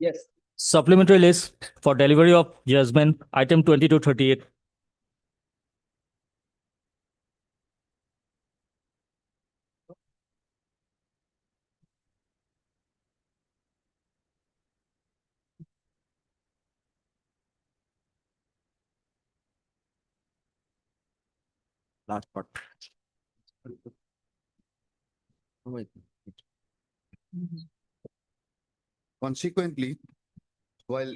Yes. Supplementary list for delivery of judgment, item 20 to 38. Last part. Consequently, while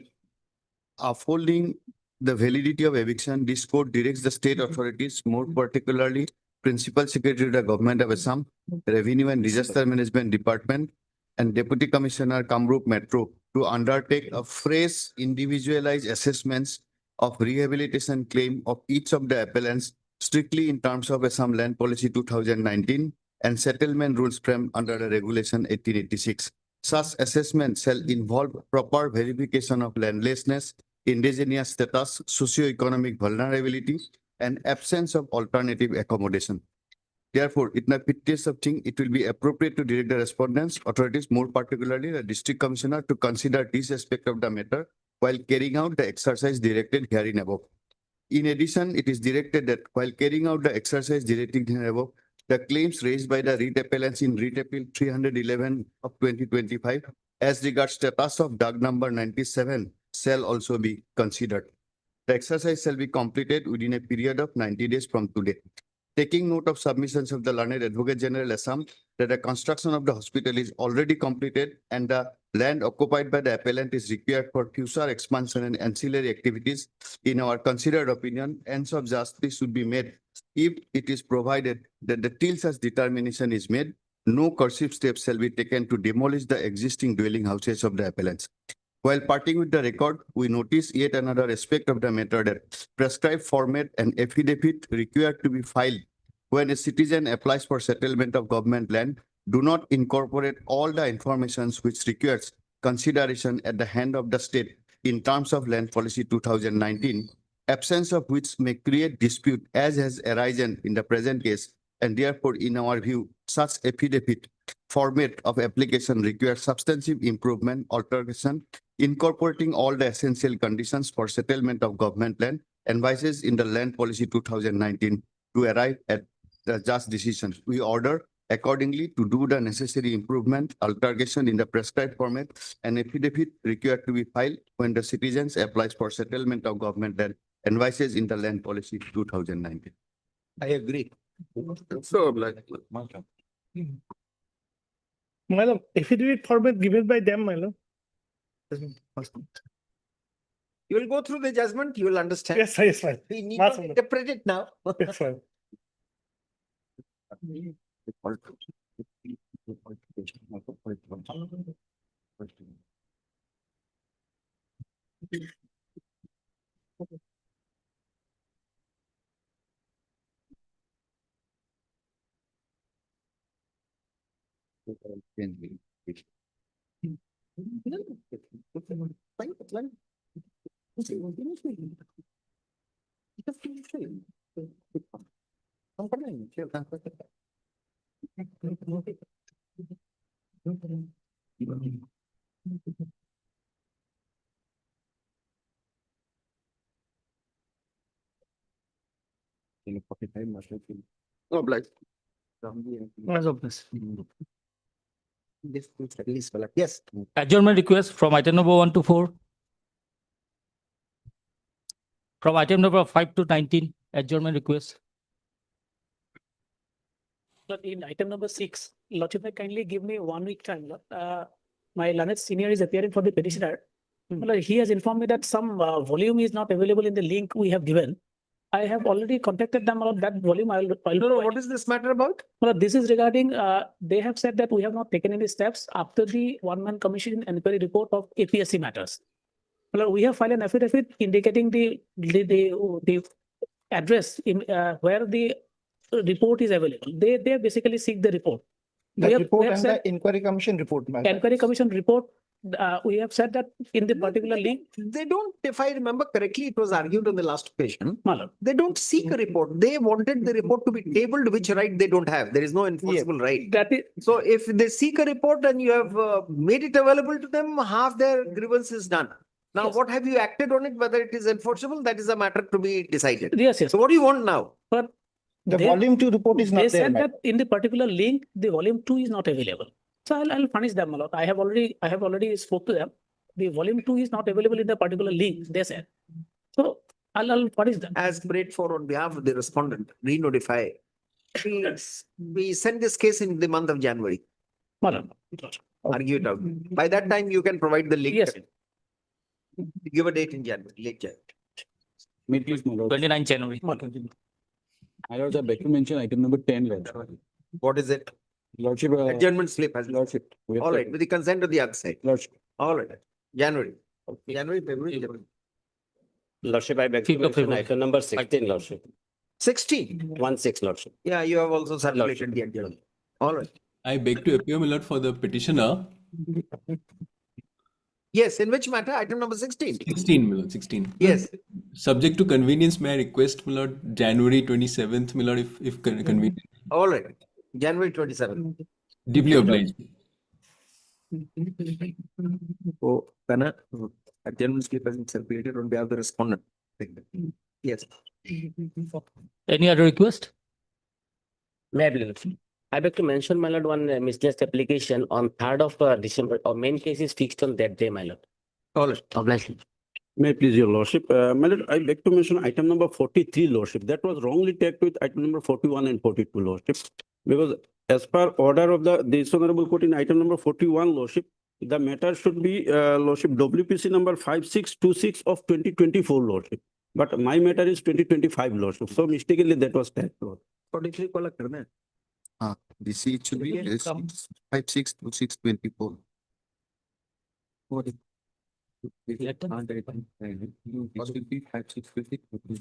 upholding the validity of eviction, this court directs the state authorities, more particularly Principal Secretary of the Government of Assam, Revenue and Disaster Management Department, and Deputy Commissioner Kamrup Metro to undertake a fresh individualized assessments of rehabilitation claim of each of the appellants strictly in terms of Assam Land Policy 2019 and settlement rules framed under the Regulation 1886. Such assessment shall involve proper verification of landlessness, indigenous status, socio-economic vulnerability, and absence of alternative accommodation. Therefore, in the fitness of thing, it will be appropriate to direct the respondents, authorities, more particularly the district commissioner, to consider this aspect of the matter while carrying out the exercise directed herein above. In addition, it is directed that while carrying out the exercise directed herein above, the claims raised by the writ appellants in writ appeal 311 of 2025 as regards status of DUG number 97 shall also be considered. The exercise shall be completed within a period of 90 days from today. Taking note of submissions of the Learned Advocate General Assam that the construction of the hospital is already completed and the land occupied by the appellant is required for future expansion and ancillary activities, in our considered opinion, ends of justice should be made if it is provided that the till such determination is made, no coercive steps shall be taken to demolish the existing dwelling houses of the appellants. While parting with the record, we notice yet another aspect of the matter that prescribed format and affidavit required to be filed when a citizen applies for settlement of government land do not incorporate all the information which requires consideration at the hand of the state in terms of Land Policy 2019, absence of which may create dispute as has arisen in the present case, and therefore, in our view, such affidavit format of application requires substantive improvement, alteration, incorporating all the essential conditions for settlement of government land and vices in the Land Policy 2019 to arrive at the just decision. We order accordingly to do the necessary improvement, alteration in the prescribed format, and affidavit required to be filed when the citizens applies for settlement of government land and vices in the Land Policy 2019. I agree. So, like, My lord, affidavit format given by them, my lord. You will go through the judgment, you will understand. Yes, sir, yes, sir. We need Master. to interpret it now. Yes, sir. no, like, As of this. Yes. Adjournment request from item number 1 to 4. From item number 5 to 19, adjournment request. But in item number 6, Lordship may kindly give me 1 week time. My learned senior is appearing for the petitioner. Well, he has informed me that some volume is not available in the link we have given. I have already contacted them about that volume. I'll No, what is this matter about? Well, this is regarding, they have said that we have not taken any steps after the one-man commission inquiry report of APSC matters. Well, we have filed an affidavit indicating the address in where the report is available. They basically seek the report. The We have report and said the inquiry commission report, my lord. Inquiry commission report we have said that in the particular link, They don't, if I remember correctly, it was argued on the last occasion. my lord, They don't seek a report. They wanted the report to be tabled, which right they don't have. There is no enforceable right. that is, So if they seek a report and you have made it available to them, half their grievance is done. Now, Yes. what have you acted on it, whether it is enforceable, that is a matter to be decided. yes, yes, So what do you want now? but The They- volume 2 report is they not there, said my that in the particular link, the volume 2 is not available. So I'll punish them, my lord. I have already spoke to them. The volume 2 is not available in the particular link, they said. So I'll punish them. As prayed for on behalf of the respondent, re-notify. We sent this case in the month of January, My lord. argue it out. By that time, you can provide the link. Yes. Give a date in January, late January. May please, my lord. 29 January. My lord, I beg to mention item number 10, Lord. What is it? Lordship, Adjournment slip has. Lordship. we have All right, taken- with the consent of the other side. Lordship. All right, January. January, February, February. Lordship, I beg to 5th of mention February. item number 16, Lordship. 16. 16, Lordship. Yeah, you have also circulated the adjournment. All right. I beg to appear, my lord, for the petitioner. Yes, in which matter? Item number 16. 16, my lord, 16. Yes, Subject to convenience, may I request, my lord, January 27th, my lord, if convenient. all right. January 27. Deeply obliged. Oh, Kana, adjournment slip has been circulated on behalf of the respondent. Yes. Any other request? May I please? I beg to mention, my lord, one misjudged application on 3rd of December. Our main case is fixed on that day, my lord. All right. Obliged. May it please your lordship, my lord, I beg to mention item number 43 lordship, that was wrongly tagged with item number 41 and 42 lordship. Because as per order of this honorable court in item number 41 lordship, the matter should be lordship WPC number 5626 of 2024 lordship. But my matter is 2025 lordship, so mistakenly that was tagged. Lord. 43 को अलग करना है. This it should be Yes, come. 562624.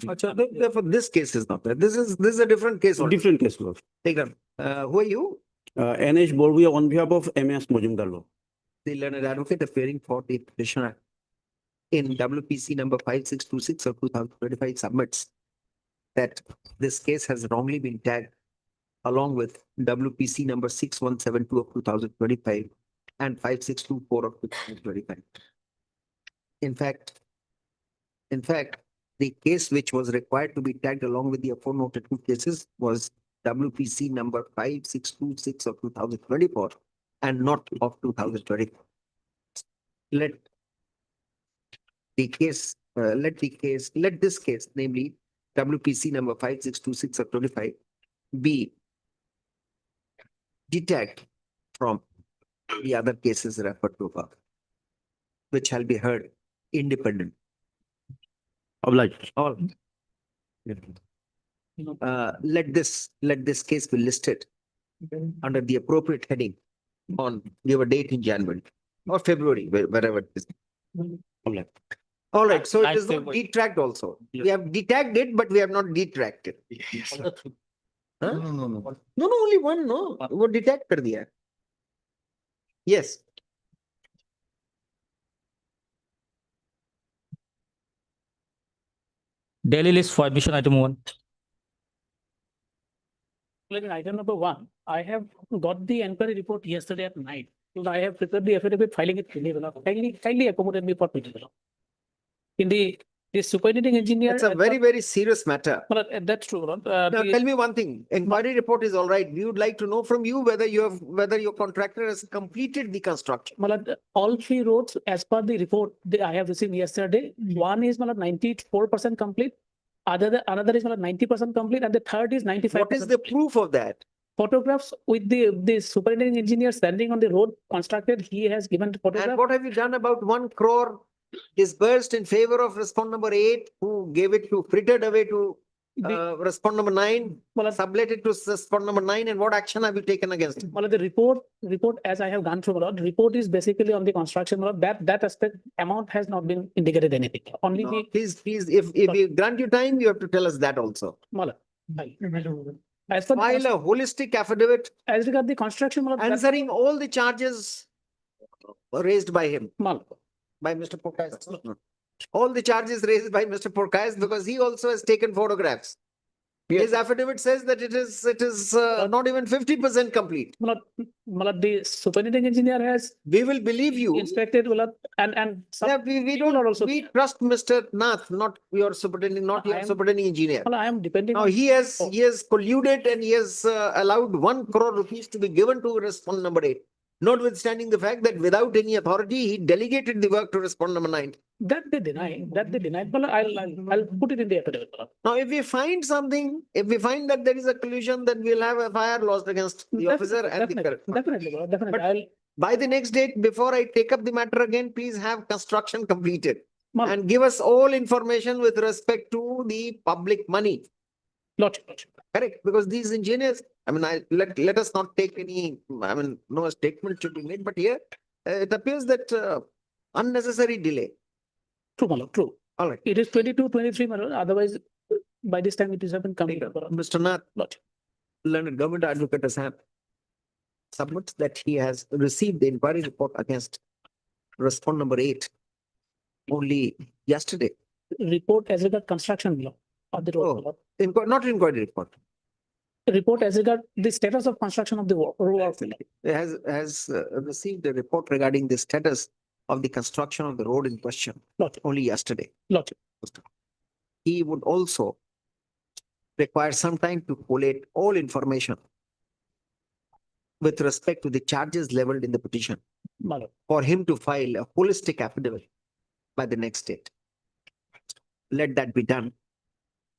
अच्छा, therefore this case is not there. This is a different case. already. Different case lord. Take them. Who are you? NH Borbia on behalf of MS Mojumdar law. The learned advocate appearing for the petitioner in WPC number 5626 of 2025 submits that this case has wrongly been tagged along with WPC number 6172 of 2025 and 5624 of 2025. In fact, the case which was required to be tagged along with the aforementioned two cases was WPC number 5626 of 2024 and not of 2024. Let this case, namely WPC number 5626 of 25, be detached from the other cases referred to above, which shall be heard independent. Obliged. All. Let this case be listed under the appropriate heading on, give a date in January or February, wherever it is. All right, so it Ninth is not February. detract also. We have detagged it, but we have not detracted. Huh? No, only one, no. वो detect कर दिया है. Yes. Daily list for admission item 1. In item number 1, I have got the enquiry report yesterday at night. So I have prepared the affidavit filing it today. Kindly accommodate me for today. In the superintending engineer. It's a very, very serious matter. Well, that's true. Lord. Now, The- tell me one thing. Inquiry report is all right. We would like to know from you whether your contractor has completed the construction. Malad, all 3 roads, as per the report that I have received yesterday, one is 94% complete. Another is 90% complete, and the third is 95%. What is the proof of that? Photographs with the superintending engineer standing on the road constructed, he has given the And photograph. what have you done about 1 crore disbursed in favor of respond number 8, who gave it to, frittered away to respond number 9, Malad, subletted to respond number 9, and what action have you taken against him? Malad, the report as I have gone through, Malad, report is basically on the construction, Malad, that aspect amount has not been indicated anything. Only No, the, Please, if we grant you time, you have to tell us that also. Malad. As for, File a holistic affidavit as regard the construction, Malad, that- answering all the charges raised by him, My lord. by Mr. Porkais. All the charges raised by Mr. Porkais because he also has taken photographs. His affidavit says that it is not even 50% complete. My lord, the superintending engineer has We will believe you. inspected, my lord, and some. Yeah, we people don't are also. we trust Mr. Nath, not your superintending, not I your am- superintending engineer. Well, I am depending Now on. he has Oh. colluded and he has allowed 1 crore rupees to be given to respondent number 8. Notwithstanding the fact that without any authority, he delegated the work to respondent number 9. That they deny, but I'll put it in the affidavit. my lord. Now, if we find something, if we find that there is a collusion, then we'll have a FIR lodged against the officer and the Definitely, correct. definitely, my lord, definitely. But- I'll, By the next date, before I take up the matter again, please have construction completed my lord, and give us all information with respect to the public money. lordship. Correct, because these engineers, I mean, let us not take any, I mean, no statement should be made, but here it appears that unnecessary delay. True, my lord, true. All right, It is 22, 23, my lord, otherwise by this time it is haven't come. Mr. Nath, Lordship. learned government advocate Assam submits that he has received the inquiry report against respondent number 8 only yesterday. Report as regard construction law of the road. my Oh. lord. Not inquiry report. Report as regard the status of construction of the road. my lord. Has received a report regarding the status of the construction of the road in question Lordship, only yesterday. lordship. He would also require some time to collate all information with respect to the charges leveled in the petition My lord. for him to file a holistic affidavit by the next date. Let that be done.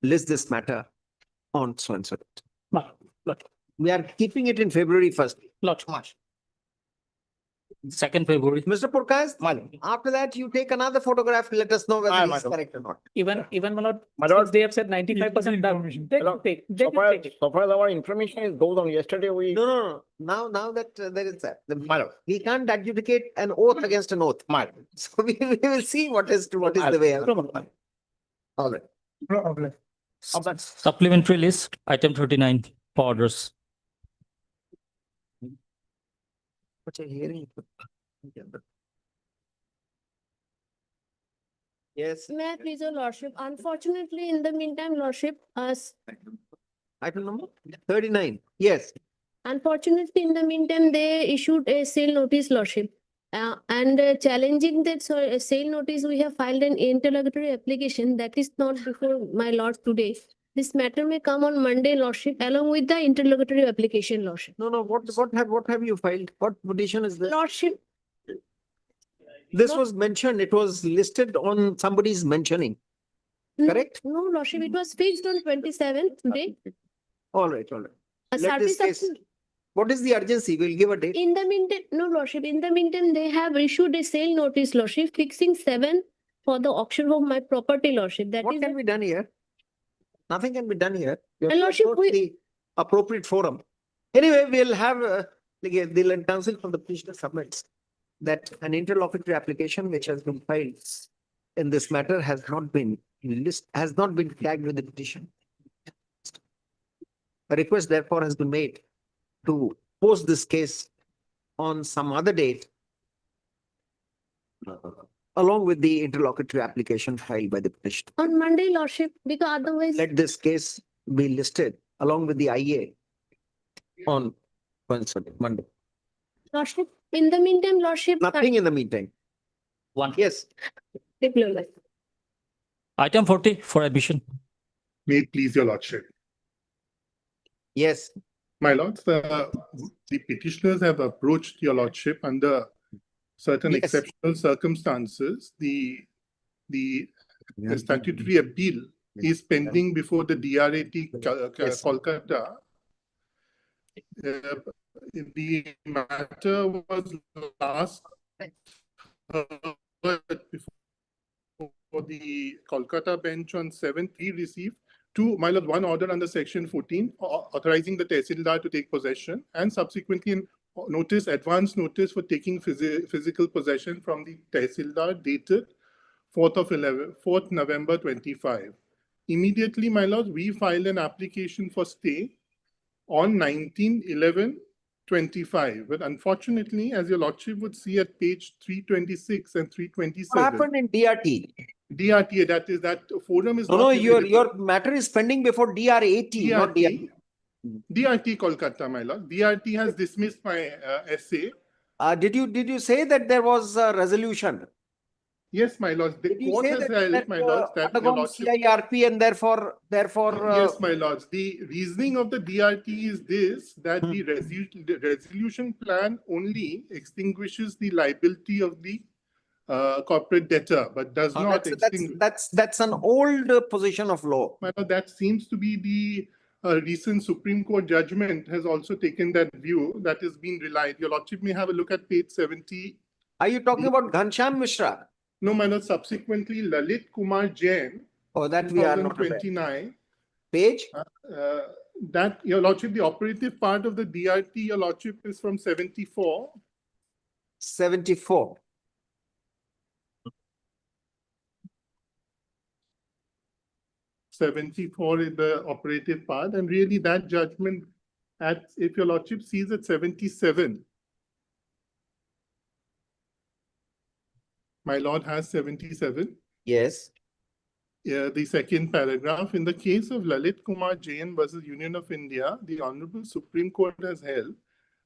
List this matter on so and so date. My lord. Lordship. We are keeping it in February 1st. Lordship. 2nd February. Mr. Purkaz, after that, you take another photograph, let us know whether it's correct or not. Even my lord, My lord, since they have said 95% done, they Hello. can take, they So can far, take it. so far our information is goes on. Yesterday we. No. Now that there is that, My lord, we can't adjudicate an oath against an oath. my lord. So we will see what is the way. out. True, my lord. All right. Supplementary list, item 39 for orders. What you're hearing. Yes, May I please, your lordship? Unfortunately, in the meantime, lordship, item number 39. Yes, unfortunately, in the meantime, they issued a sale notice, lordship. And challenging that sale notice, we have filed an interlocutory application that is not before my lord today. This matter may come on Monday, lordship, along with the interlocutory application, lordship. no, what have you filed? What petition is this? Lordship, This no. was mentioned, it was listed on somebody's mentioning, no, correct? no, lordship, it was fixed on 27th today. All right. A Let service this case, of- what is the urgency? We'll give a date. In the meantime, no, lordship, in the meantime, they have issued a sale notice, lordship, fixing 7 for the auction of my property, lordship. That What is, can be done here? Nothing can be done here. You have And to Lordship, approach the appropriate forum. Anyway, we'll have the land council from the petitioner submits that an interlocutory application which has been filed in this matter has not been tagged with the petition. A request therefore has been made to post this case on some other date along with the interlocutory application filed by the petitioner. on Monday, lordship, because otherwise. Let this case be listed along with the IA on Wednesday, Monday. Lordship, in the meantime, lordship. Nothing in the meantime. One. Yes, Item 40 for admission. May it please your lordship. yes. My lords, the petitioners have approached your lordship under certain Yes. exceptional circumstances. The statutory appeal is pending before the DRAT Yes. Kolkata. The matter was last heard before the Kolkata bench on 7th. We received my lord, one order under section 14 authorizing the Tehsildar to take possession, and subsequently advance notice for taking physical possession from the Tehsildar dated 4th November 25. Immediately, my lord, we filed an application for stay on 19/11 25. But unfortunately, as your lordship would see at page 326 and What 327, happened in DRT? DRT, that forum is No, not no, available. your matter is pending before DR80, not DRT. DRT Kolkata, my lord. DRT has dismissed my essay. Did you say that there was a resolution? Yes, my lord. The Did you court say has that held, my lord, that your undergone lordship. CIRP and therefore, Yes, my lords. The reasoning of the DRT is this, that Hmm. the resolution plan only extinguishes the liability of the corporate debtor, but does not extinguish. that's an old position of law. My lord, that seems to be the recent Supreme Court judgment has also taken that view that is being relied. Your lordship may have a look at page 70. Are you talking about Ghanshyam Mishra? No, my lord, subsequently Lalit Kumar Jain, Oh, that we are not aware. 2029. Page? That, your lordship, the operative part of the DRT, your lordship, is from 74. 74. Is the operative part, and really that judgment if your lordship sees at 77. My lord has 77. Yes. The second paragraph, in the case of Lalit Kumar Jain versus Union of India, the Honorable Supreme Court has held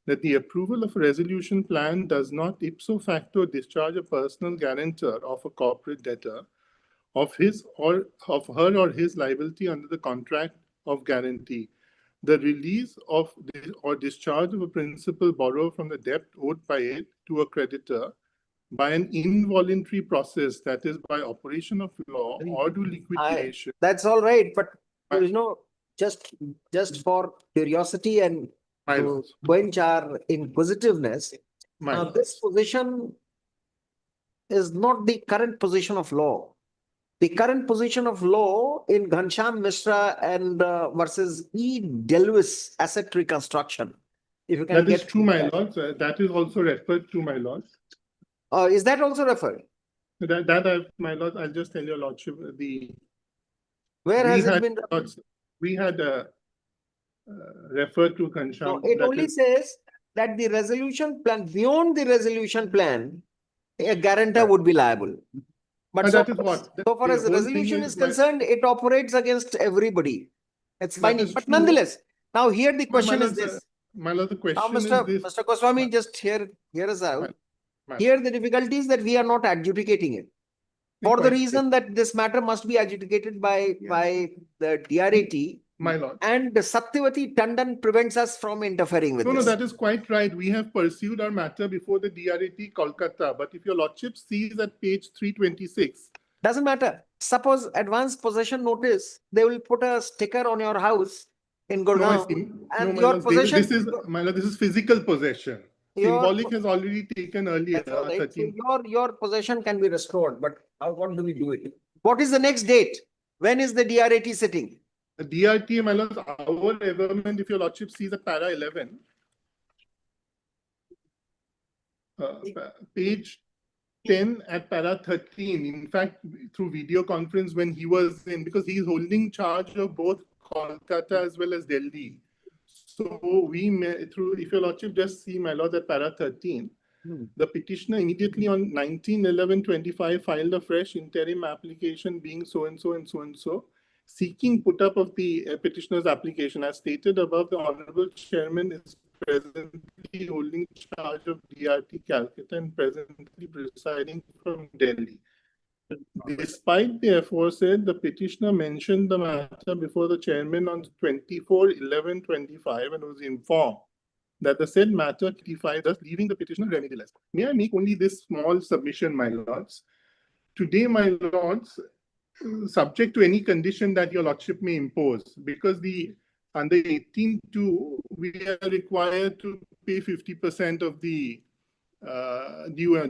that the approval of a resolution plan does not ipso facto discharge a personal guarantor of a corporate debtor of his or of her or his liability under the contract of guarantee. The release of or discharge of a principal borrower from the debt owed by it to a creditor by an involuntary process, that is by operation of law or to liquidation. That's all right, but there is no, just for curiosity and My to lords. quench our inquisitiveness, My lords. this position is not the current position of law. The current position of law in Ghanshyam Mishra and versus E. Delvis asset reconstruction. If you can That is get true, my lords. That is also referred to, my lords. Is that also referred? My lord, I'll just tell your lordship, Where has it been? we had referred to No, Ghanshyam. it that only is- says that the resolution plan, beyond the resolution plan, a guarantor would be liable. But And so that is far what? so far The as the whole thing resolution is is my- concerned, it operates against everybody. It's That binding, is but true. nonetheless, now here the My question is lords, this. My lord, the Now, question is this. Mr. Goswami, just hear us out. My- Here the difficulty is that we are not adjudicating it. For the quite reason that this matter must be adjudicated by the DRAT, My lord. and Satyavati Tandon prevents us from interfering with No, this. that is quite right. We have pursued our matter before the DRAT Kolkata. But if your lordship sees at page 326. Doesn't matter. Suppose advance possession notice, they will put a sticker on your house in No, I Gurgaon, see. and No, your lords, possession. my lord, this is physical possession. Your- Symbolic has already taken earlier. That's all right. So 13. your possession can be restored, but what do we do it? What is the next date? When is the DRAT sitting? The DRT, my lord, our government, if your lordship sees at para 11, page 10 at para 13, in fact, through video conference when he was in, because he's holding charge of both Kolkata as well as Delhi. So we may, through, if your lordship just see, my lord, at para 13, the petitioner immediately on 19/11/25 filed a fresh interim application being so-and-so and so-and-so, seeking put up of the petitioner's application. As stated above, the Honorable Chairman is presently holding charge of DRT Calcutta and presently presiding from Delhi. Despite the aforesaid, the petitioner mentioned the matter before the chairman on 24/11/25 and was informed that the said matter 25, thus leaving the petitioner remediless. May I make only this small submission, my lords? Today, my lords, subject to any condition that your lordship may impose, because under 18(2), we are required to pay 50% of the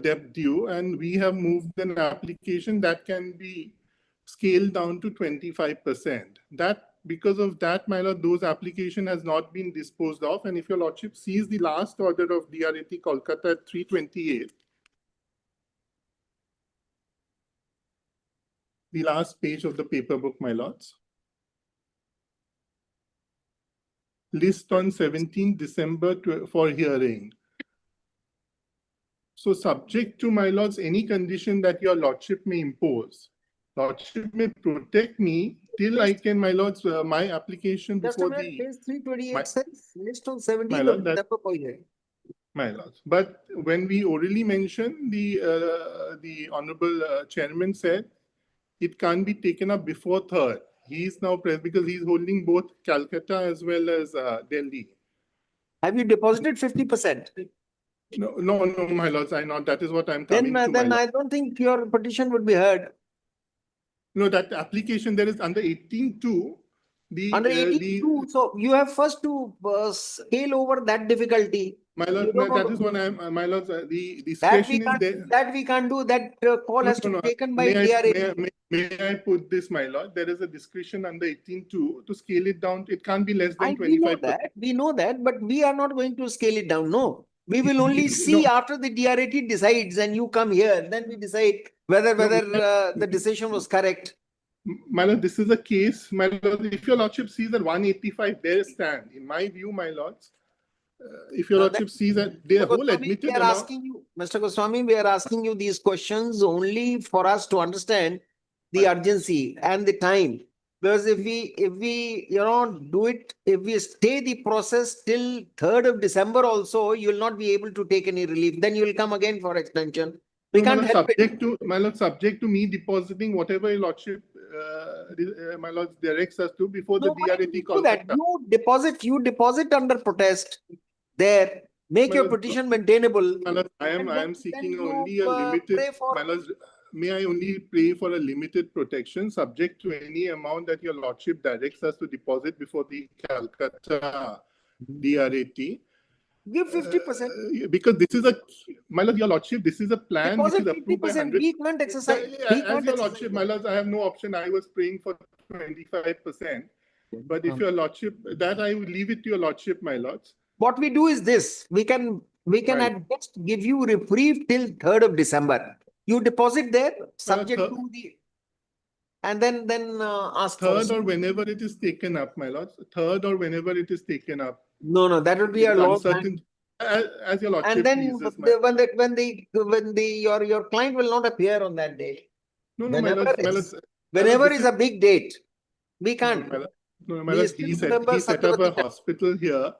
debt due, and we have moved an application that can be scaled down to 25%. Because of that, my lord, those application has not been disposed of. And if your lordship sees the last order of DRAT Kolkata at 328, the last page of the paper book, my lords. list on 17th December for hearing. So subject to, my lords, any condition that your lordship may impose, lordship may protect me till I can, my lords, my application Just a before minute, the, page 328 my- says list on my 17th lord, of that- December for hearing. my lords. But when we orally mentioned, the honorable chairman said it can't be taken up before 3rd. He is now present because he's holding both Calcutta as well as Delhi. Have you deposited 50%? No, my lords, I not. That is what I'm Then, coming to, my then lord. I don't think your petition would be heard. No, that application there is under 18.2. Under 82, so you have first to scale over that difficulty. My You lord, don't want that to- is what I'm, my lords, the That we discretion is can't, there. that we can't do, that call has to be taken by May DRA. may I put this, my lord? There is a discretion under 18.2 to scale it down. It can't be less than We know 25%. that, we know that, but we are not going to scale it down, no. We will only see after the DRAT decides and you come here, then we decide whether the decision was correct. My lord, this is a case, my lord, if your lordship sees that 185 there stand, in my view, my lords, if your Now lordship sees that their Mr. whole Goswami, admitted we are amount. asking you, Mr. Goswami, we are asking you these questions only for us to understand the urgency and the time. Because if we, do it, if we stay the process till 3rd of December also, you will not be able to take any relief. Then you will come again for extension. We No, my can't lord, help it. subject to, my lord, subject to me depositing whatever your lordship, my lord, directs us to before the No, why do DRAT you do that? You deposit under protest there, make My your lord, petition maintainable. My lord, I And am then seeking you, only a limited, pray for- my lord, may I only pray for a limited protection subject to any amount that your lordship directs us to deposit before the Calcutta DRAT. Give 50%. Because this is my lord, your lordship, this is a plan which is Deposit approved by 50%. 100. We can't exercise. We As can't your exercise lordship, that. my lord, I have no option. I was praying for 25%. But if your lordship, that I will leave it to your lordship, my lords. What we do is this, we can Right. at best give you reprieve till 3rd of December. You deposit there, subject third- to the, and then ask for. 3rd or whenever it is taken up, my lords. 3rd or whenever it is taken up. No, that would be a It's long uncertain. time. As your lordship And then pleases, my your client will not appear on that day. No, my lords, my lords. Whenever this is a big date, we No, can't. my lord, no, my We lord, still he remember set up a Satyavati. hospital here.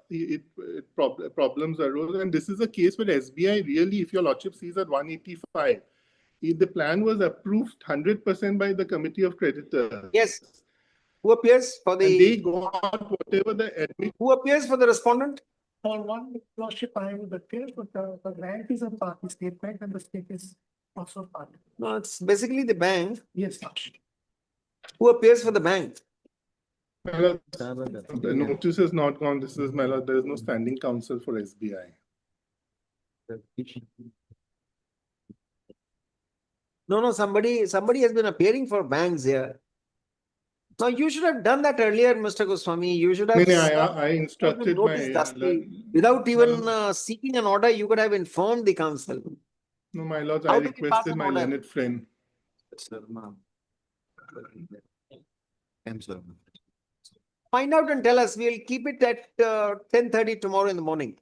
Problems arose, and this is a case where SBI really, if your lordship sees at 185, the plan was approved 100% by the committee of creditors. Yes. Who appears for And they the, got whatever the admit. who appears for the respondent? For one lordship, I will appear, but the grant is a party statement and the state is also party. No, it's basically the bank. Yes. Who appears for the bank? My lord, the notice has not gone. This is, my lord, there is no standing counsel for SBI. No, somebody has been appearing for banks here. Now, you should have done that earlier, Mr. Goswami. You should have. I instructed notice my. Dusty. Without even seeking an order, you could have informed the council. No, my lords, How I did he pass requested an my order? learned friend. Find out and tell us. We'll keep it at 10:30 tomorrow in the morning.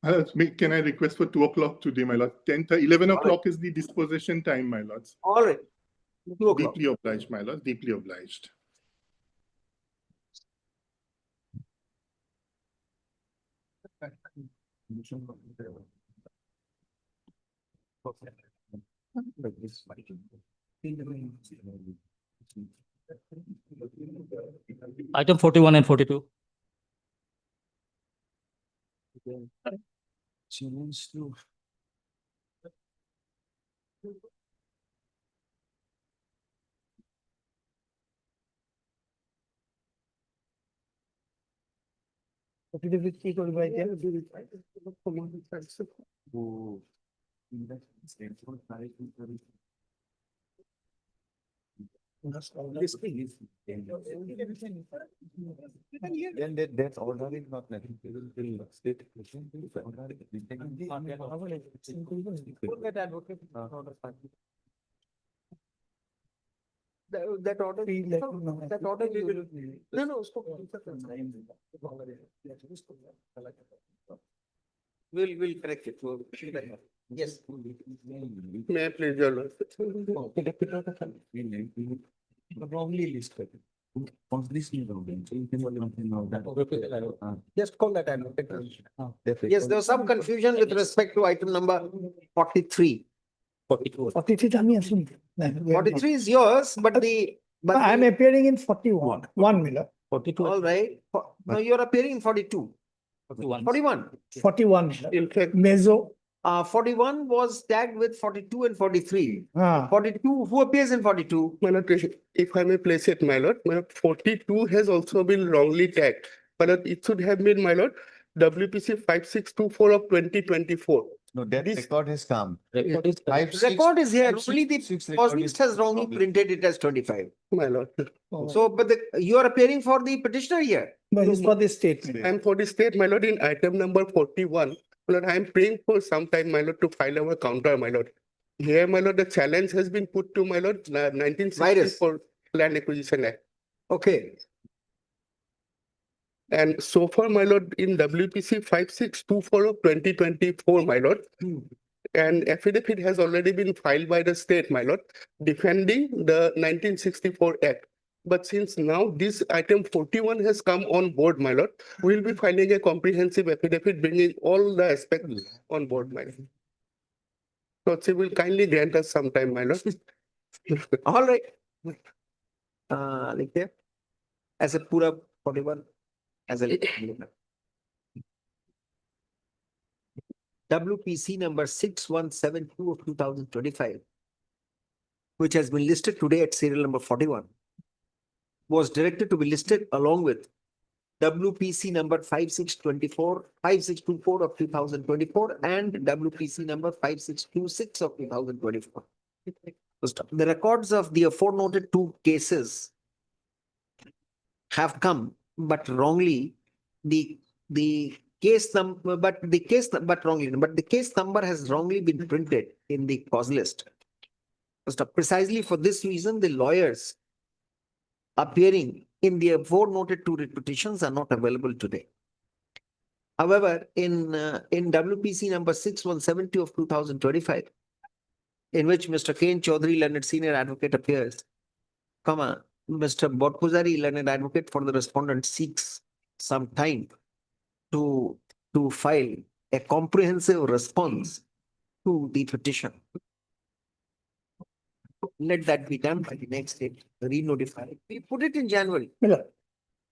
Can I request for 2 o'clock today, my lord? 11 All right. o'clock is the disposition time, my lords. All right. 2 o'clock. Deeply obliged, my lord, deeply obliged. Item 41 and 42. Then that order is not necessary till state. That order. That order. No, no. We'll correct it. Yes. May I please, Your Lordship? Wrongly listed. Just call that advocate. Yes, there was some confusion with respect to item number 43. 43 is yours, but I am appearing in 41, 1 Miller, 42. all right. Now you're appearing in 42. 41. 41 Miller. In fact, Mezzo, 41 was tagged with 42 and 43. ah, 42, who appears in 42? my lord, if I may place it, my lord, 42 has also been wrongly tagged. My lord, it should have been, my lord, WPC 5624 of 2024. No, that This- record has come. Record is correct. Record is here, only the Cosmist has wrongly printed it as 25. My lord, So, but you are appearing for the petitioner here. but it's for the statement. I'm for the state, my lord, in item number 41. My lord, I'm praying for some time, my lord, to file our counter, my lord. Here, my lord, the challenge has been put to, my lord, 1964 Land Acquisition Act. Okay, And so far, my lord, in WPC 5624 of 2024, my lord, an affidavit has already been filed by the state, my lord, defending the 1964 Act. But since now this item 41 has come on board, my lord, we'll be filing a comprehensive affidavit bringing all the aspects on board, my lord. So she will kindly grant us some time, my lord. all right. Like that. As a pura 41, as a WPC number 6172 of 2025, which has been listed today at serial number 41, was directed to be listed along with WPC number 5624 of 2024 and WPC number 5626 of 2024. The records of the aforenoted two cases have come, but wrongly, the case number, but the case number has wrongly been printed in the cause list. Precisely for this reason, the lawyers appearing in the aforenoted two petitions are not available today. However, in WPC number 6172 of 2025, in which Mr. K.N. Chaudhary, learned senior advocate, appears, Mr. Borpuzari, learned advocate for the respondent, seeks some time to file a comprehensive response to the petition. Let that be done by the next date, re-notify. We put it in January. Miller.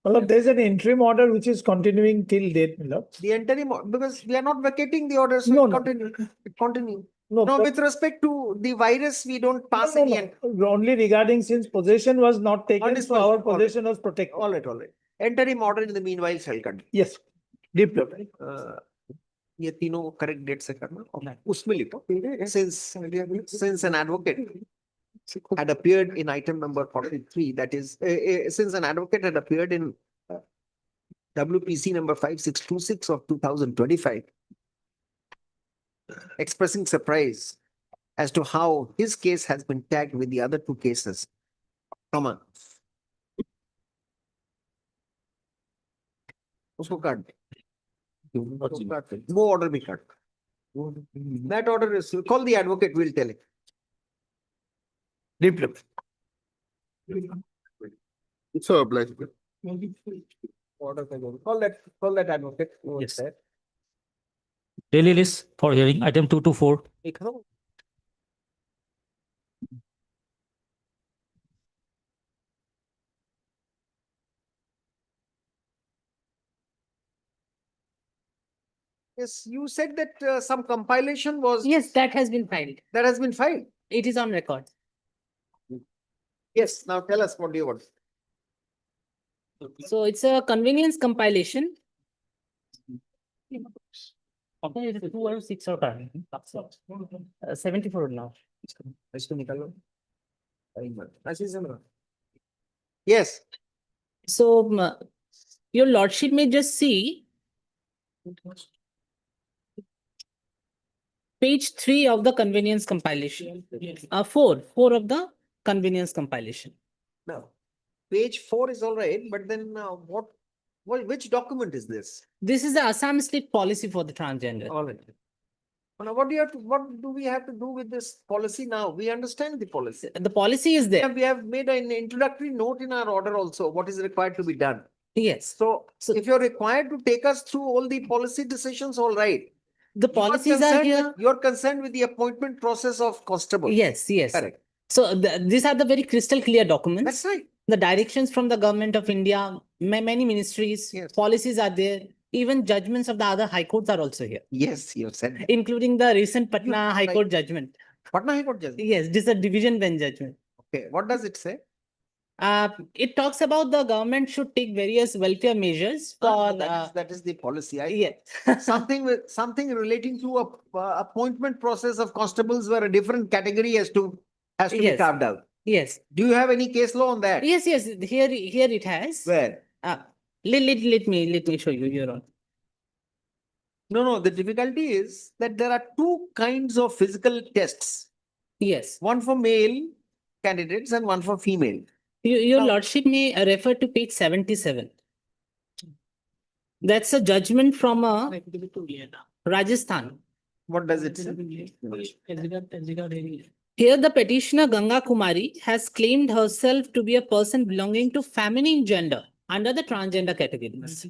Well, there's an interim order which is continuing till date, Miller. The interim, because we are not vacating the order, so No, it no. continue. No, No, but- with respect to the virus, we don't pass No, any. no, only regarding since possession was not taken, so Undisputed. our All right. possession was protected. All right, all right. Interim order in the meanwhile shall continue. Yes, deep. ये तीनों correct date से करना और उसमें लिखो since an advocate had appeared in item number 43, that is since an advocate had appeared in WPC number 5626 of 2025, expressing surprise as to how his case has been tagged with the other two cases. Come on. उसको काट दे वो order भी काट that order is call the advocate, we'll tell him. Deep. So obliged. Order call that advocate. Yes. Daily list for hearing, item 224. Yes, you said that some compilation was. Yes, that has been filed. That has been filed. It is on record. Yes, now tell us what do you want. So it's a convenience compilation. Okay, it is 206 or 74 now. इसको निकालो. Yes. So your lordship may just see page 3 of the convenience compilation. Four of the convenience compilation. No. Page 4 is all right, but then which document is this? This is the Assam state policy for the transgender. All right. Now, what do we have to do with this policy now? We understand the policy. The policy is there. We have made an introductory note in our order also, what is required to be done. Yes. So if you're required to take us through all the policy decisions, all right. The policies are here. You're concerned with the appointment process of constable. Yes, yes. Correct. So these are the very crystal clear documents. That's right. The directions from the government of India, many ministries, Yes. policies are there. Even judgments of the other high courts are also here, Yes, you said. including the recent Patna High right. Court judgment. Patna High Court judgment. Yes, this is a division bench judgment. Okay, what does it say? It talks about the government should take various welfare measures for That is the policy. yes. Something relating to a appointment process of constables where a different category has to be Yes. carved out. Yes, Do you have any case law on that? yes, yes. Here it has. Where? Let me show you your own. No, the difficulty is that there are two kinds of physical tests. Yes, One for male candidates and one for female. your Now- lordship may refer to page 77. That's a judgment from Rajasthan. What does it say? Here, the petitioner Ganga Kumari has claimed herself to be a person belonging to feminine gender under the transgender categories.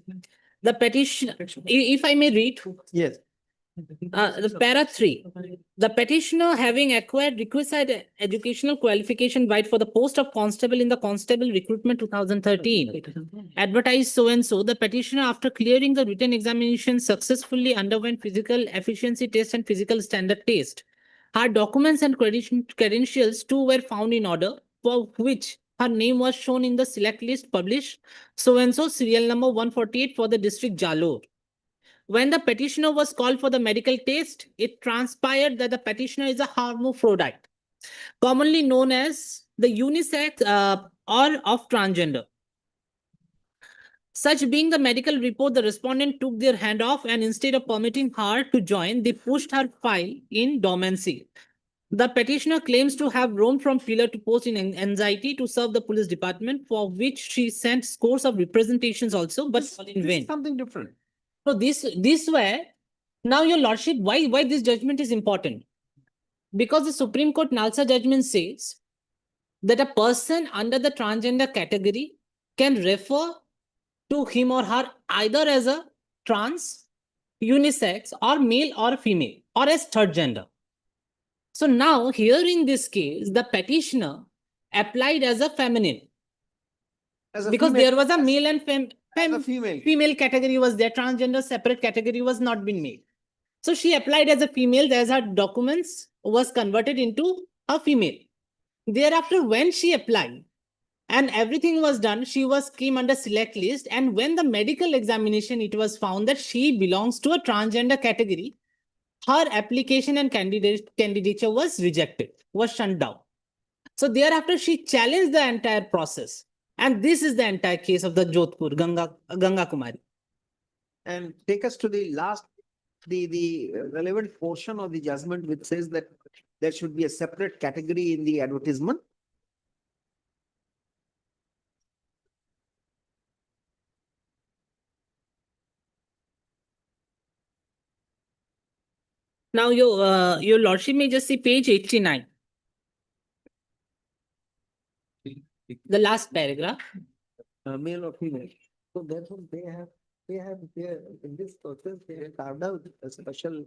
The petition, if I may read, Yes. the para 3, the petitioner having acquired requisite educational qualification right for the post of constable in the constable recruitment 2013, advertised so and so, the petitioner after clearing the written examination successfully underwent physical efficiency test and physical standard test. Her documents and credentials too were found in order, for which her name was shown in the select list published so and so serial number 148 for the district Jalore. When the petitioner was called for the medical test, it transpired that the petitioner is a hermaphrodite, commonly known as the unisex or of transgender. Such being the medical report, the respondent took their hand off and instead of permitting her to join, they pushed her file in dormancy. The petitioner claims to have roamed from pillar to post in anxiety to serve the police department, for which she sent scores of representations also, but all in This vain. is something different. So this way, now your lordship, why this judgment is important? Because the Supreme Court Nalsa judgment says that a person under the transgender category can refer to him or her either as a trans, unisex, or male or female, or as third gender. So now here in this case, the petitioner applied as a feminine As a because female- there was a male and as a female. female category was there, transgender separate category was not been made. So she applied as a female, as her documents was converted into a female. Thereafter, when she applied and everything was done, she came under select list, and when the medical examination, it was found that she belongs to a transgender category. Her application and candidature was rejected, was shut down. So thereafter, she challenged the entire process. And this is the entire case of the Jodhpur, Ganga Kumari. And take us to the last, the relevant portion of the judgment which says that there should be a separate category in the advertisement. Now, your lordship may just see page 89. The last paragraph. Male or female. So therefore they have, in this process, they have carved out a special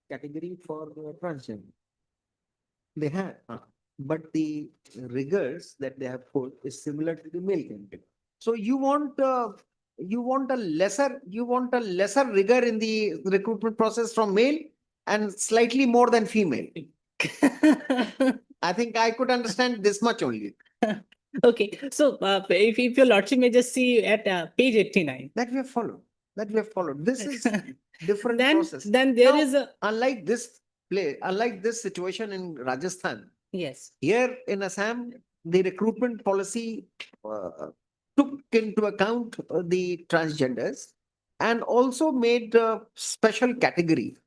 category for transgender. They have, but the rigors that they have put is similar to the male candidate. So you want a lesser rigor in the recruitment process from male and slightly more than female. I think I could understand this much only. Okay, so if your lordship may just see at page 89. That we have followed. This is different Then process. there Now, is a Unlike this situation in Rajasthan, yes. here in Assam, the recruitment policy took into account the transgenders and also made a special category.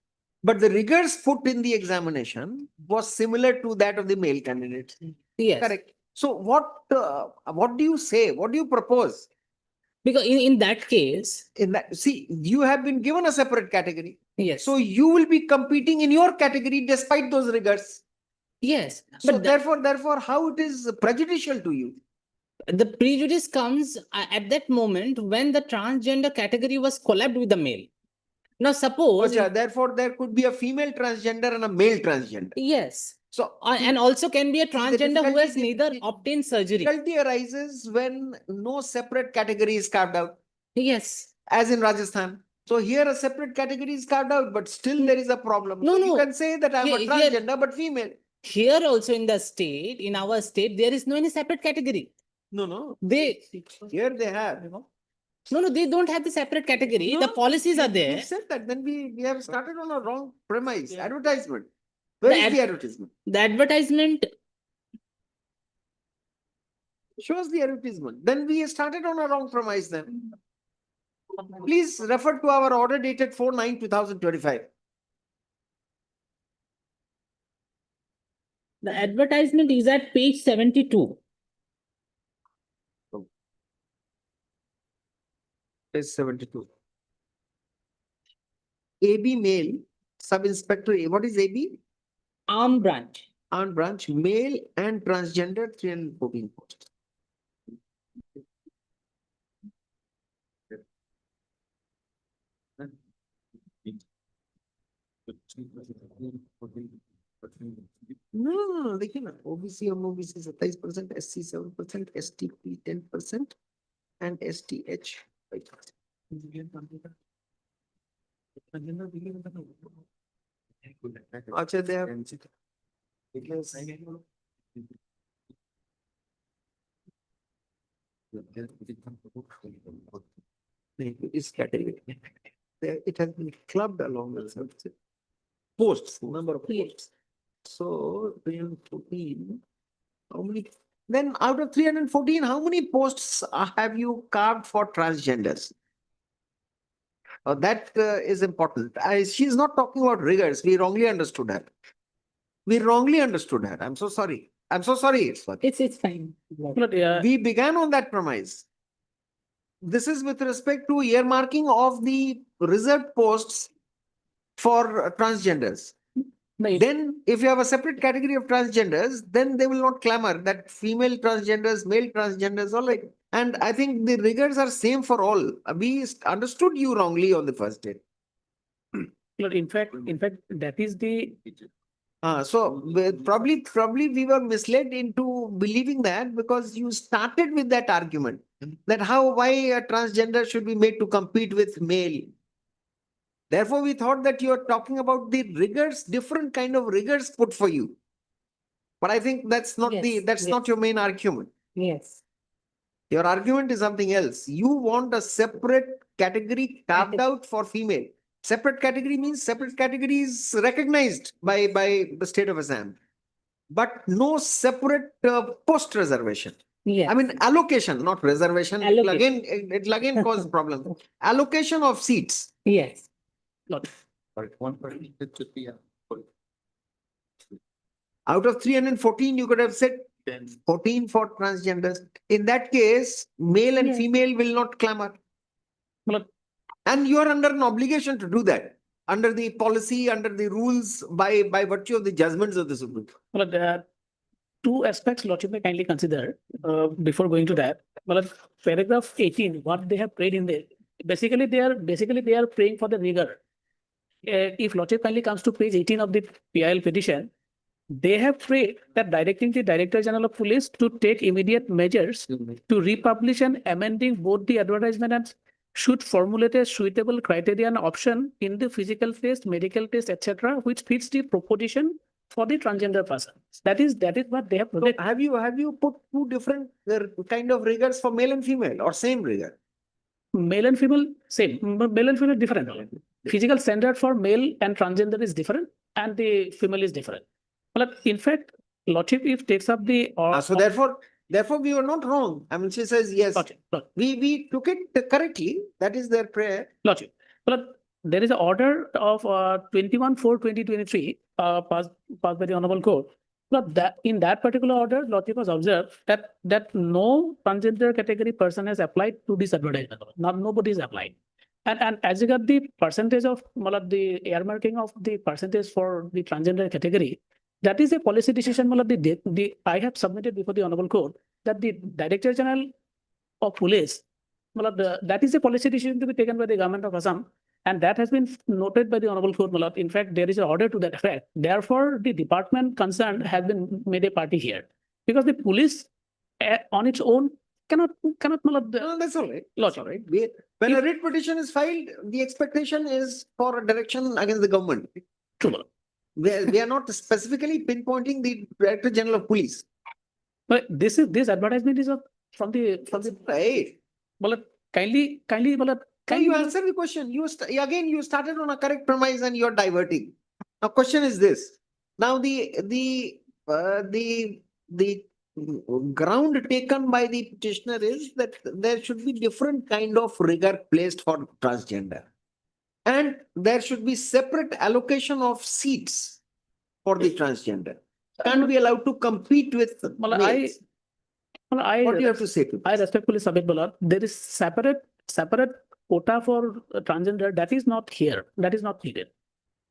But the rigors put in the examination was similar to that of the male candidates. Yes. Correct. So what do you say? What do you propose? Because in that case, In that, see, you have been given a separate category. yes, So you will be competing in your category despite those rigors. yes, So but therefore, how it is prejudicial to you? the prejudice comes at that moment when the transgender category was collabed with the male. Now suppose, Acha, therefore, there could be a female transgender and a male transgender. yes, So and also can be a transgender who has difficulty- neither obtained surgery. difficulty arises when no separate category is carved out, Yes, as in Rajasthan. So here a separate category is carved out, but still there is a problem. No, So you no. can say that I'm a Here- transgender but female. here also in the state, in our state, there is no any separate category. No. They, Here they have, no, they don't have the separate category. No, The policies are You there. said that, then we have started on a wrong premise, advertisement. Where is the advertisement? The advertisement, Show us the advertisement. Then we started on a wrong premise then. Please refer to our order dated 4/9/2025. the advertisement is at page 72. Page 72. AB male, sub-inspector, what is AB? Arm branch. Armed branch, male and transgender, 314 posts. No, देखिए ना, OBC and OBC 27%, SC 7%, STP 10%, and STH 5%. अच्छा, they have. Because. नहीं, इस category में. It has been clubbed along with some posts, number of posts. So 314, how many? Then out of 314, how many posts have you carved for transgenders? That is important. She's not talking about rigors. We wrongly understood her. I'm so sorry. Swati. It's fine. But, We began on that premise. This is with respect to earmarking of the reserved posts for transgenders. no, Then if you have a separate category of transgenders, then they will not clamor that female transgenders, male transgenders, all right. And I think the rigors are same for all. We understood you wrongly on the first day. but in fact, that is the Probably we were misled into believing that because you started with that argument that why a transgender should be made to compete with male. Therefore, we thought that you are talking about the rigors, different kind of rigors put for you. But I think that's not not your main argument. Yes. Your argument is something else. You want a separate category carved out for female. Separate category means separate category is recognized by the state of Assam, but no separate post reservation. Yeah. I mean allocation, not reservation. Allocation. It will again cause problem. Allocation of seats. Yes. not. Out of 314, you could have said 14 for transgenders. In that case, male and Yeah. female will not clamor. But, And you are under an obligation to do that, under the policy, under the rules, by virtue of the judgments of the Supreme Court. but there are two aspects Lordship may kindly consider before going to that. But paragraph 18, what they have prayed in there, basically they are praying for the rigor. If Lordship kindly comes to page 18 of the PIL petition, they have prayed that directing the Director General of Police to take immediate measures to republish and amending both the advertisement and should formulate a suitable criterion option in the physical test, medical test, etc., which fits the proposition for the transgender person. That is what they have So projected. have you put two different kind of rigors for male and female, or same rigor? Male and female, same. Male and female different. Physical standard for male and transgender is different, and the female is different. But in fact, Lordship if takes up the So therefore we were not wrong. I mean, she says yes. Lordship, We took it correctly. That is their prayer. Lordship. But there is an order of 21/4/2023 passed by the Honorable Court, But that, in that particular order, logic was observed that no transgender category person has applied to this advertisement. Not nobody is applied. And as you got the percentage of, matlab, the earmarking of the percentage for the transgender category, that is a policy decision, matlab, I have submitted before the honorable court that the Director General of Police, matlab, that is a policy decision to be taken by the government of Assam. And that has been noted by the honorable court, matlab. In fact, there is an order to that effect. Therefore, the department concerned has been made a party here. Because the police on its own cannot, matlab, No, that's all right. Logic. That's all right. When a writ petition is filed, the expectation is for a direction against the government. True. We are not specifically pinpointing the Director General of Police. But this advertisement is from the, Right. matlab, kindly, matlab, Can you answer the question? Again, you started on a correct premise and you're diverting. Now, question is this. Now, the ground taken by the petitioner is that there should be different kind of rigor placed for transgender. And there should be separate allocation of seats for the transgender. Can't be allowed to compete with matlab, males. What do you have to say to I this? respectfully submit, Malad, there is separate quota for transgender that is not here, that is not needed.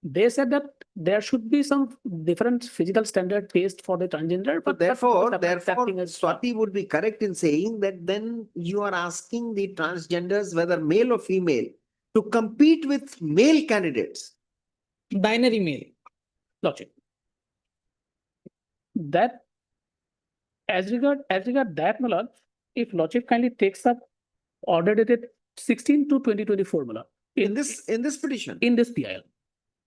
They said that there should be some different physical standard placed for the transgender, So but therefore, that thing is- Swati would be correct in saying that then you are asking the transgenders, whether male or female, to compete with male candidates. Binary male. logic. That as regard that, Malad, if logic kindly takes up order dated 16 to 2024, Malad. In this petition, In this PIL,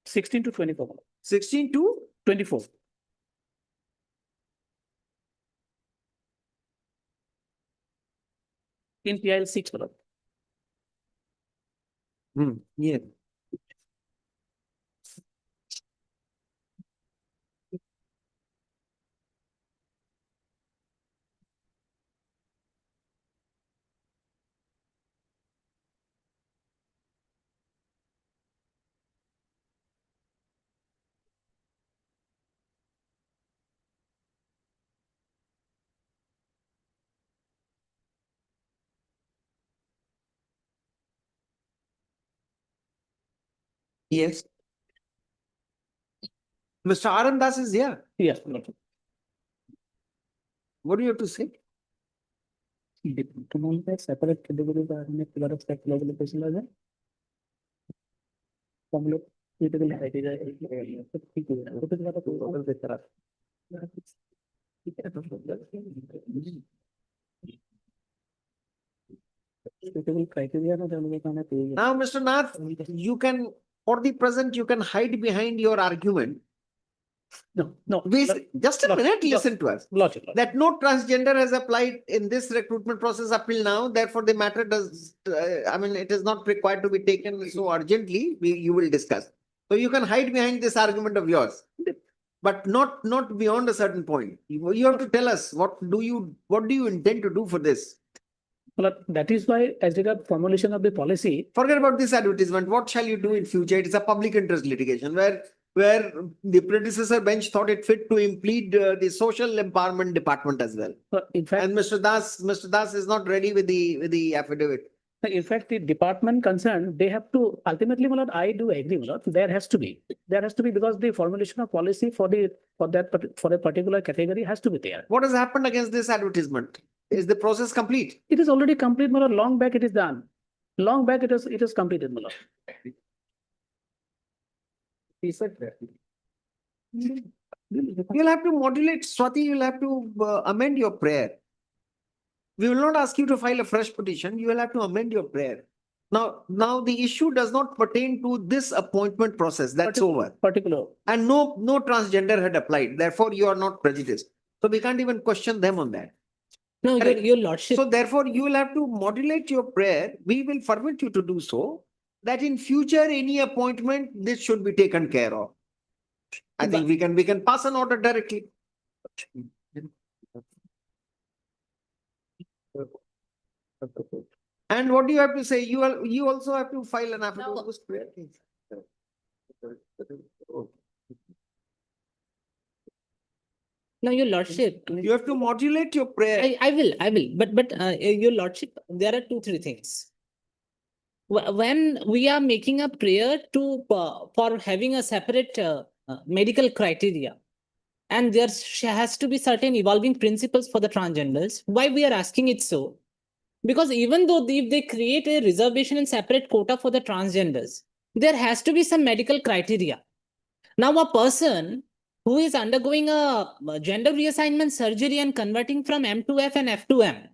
16 to 24, Malad. 16 to 24. In PIL 6, Malad. yeah. Yes. Mr. Anand Das is here. Yes, Malad. What do you have to say? Separate category का हमने pillar of state legislation लगा हम लोग ये तो light जाए तो ठीक है तो बात तो टोटल से तरह ठीक है तो criteria ना जाने का ना चाहिए Now, Mr. Nath, you can, for the present, you can hide behind your argument. no Just a minute, listen to us. logic That no transgender has applied in this recruitment process up till now, therefore the matter does, it is not required to be taken so urgently, you will discuss. So you can hide behind this argument of yours, but not beyond a certain point. You have to tell us, what do you intend to do for this? Well, that is why as regard formulation of the policy, Forget about this advertisement. What shall you do in future? It is a public interest litigation where the predecessor bench thought it fit to implead the social empowerment department as well. in fact, And Mr. Das is not ready with the affidavit. in fact, the department concerned, they have to ultimately, Malad, I do agree, Malad, there has to be because the formulation of policy for a particular category has to be there. What has happened against this advertisement? Is the process complete? It is already complete, Malad. Long back it is done. Long back it is completed, Malad. You'll have to modulate, Swati, you'll have to amend your prayer. We will not ask you to file a fresh petition. You will have to amend your prayer. Now the issue does not pertain to this appointment process. That's over. Particular. And no transgender had applied. Therefore, you are not prejudiced. So we can't even question them on that. No, Correct. your lordship. So therefore, you will have to modulate your prayer. We will permit you to do so, that in future, any appointment, this should be taken care of. I think we can pass an order directly. And what do you have to say? You also have to file an affidavit. Now, your lordship, You have to modulate your prayer. I will, but your lordship, there are two, three things. When we are making a prayer to, for having a separate medical criteria, and there has to be certain evolving principles for the transgenders, why we are asking it so? Because even though if they create a reservation and separate quota for the transgenders, there has to be some medical criteria. Now, a person who is undergoing a gender reassignment surgery and converting from M to F and F to M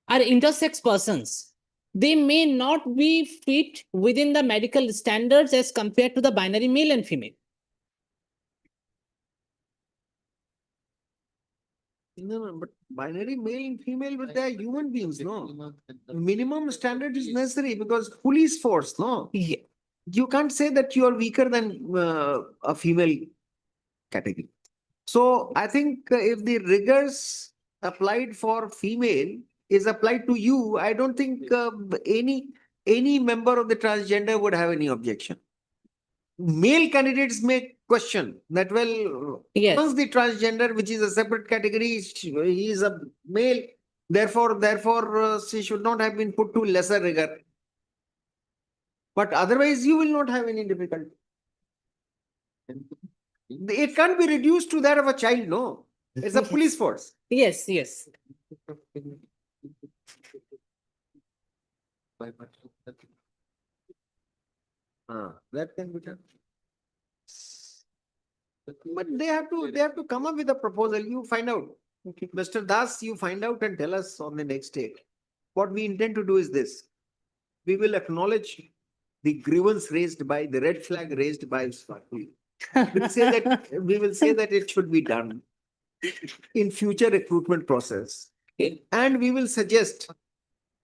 are intersex persons. They may not be fit within the medical standards as compared to the binary male and female. No, but binary male and female, but they are human beings, no? Minimum standard is necessary because police force, no? Yeah. You can't say that you are weaker than a female category. So I think if the rigors applied for female is applied to you, I don't think any member of the transgender would have any objection. Male candidates may question that, well, Yes. amongst the transgender, which is a separate category, he is a male, therefore she should not have been put to lesser rigor. But otherwise, you will not have any difficulty. It can't be reduced to that of a child, no. It's a police force. Yes, yes. That can be done. But they have to come up with a proposal. You find out. Okay. Mr. Das, you find out and tell us on the next day. What we intend to do is this. We will acknowledge the grievance raised by the red flag raised by Swati. We will say that it should be done in future recruitment process. And we will suggest,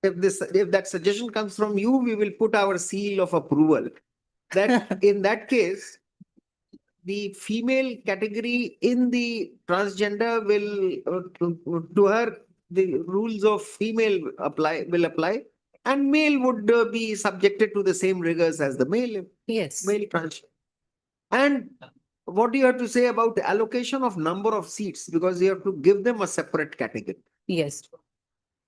if that suggestion comes from you, we will put our seal of approval. That in that case, the female category in the transgender will, to her, the rules of female will apply, and male would be subjected to the same rigors as the male. Yes. Male trans. And what do you have to say about the allocation of number of seats? Because you have to give them a separate category. Yes.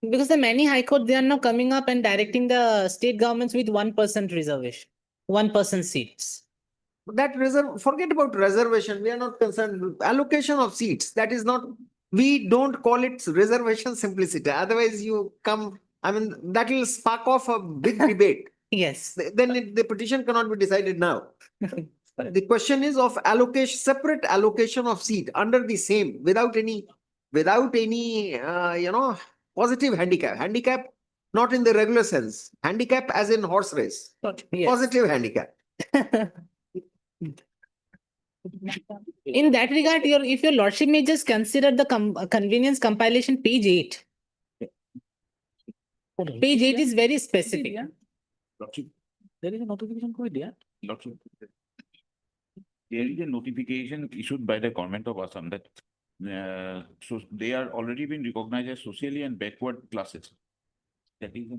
Because the many high court, they are now coming up and directing the state governments with 1% reservation, 1% seats. That forget about reservation. We are not concerned. Allocation of seats. That is not, we don't call it reservation simplicity. Otherwise, you come, I mean, that will spark off a big debate. Yes. Then the petition cannot be decided now. The question is of allocation, separate allocation of seat under the same, without any, positive handicap. Handicap, not in the regular sense. Handicap as in horse race. Yes. Positive handicap. In that regard, if your lordship may just consider the convenience compilation page 8. Page 8 is very specific. There is a notification code, yeah? There is a notification issued by the government of Assam that so they are already been recognized as socially and backward classes. That is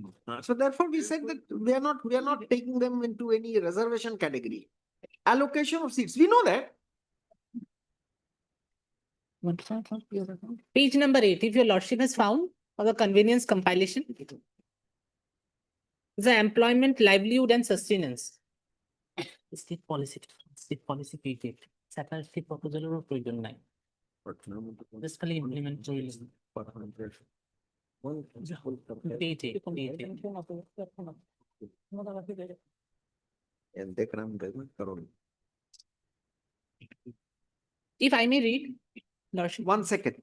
So therefore, we said that we are not taking them into any reservation category. Allocation of seats, we know that. Page number 8, if your lordship has found, of the convenience compilation. The employment, livelihood and sustenance. State policy page 8. Separate state proposal or provision 9. Fiscally implement tourism. Page 8. If I may read, lordship. 1 second.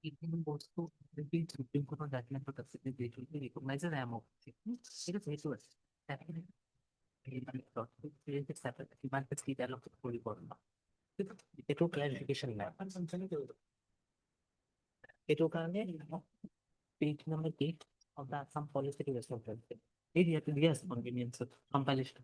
Supreme Court of judgment for considering they should be recognized as ammo. It is way to us. It took clarification now. It took page number 8 of the Assam policy resolution. Yes, convenience, compilation.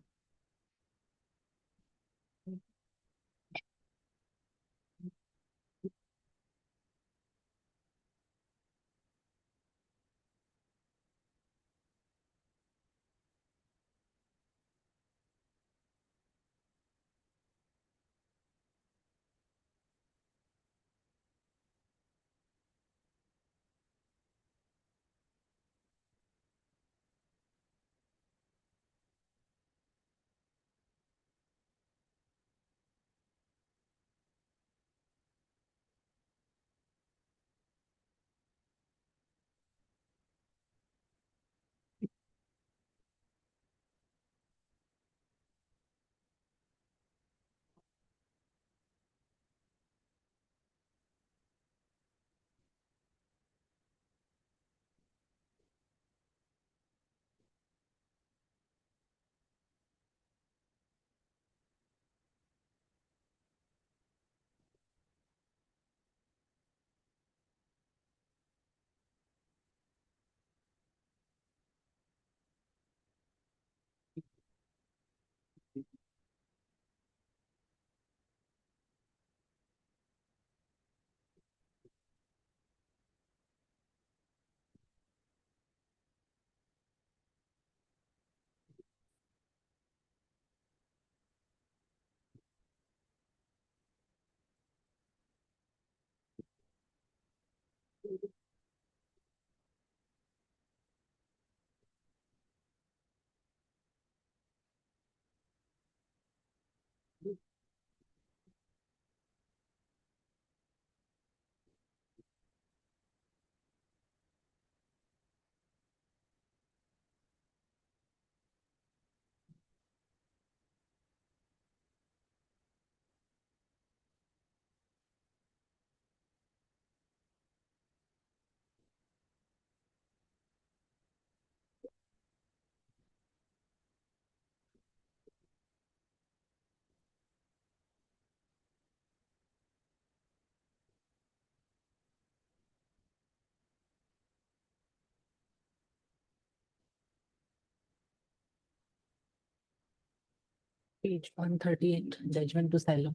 Page 138, judgment to asylum.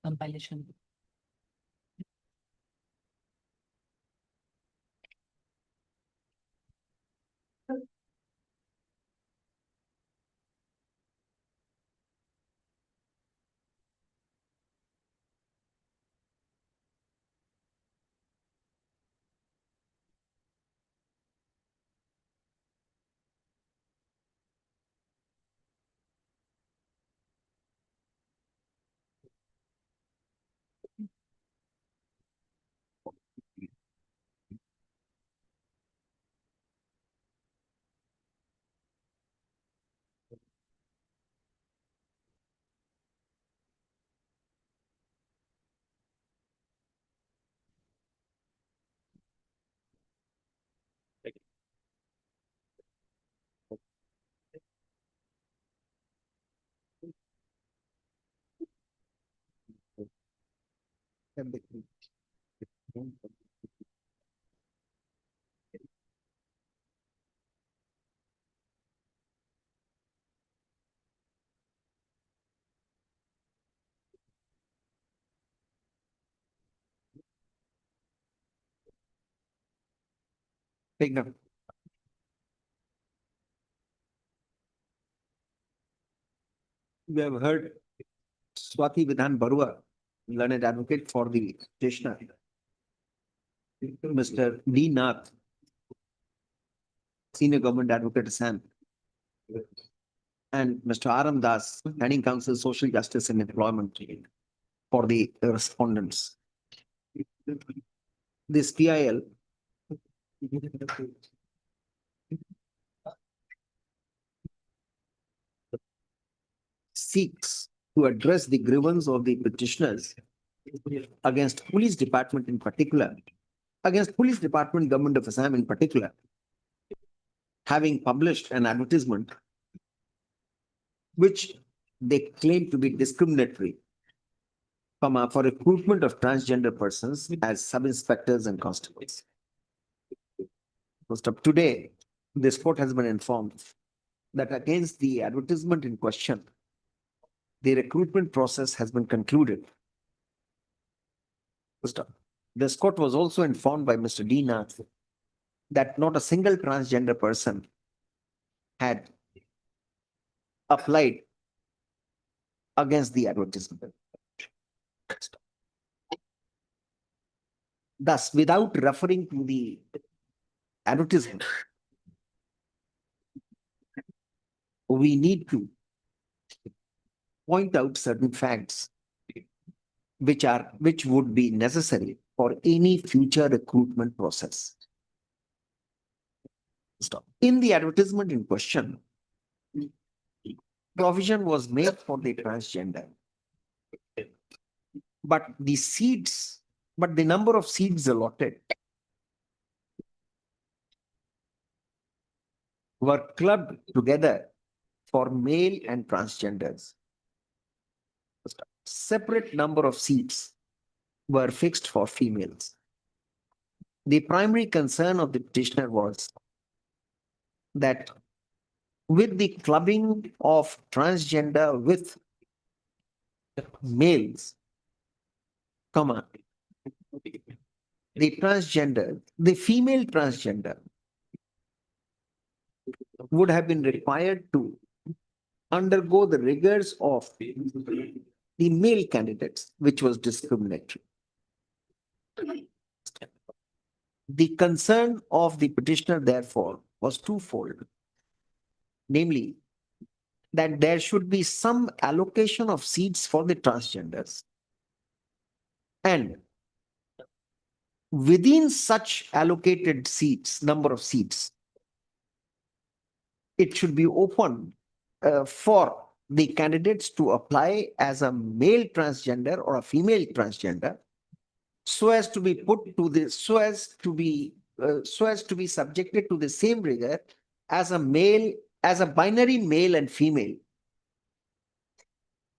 Compilation. Take note. We have heard Swati Vidhan Barua, learned advocate for the petitioner. Mr. D. Nath, senior government advocate, Assam. And Mr. Aram Das, planning council, social justice and employment for the respondents. This PIL seeks to address the grievance of the petitioners against police department in particular, against police department, government of Assam in particular, having published an advertisement which they claim to be discriminatory for recruitment of transgender persons as sub-inspectors and constables. Most of today, this court has been informed that against the advertisement in question, the recruitment process has been concluded. This court was also informed by Mr. D. Nath that not a single transgender person had applied against the advertisement. Thus, without referring to the advertisement, we need to point out certain facts which would be necessary for any future recruitment process. In the advertisement in question, provision was made for the transgender. But the number of seats allotted were clubbed together for male and transgenders. Separate number of seats were fixed for females. The primary concern of the petitioner was that with the clubbing of transgender with males, the female transgender would have been required to undergo the rigors of the male candidates, which was discriminatory. The concern of the petitioner, therefore, was twofold. Namely, that there should be some allocation of seats for the transgenders. And within such allocated seats, number of seats, it should be open for the candidates to apply as a male transgender or a female transgender, so as to be put to the so as to be subjected to the same rigor as a binary male and female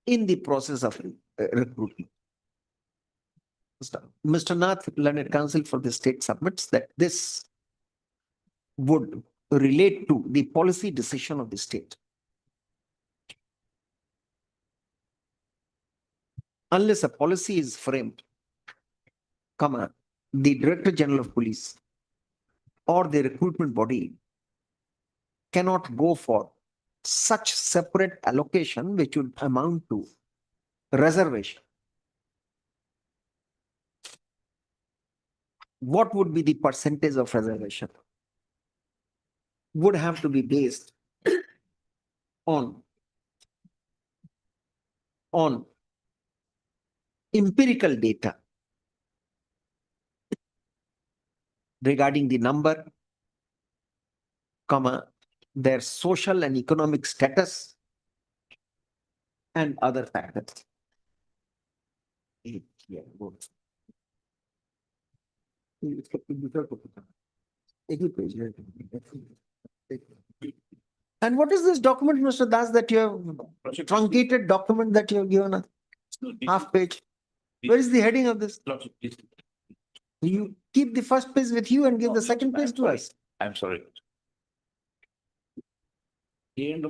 in the process of recruitment. Mr. Nath, learned counsel for the state, submits that this would relate to the policy decision of the state. Unless a policy is framed, the Director General of Police or the recruitment body cannot go for such separate allocation which would amount to reservation. What would be the percentage of reservation? Would have to be based on empirical data regarding the number, their social and economic status, and other factors. And what is this document, Mr. Das, that you have truncated document that you have given us? Half page. Where is the heading of this? You keep the first page with you and give the second page to us. I'm sorry. In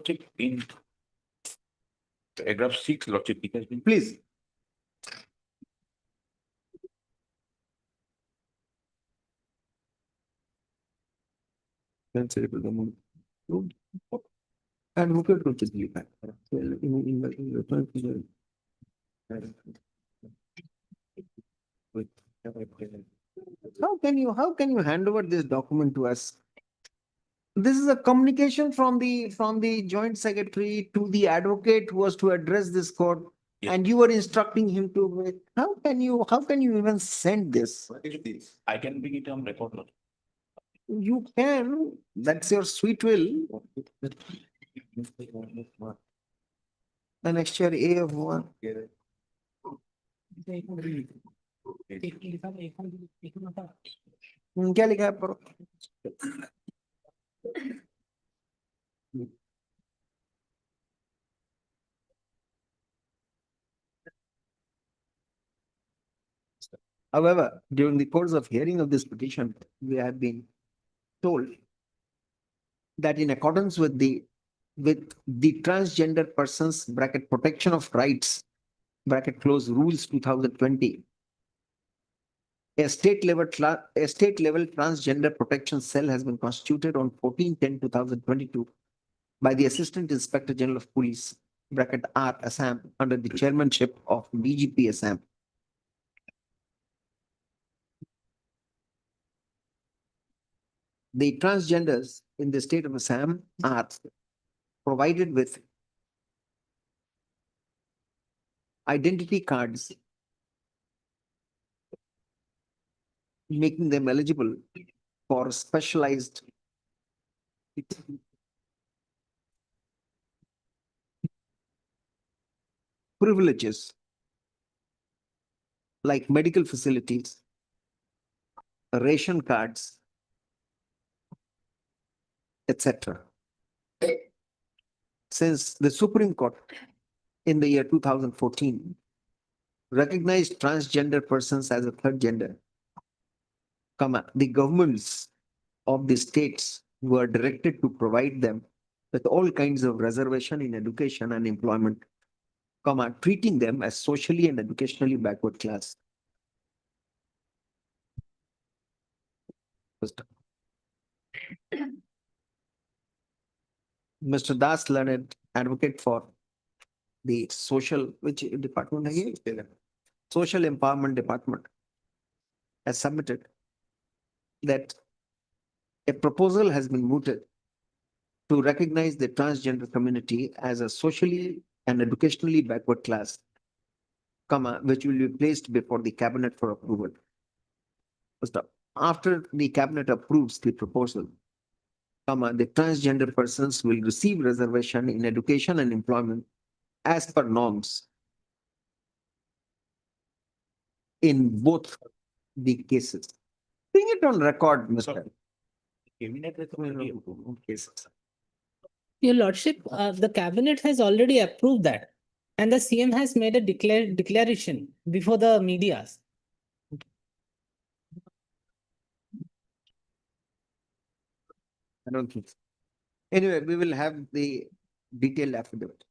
paragraph 6, Lordship, it has been. Please. Advocate को किस लिखा है? How can you hand over this document to us? This is a communication from the joint secretary to the advocate who was to address this court, and you were instructing him to. How can you even send this? What is this? I can bring it on record, Lord. You can. That's your sweet will. The next year A of 1. क्या लिखा है पर? However, during the course of hearing of this petition, we have been told that in accordance with the transgender persons bracket protection of rights bracket close rules 2020, a state level transgender protection cell has been constituted on 14/10/2022 by the Assistant Inspector General of Police bracket R Assam under the chairmanship of DGP Assam. The transgenders in the state of Assam are provided with identity cards, making them eligible for specialized privileges like medical facilities, ration cards, etc. Since the Supreme Court in the year 2014 recognized transgender persons as a third gender, the governments of the states were directed to provide them with all kinds of reservation in education and employment, treating them as socially and educationally backward class. Mr. Das Leonard, advocate for the social, which department again? Social Empowerment Department, has submitted that a proposal has been mooted to recognize the transgender community as a socially and educationally backward class, which will be placed before the cabinet for approval. After the cabinet approves the proposal, the transgender persons will receive reservation in education and employment as per norms in both the cases. Bring it on record, Mr. Cases. Your Lordship, the cabinet has already approved that. And the CM has made a declaration before the medias. I don't think so. Anyway, we will have the detailed affidavit.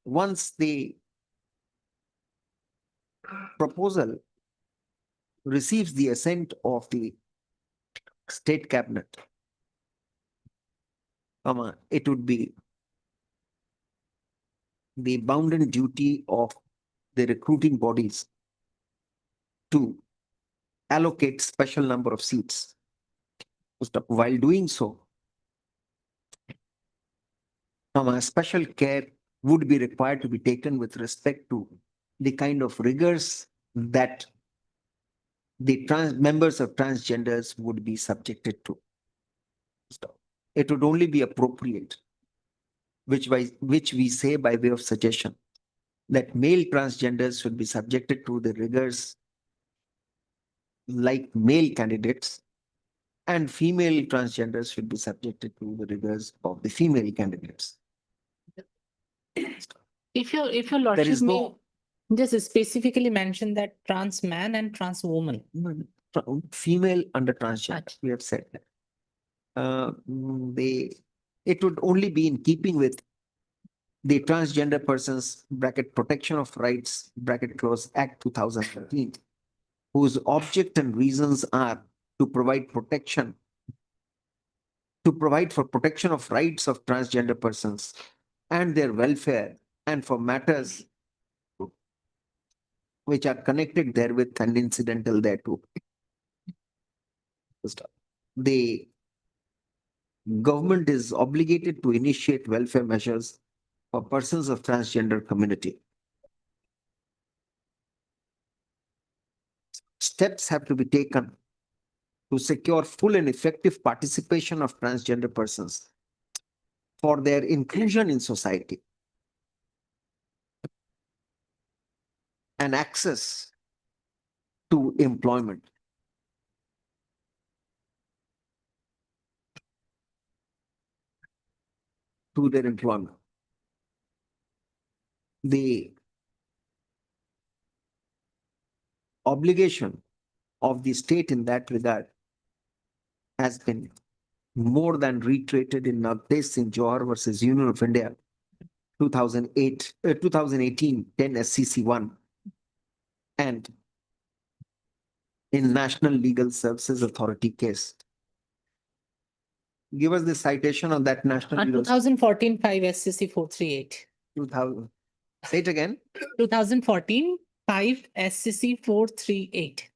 Once the proposal receives the assent of the state cabinet, it would be the bounden duty of the recruiting bodies to allocate special number of seats. While doing so, special care would be required to be taken with respect to the kind of rigors that the members of transgenders would be subjected to. It would only be appropriate, which we say by way of suggestion, that male transgenders should be subjected to the rigors like male candidates, and female transgenders should be subjected to the rigors of the female candidates. If your There Lordship is no may just specifically mention that trans man and trans woman. female under transgender, we have said that. It would only be in keeping with the Transgender Persons bracket Protection of Rights bracket close Act 2013, whose object and reasons are to provide protection, to provide for protection of rights of transgender persons and their welfare, and for matters which are connected therewith and incidental thereto. The government is obligated to initiate welfare measures for persons of transgender community. Steps have to be taken to secure full and effective participation of transgender persons for their inclusion in society and access to employment. To their employment. The obligation of the state in that regard has been more than reiterated in Navtesh Singh Johar versus Union of India, 2018, 10 SCC 1, and in National Legal Services Authority case. Give us the citation on that National Legal 2014 5 SCC 438. 2000. Say it again. 2014 5 SCC 438.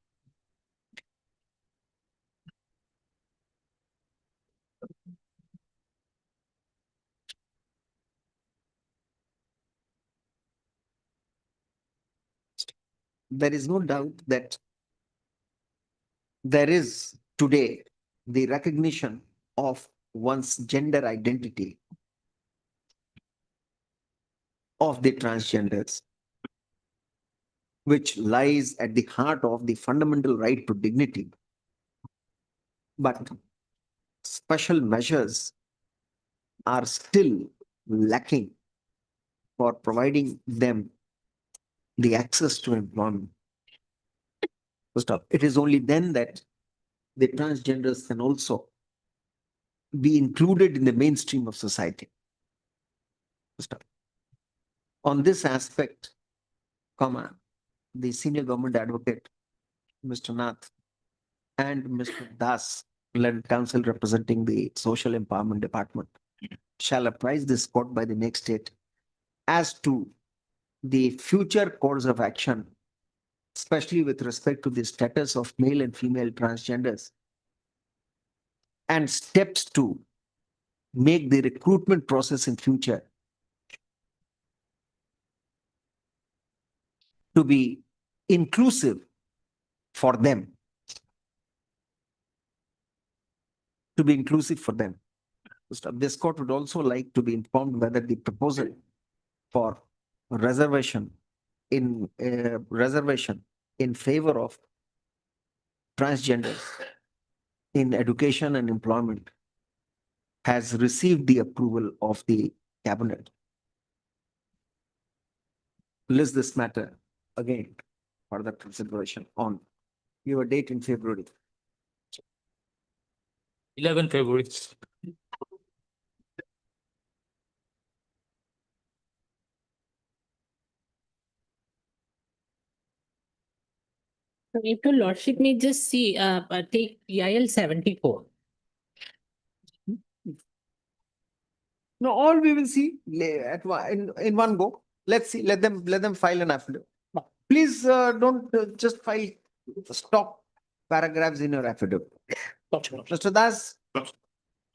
There is no doubt that there is today the recognition of one's gender identity of the transgenders, which lies at the heart of the fundamental right to dignity. But special measures are still lacking for providing them the access to employment. It is only then that the transgenders can also be included in the mainstream of society. On this aspect, the senior government advocate, Mr. Nath, and Mr. Das, led counsel representing the Social Empowerment Department, shall apprise this court by the next date as to the future course of action, especially with respect to the status of male and female transgenders, and steps to make the recruitment process in future to be inclusive for them. To be inclusive for them. This court would also like to be informed whether the proposal for reservation in favor of transgenders in education and employment has received the approval of the cabinet. List this matter again for the consideration on your date in February. 11 February. If your lordship may just see, take PIL 74. No, all we will see in one go. Let's see, let them file an affidavit. Please don't just file stock paragraphs in your affidavit. Mr. Das,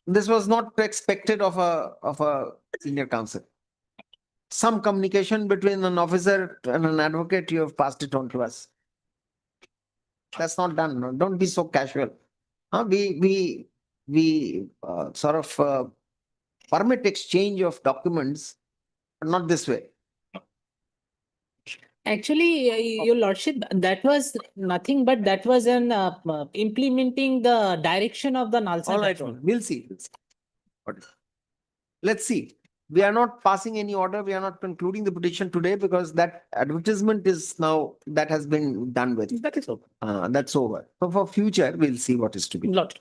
this was not expected of a senior counsel. Some communication between an officer and an advocate, you have passed it on to us. That's not done. No, don't be so casual. We sort of permit exchange of documents, but not this way. Actually, your lordship, that was nothing but that was an implementing the direction of the Nalsa. All right, Control. we'll see. Let's see. We are not passing any order. We are not concluding the petition today because that advertisement is now, that has been done with. That is over. That's over. So for future, we'll see what is to be. Lot.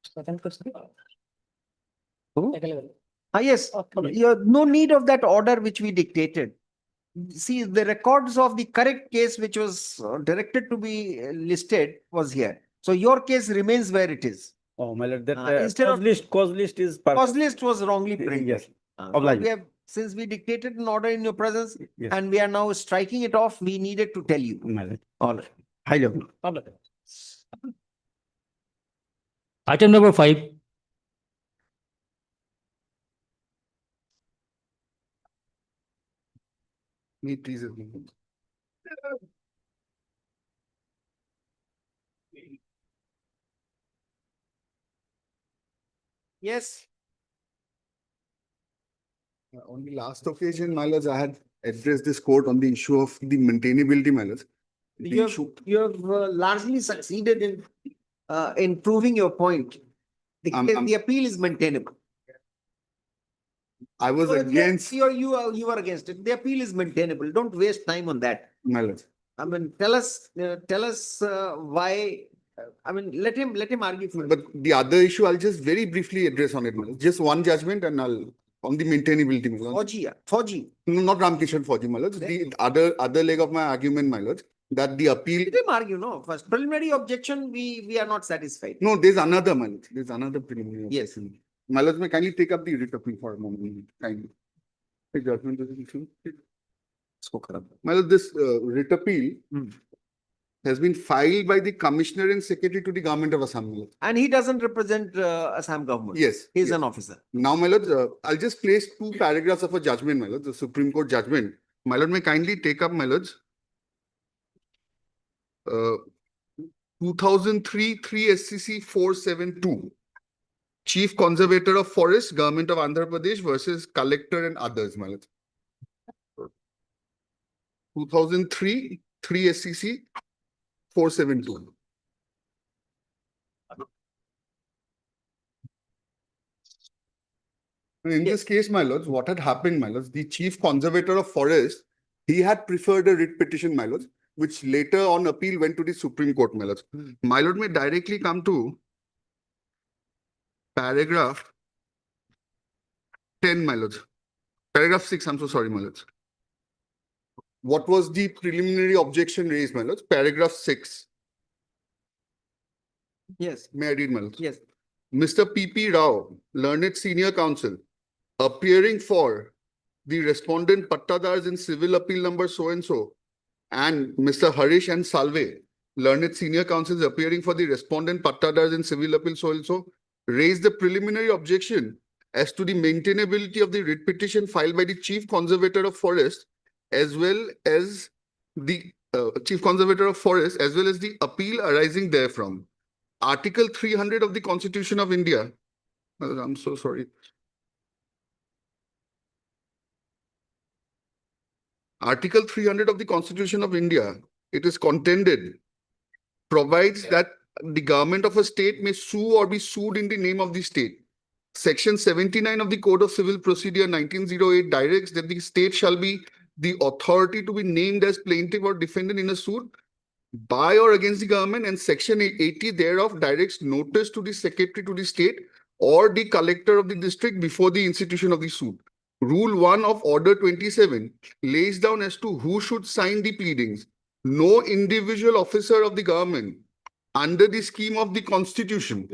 Second question. Who? Second level. Yes, you have no need of that order which we dictated. See, the records of the correct case which was directed to be listed was here. So your case remains where it is. Oh, my lord, that instead of cause list is. Cause list was wrongly printed. Yes. We have, since we dictated an order in your presence Yes. and we are now striking it off, we needed to tell you. My lord. All right. High level. Item number 5. Me, please. Yes. On the last occasion, my lords, I had addressed this court on the issue of the maintainability, my lords. The You issue- have largely succeeded in proving your point. The appeal is maintainable. I was against, You are against it. The appeal is maintainable. Don't waste time on that. my lords. I mean, tell us why I mean, let him argue. But the other issue, I'll just very briefly address on it, my lords. Just one judgment and I'll, on the maintainability, my lords. Fauji. No, not Ramkishan Fauji, my lords. The other leg of my argument, my lords, that the appeal. Let him argue, no? First, preliminary objection, we are not satisfied. No, there's another, my lords. There's another preliminary. Yes. objection. My lords, may kindly take up the writ appeal for a moment, kindly. The judgment is issued. My lord, this writ appeal has been filed by the Commissioner and Secretary to the Government of Assam, my lord. And he doesn't represent Assam government. Yes. He's yes. an officer. Now, my lord, I'll just place two paragraphs of a judgment, my lord, the Supreme Court judgment. My lord, may kindly take up, my lords. 2003 3 SCC 472. Chief Conservator of Forest, Government of Andhra Pradesh versus Collector and others, my lord. 2003 3 SCC 472. In this case, my lords, what had happened, my lords, the Chief Conservator of Forest, he had preferred a writ petition, my lords, which later on appeal went to the Supreme Court, my lords. My lord may directly come to paragraph 10, my lords. Paragraph 6, I'm so sorry, my lords. What was the preliminary objection raised, my lords? Paragraph 6. Yes. May I read, my lords? Yes. Mr. P.P. Rao, Learned Senior Counsel, appearing for the respondent Pattadars in civil appeal number so-and-so, and Mr. Harish and Salve, Learned Senior Counsels appearing for the respondent Pattadars in civil appeal so-and-so, raised the preliminary objection as to the maintainability of the writ petition filed by the Chief Conservator of Forest, as well as the Chief Conservator of Forest, as well as the appeal arising therefrom. Article 300 of the Constitution of India. I'm so sorry. Article 300 of the Constitution of India, it is contended, provides that the government of a state may sue or be sued in the name of the state. Section 79 of the Code of Civil Procedure 1908 directs that the state shall be the authority to be named as plaintiff or defendant in a suit by or against the government, and Section 80 thereof directs notice to the secretary to the state or the collector of the district before the institution of the suit. Rule 1 of Order 27 lays down as to who should sign the pleadings. No individual officer of the government under the scheme of the Constitution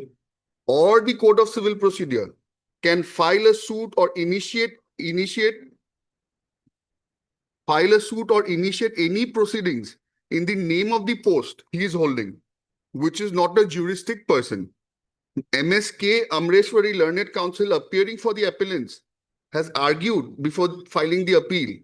or the Code of Civil Procedure can file a suit or initiate any proceedings in the name of the post he is holding, which is not a juristic person. MSK Amreshwari Learned Counsel appearing for the appellants has argued before filing the appeal.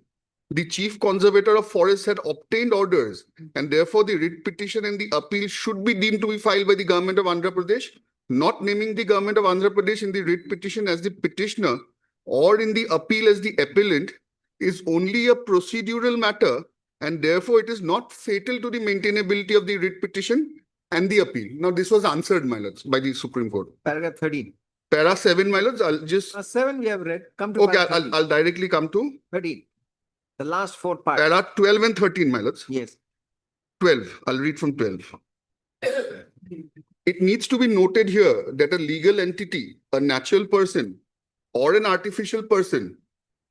The Chief Conservator of Forests had obtained orders, and therefore the writ petition and the appeal should be deemed to be filed by the government of Andhra Pradesh, not naming the government of Andhra Pradesh in the writ petition as the petitioner or in the appeal as the appellant is only a procedural matter, and therefore it is not fatal to the maintainability of the writ petition and the appeal. Now, this was answered, my lords, by the Supreme Court. Paragraph 13. Para 7, my lords, I'll just... 7 we have read. Come to Okay, para 13. I'll directly come to... 13. The last 4 parts. Para 12 and 13, my lords. Yes. 12. I'll read from 12. It needs to be noted here that a legal entity, a natural person, or an artificial person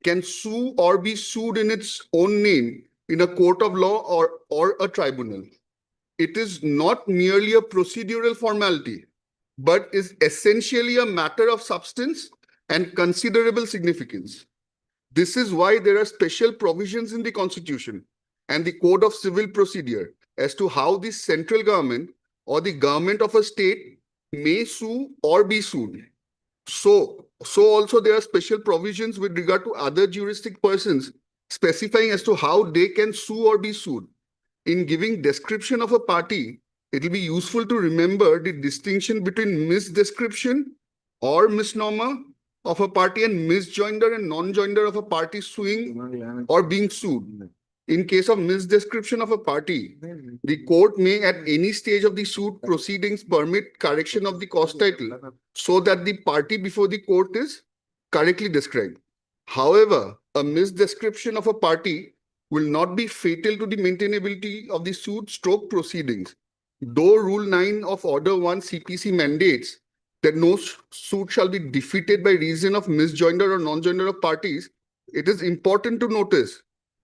can sue or be sued in its own name in a court of law or a tribunal. It is not merely a procedural formality, but is essentially a matter of substance and considerable significance. This is why there are special provisions in the Constitution and the Code of Civil Procedure as to how the central government or the government of a state may sue or be sued. So also there are special provisions with regard to other juristic persons specifying as to how they can sue or be sued. In giving description of a party, it will be useful to remember the distinction between misdescription or misnomer of a party and misjoinder and non-joinder of a party suing or being sued. In case of misdescription of a party, the court may at any stage of the suit proceedings permit correction of the cause title so that the party before the court is correctly described. However, a misdescription of a party will not be fatal to the maintainability of the suit stroke proceedings. though Rule 9 of Order 1 CPC mandates that no suit shall be defeated by reason of misjoinder or non-joinder of parties, it is important to notice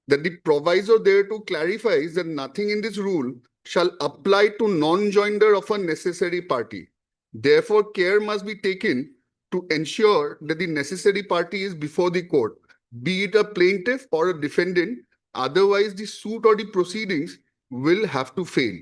that the proviso thereto clarifies that nothing in this rule shall apply to non-joinder of a necessary party. Therefore, care must be taken to ensure that the necessary party is before the court, be it a plaintiff or a defendant. Otherwise, the suit or the proceedings will have to fail.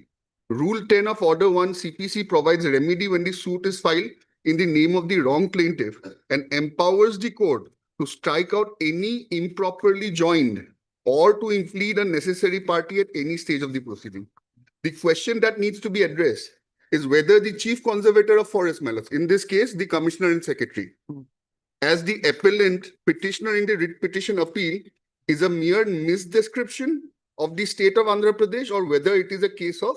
Rule 10 of Order 1 CPC provides remedy when the suit is filed in the name of the wrong plaintiff and empowers the court to strike out any improperly joined or to implead a necessary party at any stage of the proceeding. The question that needs to be addressed is whether the chief conservator of forest matters, in this case, the commissioner and secretary, as the appellant petitioner in the writ petition appeal, is a mere misdescription of the state of Andhra Pradesh, or whether it is a case of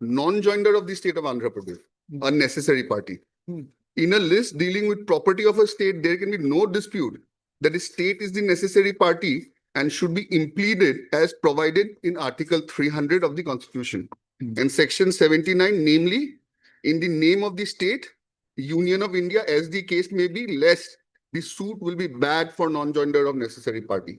non-joinder of the state of Andhra Pradesh, a necessary party. In a list dealing with property of a state, there can be no dispute that the state is the necessary party and should be impleaded as provided in Article 300 of the Constitution. And Section 79, namely, in the name of the state, Union of India, as the case may be, lest the suit will be bad for non-joinder of necessary party.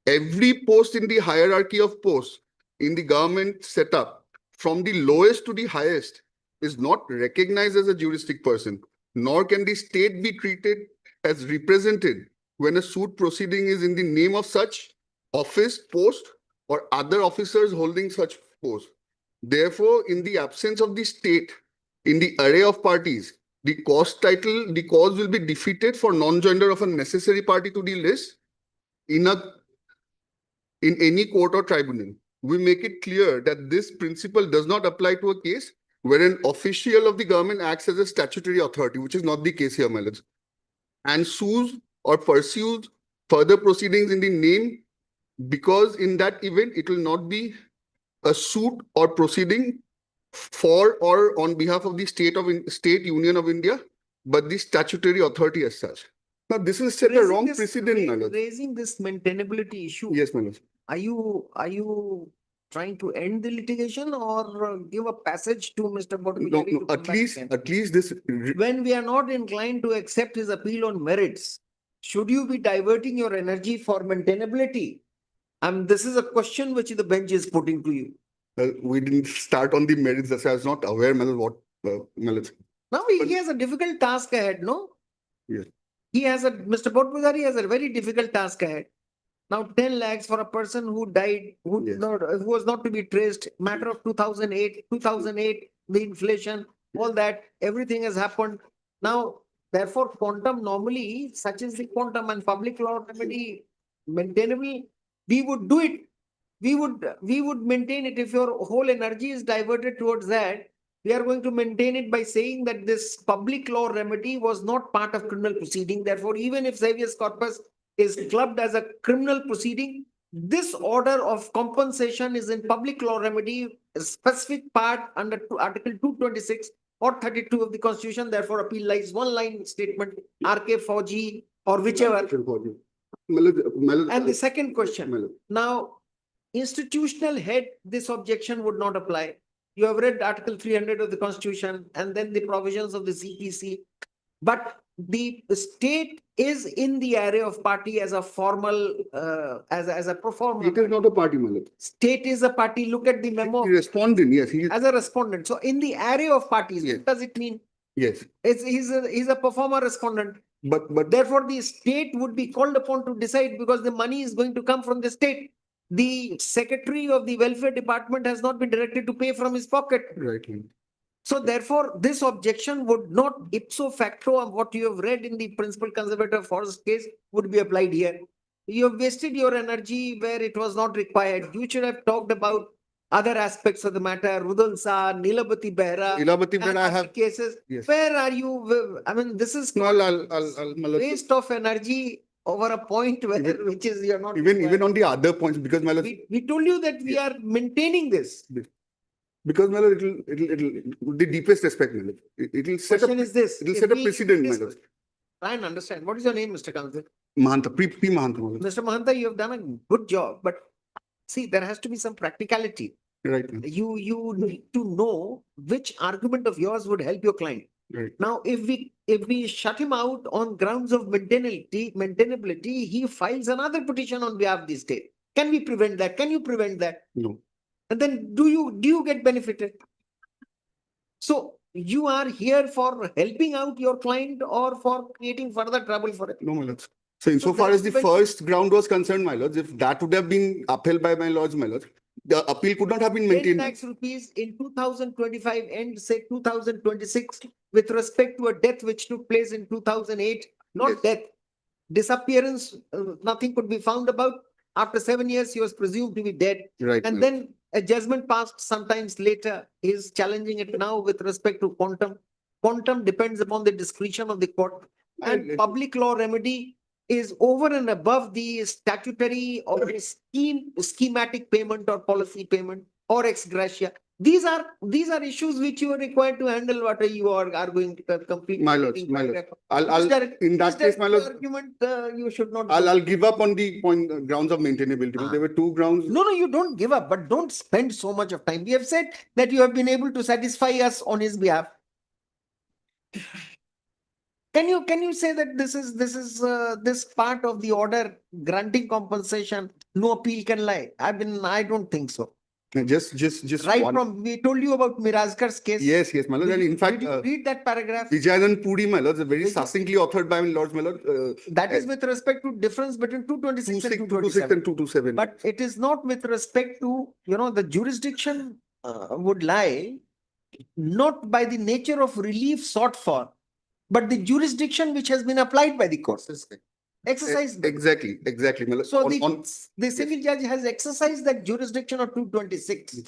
Every post in the hierarchy of posts in the government setup, from the lowest to the highest, is not recognized as a juristic person, nor can the state be treated as represented when a suit proceeding is in the name of such office, post, or other officers holding such post. Therefore, in the absence of the state in the array of parties, the cause will be defeated for non-joinder of a necessary party to the list in any court or tribunal. We make it clear that this principle does not apply to a case where an official of the government acts as a statutory authority, which is not the case here, my lords, and sues or pursues further proceedings in the name, because in that event, it will not be a suit or proceeding for or on behalf of the state Union of India, but the statutory authority as such. Now, this will set a wrong precedent, my lord. Raising this maintainability issue. Yes, my lord. Are you trying to end the litigation or give a passage to Mr. Bhattacharya? No, at least this. When we are not inclined to accept his appeal on merits, should you be diverting your energy for maintainability? This is a question which the bench is putting to you. We didn't start on the merits. That's why I was not aware, my lord, what merits. Now he has a difficult task ahead, no? Yes. Mr. Bhattacharya has a very difficult task ahead. Now 10 lakhs for a person who died, who was not to be traced, matter of 2008, the inflation, all that, everything has happened. Now, therefore, quantum normally, such is the quantum and public law remedy maintainable, we would do it. We would maintain it. If your whole energy is diverted towards that, we are going to maintain it by saying that this public law remedy was not part of criminal proceeding. Therefore, even if habeas corpus is clubbed as a criminal proceeding, this order of compensation is in public law remedy, a specific part under Article 226 or 32 of the Constitution. Therefore, appeal lies one line statement, RK Fauji or whichever. And the second question, now, institutional head, this objection would not apply. You have read Article 300 of the Constitution and then the provisions of the CPC. But the state is in the array of party as a formal, as a pro forma. It is not a party, my lord. State is a party. Look at the memo. He responded, yes. As a respondent. So in the array of parties, Yes. what does it mean? Yes. He's a performer respondent. But Therefore, the state would be called upon to decide because the money is going to come from the state. The secretary of the welfare department has not been directed to pay from his pocket. right. So therefore, this objection would not ipso facto of what you have read in the principal conservator forest case would be applied here. You have wasted your energy where it was not required. You should have talked about other aspects of the matter, Rudalsa, Nilabati Behra. Nilabati Behra, I have cases. Yes. Where are you? I mean, this is No, I'll waste of energy over a point where which is you're not. even on the other points, because my lord, We told you that we are maintaining this. because my lord, it'll with the deepest respect, my lord. It'll set Question is this. it'll if set a we- precedent, my this- lord. Try and understand. What is your name, Mr. Kanzil? Mahanta, P. Mahanta, my lord. Mr. Mahanta, you have done a good job, but see, there has to be some practicality. Right. You need to know which argument of yours would help your client. Right. Now, if we shut him out on grounds of maintainability, he files another petition on behalf of the state. Can we prevent that? Can you prevent that? No. And then do you get benefited? So you are here for helping out your client or for creating further trouble for it? No, my lords. So insofar as the that's first ground was concerned, my lords, if that would have been upheld by my lords, my lords, the appeal could not have been 10 maintained. lakhs rupees in 2025 and say 2026 with respect to a death which took place in 2008, not Yes. death, disappearance, nothing could be found about. After 7 years, he was presumed to be dead. Right. And my then a judgment passed sometimes later. He is challenging it now with respect to quantum. Quantum depends upon the discretion of the court. And Right. public law remedy is over and above the statutory or the schematic payment or policy payment or ex gratia. These are issues which you are required to handle. What you are going to complete. My lords, my lords. In that case, my lords, Argument, you should not. I'll give up on the point grounds of maintainability. Because there were two grounds. No, you don't give up, but don't spend so much of time. We have said that you have been able to satisfy us on his behalf. Can you say that this part of the order granting compensation, no appeal can lie? I don't think so. Just Right one. from, we told you about Mirazkar's case. Yes, my lords. And in fact, Did you read that paragraph? Vijayanand Puri, my lords, very Vijay- succinctly authored by my lords, my lord. That is with respect to difference between 226 and 226 and 227. But it is not with respect to, the jurisdiction would lie not by the nature of relief sought for, but the jurisdiction which has been applied by the court. Exercised. Exactly, my lord. So On- the civil judge has exercised that jurisdiction of 226,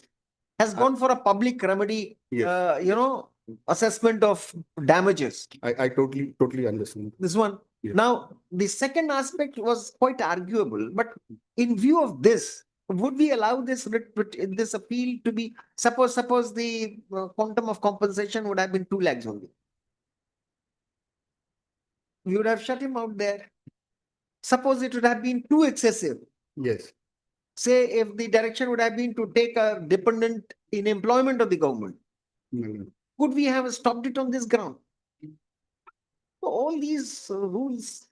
has gone for a public remedy, Yes. assessment of damages. I totally understand. This one. Yes. Now, the second aspect was quite arguable, but in view of this, would we allow this appeal to be, suppose the quantum of compensation would have been 2 lakhs only. We would have shut him out there. Suppose it would have been too excessive. Yes. Say if the direction would have been to take a dependent in employment of the government, My lord. could we have stopped it on this ground? So all these rules,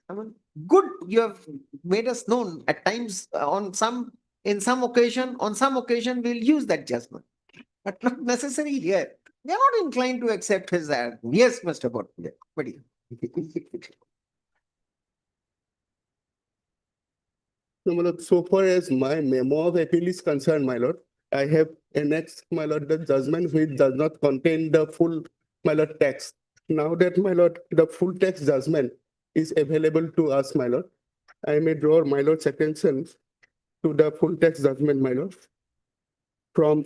good, you have made us known at times on some occasion we'll use that judgment, but not necessary here. They are not inclined to accept his yes, Mr. Bhatt. But No, my lord, so far as my memo of appeal is concerned, my lord, I have annexed, my lord, the judgment which does not contain the full, my lord, text. Now that, my lord, the full text judgment is available to us, my lord, I may draw my lord's attention to the full text judgment, my lord, from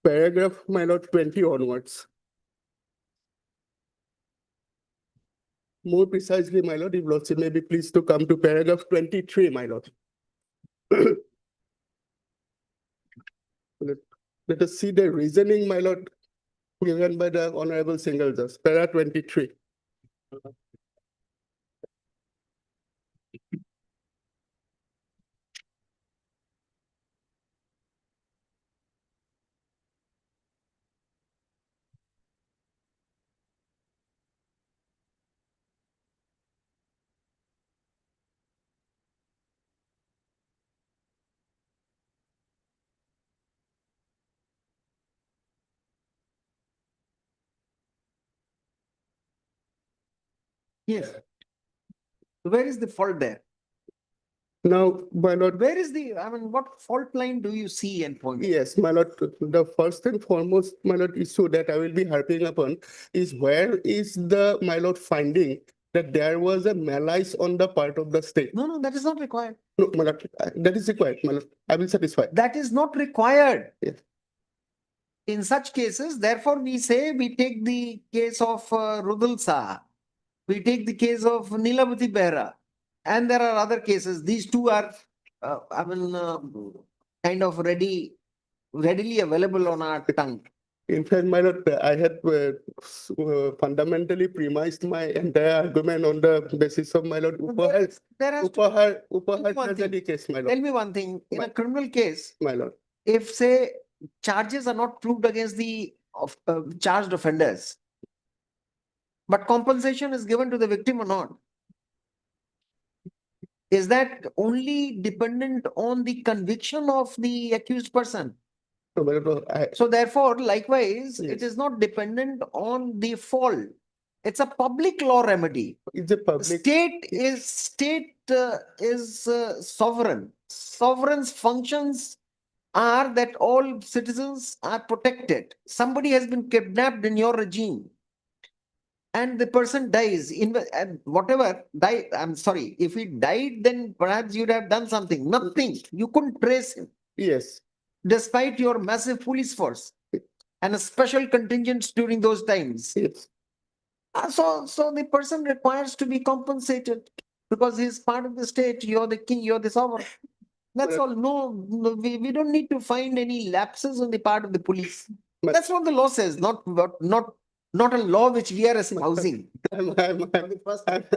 paragraph, my lord, 20 onwards. More precisely, my lord, if lordship may be pleased to come to paragraph 23, my lord. Let us see the reasoning, my lord, given by the Honorable Single Judge, para 23. yes. Where is the fault there? Now, my lord, Where is what fault line do you see and point? yes, my lord, the first and foremost, my lord, issue that I will be harping upon is where is the, my lord, finding that there was a malice on the part of the state? No, that is not required. No, my lord, that is required, my lord. I will satisfy. That is not required. Yes. In such cases, therefore, we say we take the case of Rudul Saha, we take the case of Nilavati Behra, and there are other cases. These two are, kind of readily available on our tongue. In fact, my lord, I had fundamentally premised my entire argument on the basis of my lord Upahar, There has to, Upahar one thing. tragedy case, my tell lord, me one thing, in a criminal case, my lord. if say charges are not proved against the charged offenders, but compensation is given to the victim or not, is that only dependent on the conviction of the accused person? So, my lord, So therefore, likewise, it Yes. is not dependent on the fault. It's a public law remedy. it's a public. State is sovereign. Sovereign's functions are that all citizens are protected. Somebody has been kidnapped in your regime, and the person dies. And whatever die, I'm sorry. If he died, then perhaps you'd have done something. Nothing. You couldn't trace him, Yes. despite your massive police force and a special contingents during those times. Yes. So the person requires to be compensated because he's part of the state. You're the king, you're the sovereign. That's all. No, we don't need to find any lapses on the part of the police. But- That's what the law says, not a law which we are espousing.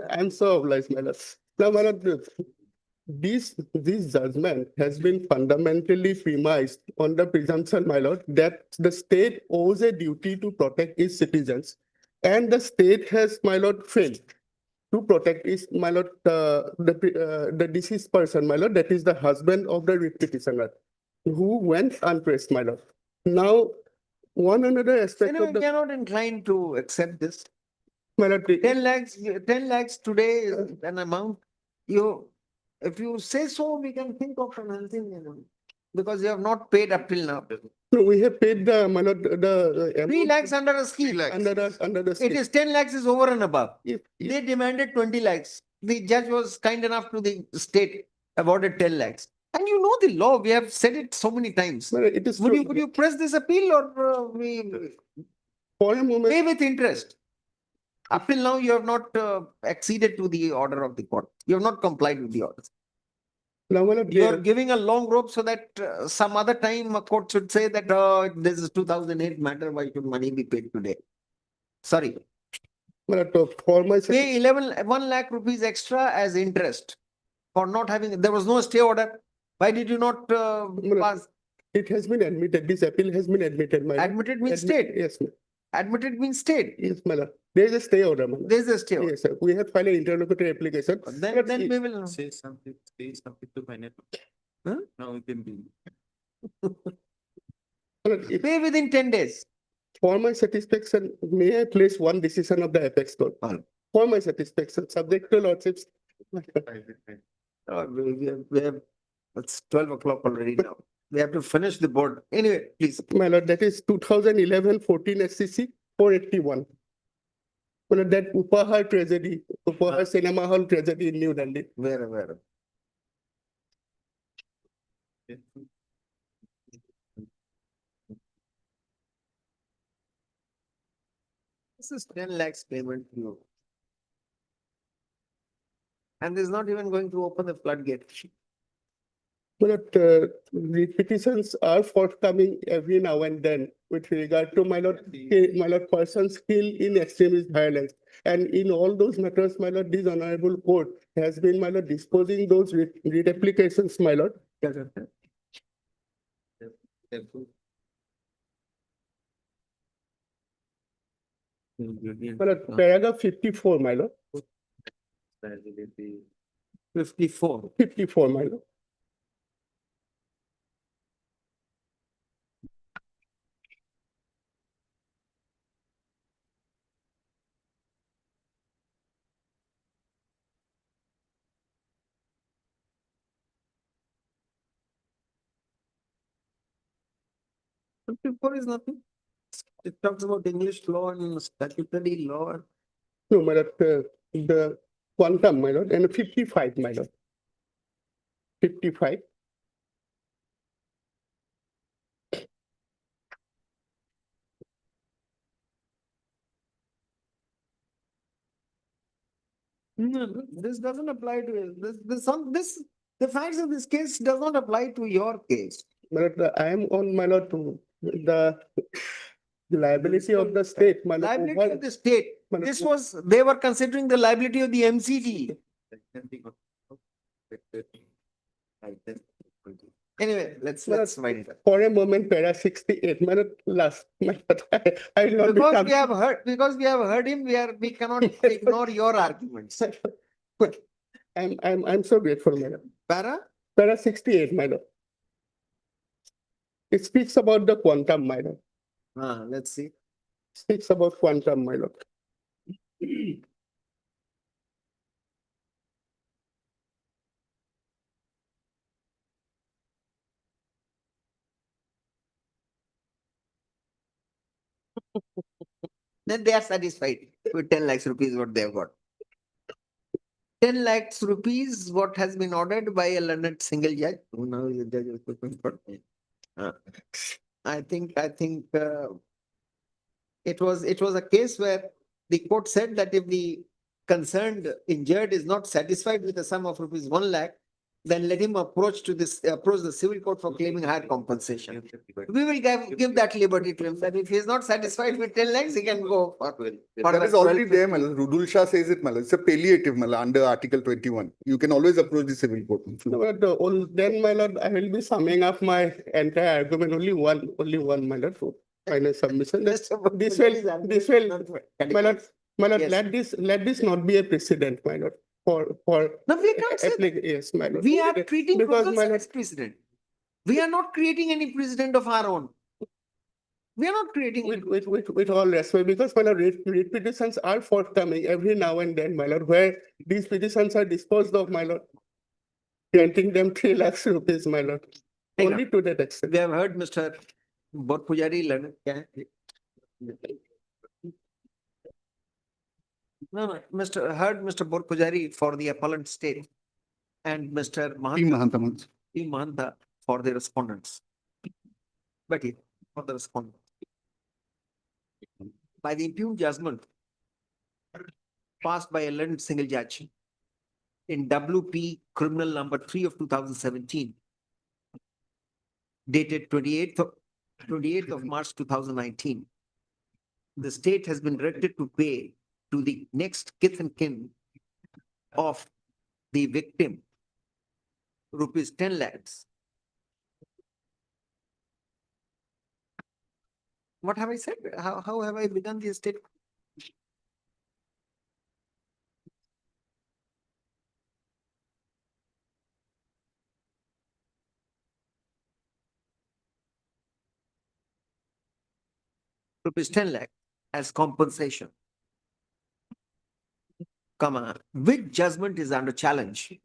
I'm so obliged, my lord. Now, my lord, this judgment has been fundamentally premised on the presumption, my lord, that the state owes a duty to protect its citizens, and the state has, my lord, failed to protect its, my lord, the deceased person, my lord, that is the husband of the writ petitioner, who went unpressed, my lord. Now, one another aspect Anyway, of we the, are not inclined to accept this. my lord, 10 lakhs today is an amount. If you say so, we can think of enhancing, because you have not paid up till now. no, we have paid the, my lord, the 3 lakhs under a scheme. under the It state. is 10 lakhs is over and above. If- They demanded 20 lakhs. The judge was kind enough to the state, awarded 10 lakhs. And you know the law, we have said it so many times. my lord, it is Would true. you press this appeal or we For a moment, pay with interest? Up till now, you have not acceded to the order of the court. You have not complied with the orders. now, my lord, You are giving a long rope so that some other time a court should say that this is 2008 matter, why should money be paid today? Sorry. my lord, for my Pay 1 lakh rupees extra as interest for not having, there was no stay order. Why did you not pass? it has been admitted, this appeal has been admitted, my lord. Admitted means Admit- stayed. Yes, ma'am. Admitted means stayed. Yes, my lord. There is a stay order, my lord. There is a stay order. Yes, sir. We have filed an interlocutory application. Then we will. Say something to final. Huh? Now we can be. My lord, if- Pay within 10 days. For my satisfaction, may I place one decision of the apex court? For my satisfaction, subject to lordships. It's 12 o'clock already now. We have to finish the board. Anyway, please. My lord, that is 2011-14 SCC 481. My lord, that Upahar tragedy, Upahar Cinema Hall tragedy in New Delhi. Where? This is 10 lakhs payment to you. And this is not even going to open the floodgate. But the petitions are forthcoming every now and then with regard to my lord, persons killed in extremist violence. And in all those matters, my lord, this honorable court has been, my lord, disposing those writ applications, my lord. My lord, paragraph 54, my lord. 54. 54, my lord. Fifty-four is nothing. It talks about English law and statutory law. No, my lord, the quantum, my lord, and 55, my lord. 55. No, this doesn't apply to it. The facts of this case does not apply to your case. My lord, I am on, my lord, the the liability of the state, my lord. Liability over- of the state. my lord, This was, they were considering the liability of the MCD. Anyway, let's wind it up. For a moment, para 68, my lord, last, my lord, I will not be Because come- we have heard him, we cannot ignore your arguments. I'm so grateful, my lord. Para 68, my lord. It speaks about the quantum, my lord. Let's see. Speaks about quantum, my lord. Then they are satisfied with 10 lakhs rupees what they have got. 10 lakhs rupees, what has been ordered by a learned single judge. Who now is the judge of Supreme Court. I think it was a case where the court said that if the concerned injured is not satisfied with the sum of rupees 1 lakh, then let him approach the civil court for claiming higher compensation. We will give that liberty to him, that if he is not satisfied with 10 lakhs, he can go for That is already there, Malal. Rudul Shah says it, Malal. It's a palliative, Malal, under Article 21. You can always approach the civil court. No, but then, my lord, I will be summing up my entire argument, only one, my lord, for final submission. This will, my lord, Yes. let this not be a precedent, my lord, for. No, we can't say that. Yes, my lord. We are treating Because, Procol my as lord, precedent. We are not creating any precedent of our own. We are not creating. with all respect, because my lord, writ petitions are forthcoming every now and then, my lord, where these petitions are disposed of, my lord. Granting them 3 lakhs rupees, my lord. Hang Only to that extent. We have heard Mr. Borpujari learn. No, Mr. Borpujari for the appellant state and Mr. P. Mahanta for the respondents. But he, for the respondent. By the impugned judgment passed by a learned single judge in WP criminal number 3 of 2017, dated 28th of March 2019. The state has been directed to pay to the next kith and kin of the victim rupees 10 lakhs. What have I said? How have I begun the state? Rupees 10 lakh as compensation, comma, which judgment is under challenge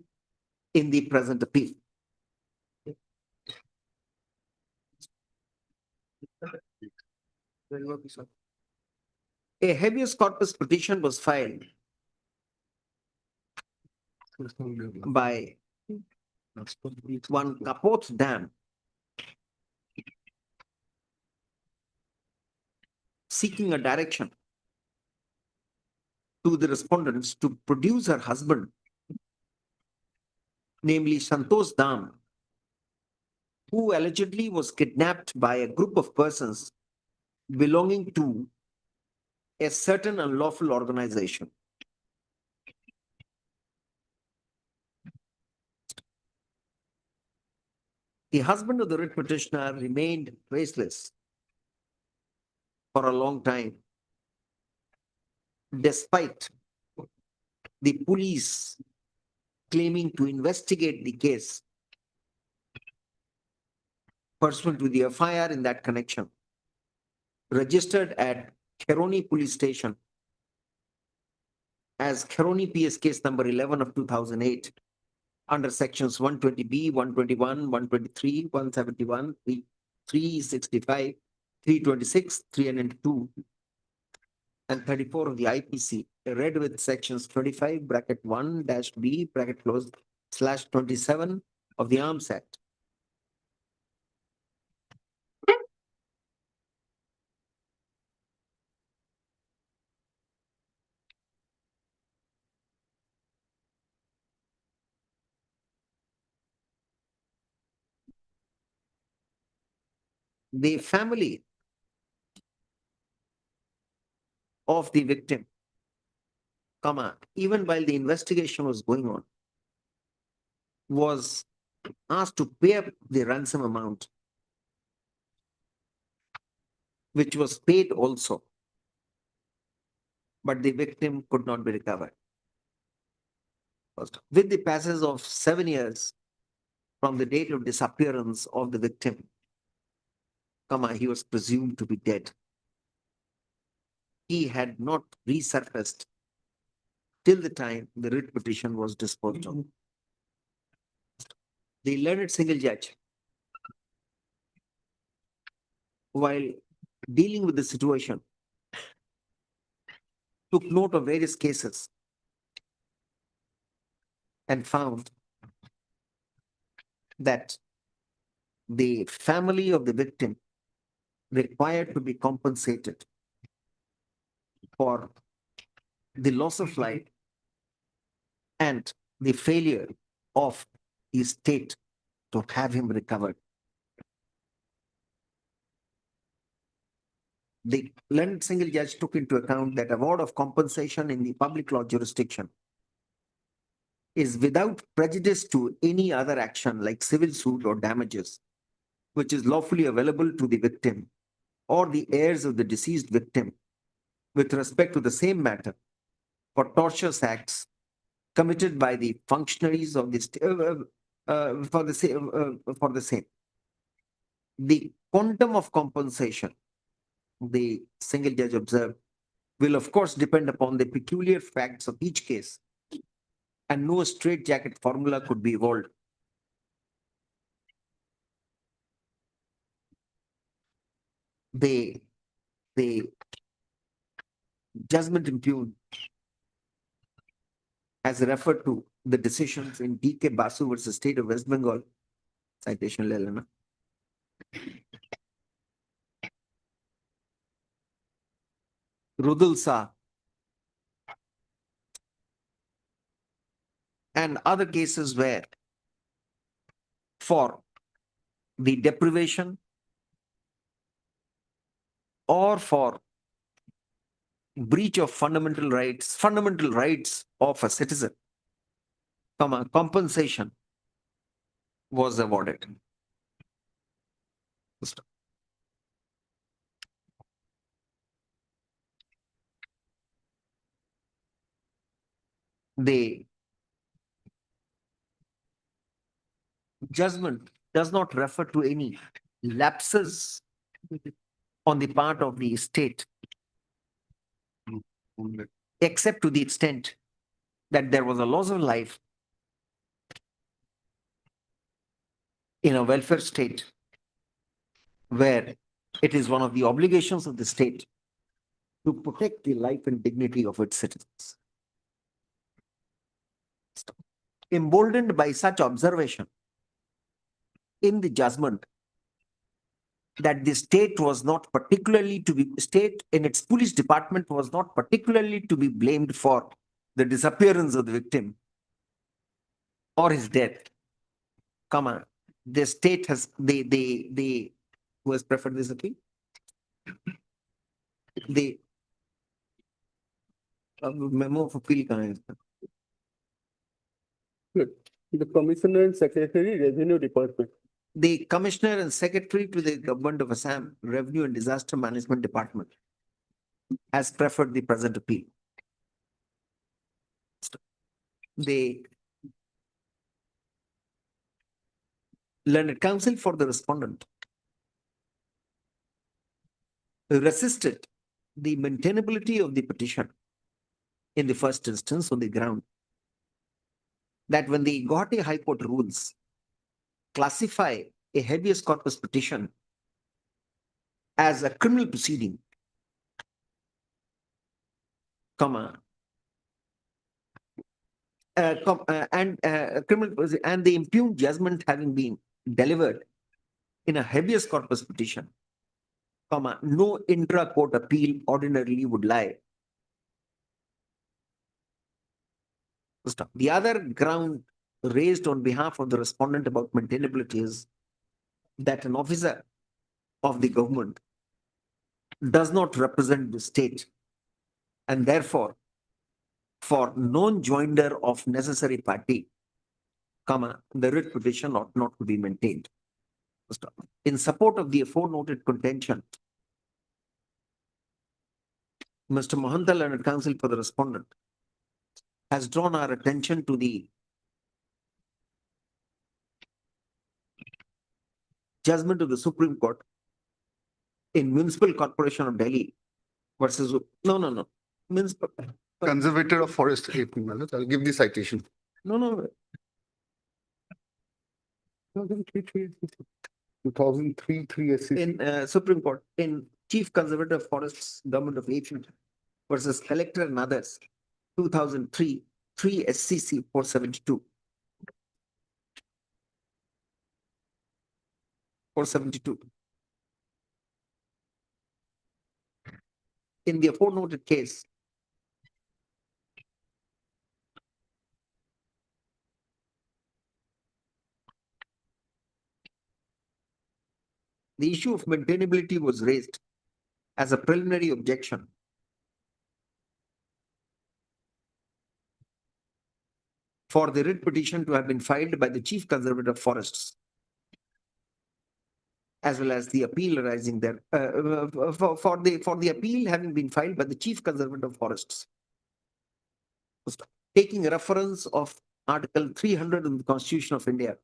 in the present appeal. A habeas corpus petition was filed by one Kapoth Dam seeking a direction to the respondents to produce her husband, namely Santosh Dam, who allegedly was kidnapped by a group of persons belonging to a certain unlawful organization. The husband of the writ petitioner remained faceless for a long time, despite the police claiming to investigate the case pursuant to the FIR in that connection, registered at Kheroni Police Station as Kheroni PS case number 11 of 2008 under sections 120B, 121, 123, 171, 365, 326, 302, and 34 of the IPC, read with sections 25 bracket 1 dash B bracket closed / 27 of the Arms Act. The family of the victim, even while the investigation was going on, was asked to pay up the ransom amount, which was paid also, but the victim could not be recovered. First, with the passage of 7 years from the date of disappearance of the victim, he was presumed to be dead. He had not resurfaced till the time the writ petition was disposed of. The learned single judge, while dealing with the situation, took note of various cases and found that the family of the victim required to be compensated for the loss of life and the failure of his state to have him recovered. The learned single judge took into account that award of compensation in the public law jurisdiction is without prejudice to any other action like civil suit or damages, which is lawfully available to the victim or the heirs of the deceased victim with respect to the same matter for tortious acts committed by the functionaries of the for the same. The quantum of compensation, the single judge observed, will of course depend upon the peculiar facts of each case, and no straitjacket formula could be evolved. The judgment impugned as referred to the decisions in D.K. Basu versus State of West Bengal, citation Lelana. Rudul Shah and other cases where for the deprivation or for breach of fundamental rights of a citizen, compensation was awarded. The judgment does not refer to any lapses on the part of the state, except to the extent that there was a loss of life in a welfare state where it is one of the obligations of the state to protect the life and dignity of its citizens. Emboldened by such observation in the judgment that the state was not particularly to be, state in its police department was not particularly to be blamed for the disappearance of the victim or his death, the state has, who has preferred this appeal? The memo of appeal kahan hai iska? Good. The Commissioner and Secretary, Revenue Department. The Commissioner and Secretary to the Government of Assam, Revenue and Disaster Management Department has preferred the present appeal. The learned counsel for the respondent resisted the maintainability of the petition in the first instance on the ground that when the Guwahati High Court rules classify a habeas corpus petition as a criminal proceeding, and the impugned judgment having been delivered in a habeas corpus petition, no intra-court appeal ordinarily would lie. The other ground raised on behalf of the respondent about maintainability is that an officer of the government does not represent the state And therefore, for non-joinder of necessary party, comma, the writ petition ought not to be maintained. In support of the aforementioned contention, Mr. Mahanta, learned counsel for the respondent, has drawn our attention to the judgment of the Supreme Court in Municipal Corporation of Delhi versus, no, Municipal, Conservator of Forest, AP, my lord. I'll give the citation. no, 2003, 3 SCC. in Supreme Court, in Chief Conservator of Forests, Government of AP versus Collector and others, 2003, 3 SCC 472. 472. In the aforementioned case, the issue of maintainability was raised as a preliminary objection for the writ petition to have been filed by the Chief Conservator of Forests, as well as the appeal arising there, for the appeal having been filed by the Chief Conservator of Forests. Taking reference of Article 300 in the Constitution of India,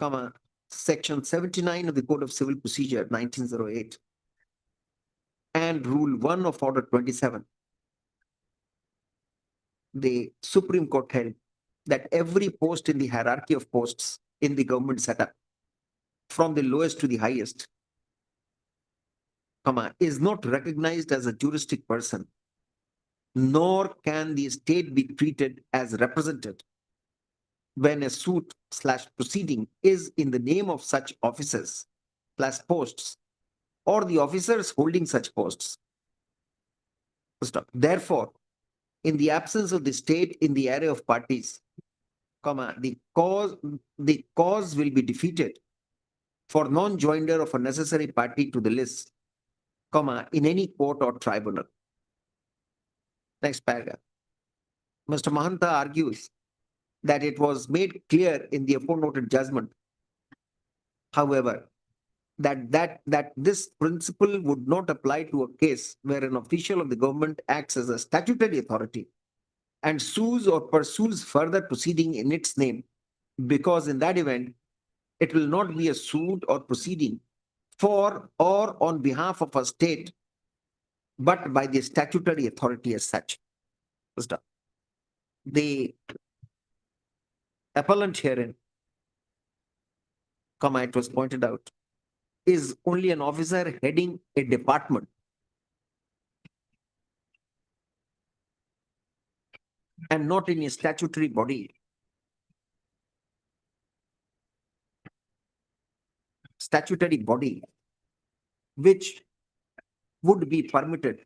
comma, Section 79 of the Code of Civil Procedure 1908 and Rule 1 of Order 27, the Supreme Court held that every post in the hierarchy of posts in the government setup, from the lowest to the highest, comma, is not recognized as a juristic person, nor can the state be treated as represented when a suit/proceeding is in the name of such officers/posts or the officers holding such posts. Therefore, in the absence of the state in the area of parties, comma, the cause will be defeated for non-joinder of a necessary party to the list, comma, in any court or tribunal. Next paragraph. Mr. Mahanta argues that it was made clear in the aforementioned judgment, however, that this principle would not apply to a case where an official of the government acts as a statutory authority and sues or pursues further proceeding in its name, because in that event, it will not be a suit or proceeding for or on behalf of a state, but by the statutory authority as such. The appellant herein, comma, it was pointed out, is only an officer heading a department and not in a statutory body. Statutory body, which would be permitted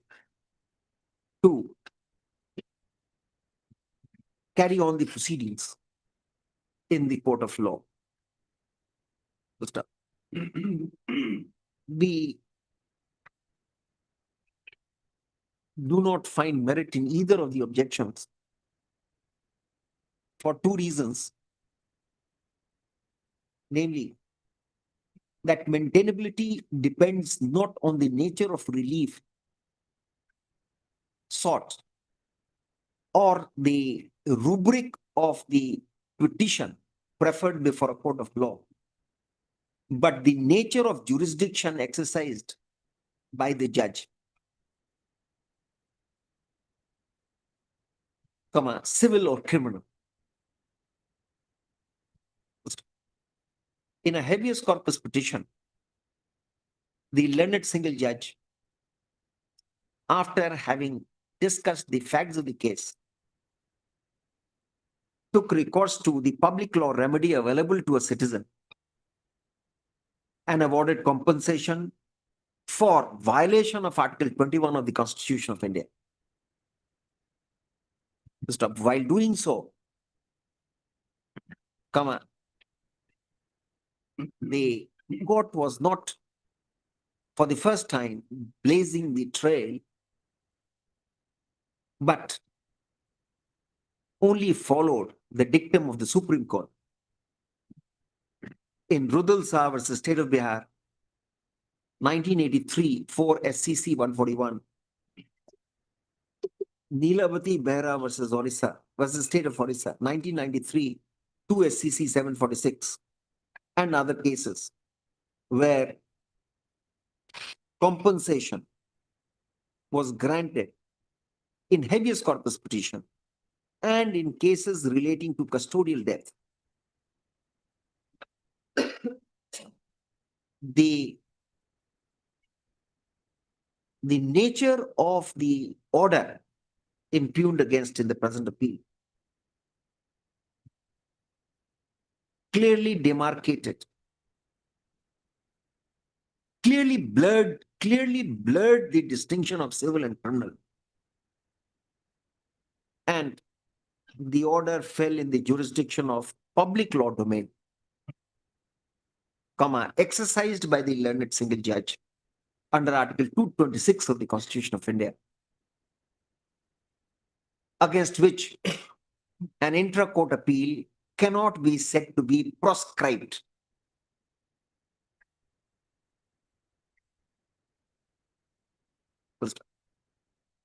to carry on the proceedings in the court of law. We do not find merit in either of the objections for two reasons. Namely, that maintainability depends not on the nature of relief sought or the rubric of the petition preferred before a court of law, but the nature of jurisdiction exercised by the judge, comma, civil or criminal. In a habeas corpus petition, the learned single judge, after having discussed the facts of the case, took recourse to the public law remedy available to a citizen and awarded compensation for violation of Article 21 of the Constitution of India. While doing so, comma, the court was not, for the first time, blazing the trail but only followed the dictum of the Supreme Court in Rudal Shah versus State of Bihar, 1983, 4 SCC 141. Neelavati Behra versus Orissa versus State of Orissa, 1993, 2 SCC 746, and other cases where compensation was granted in habeas corpus petition and in cases relating to custodial death. The nature of the order impugned against in the present appeal clearly demarcated, clearly blurred the distinction of civil and criminal. And the order fell in the jurisdiction of public law domain, exercised by the learned single judge under Article 226 of the Constitution of India, against which an intra-court appeal cannot be said to be proscribed.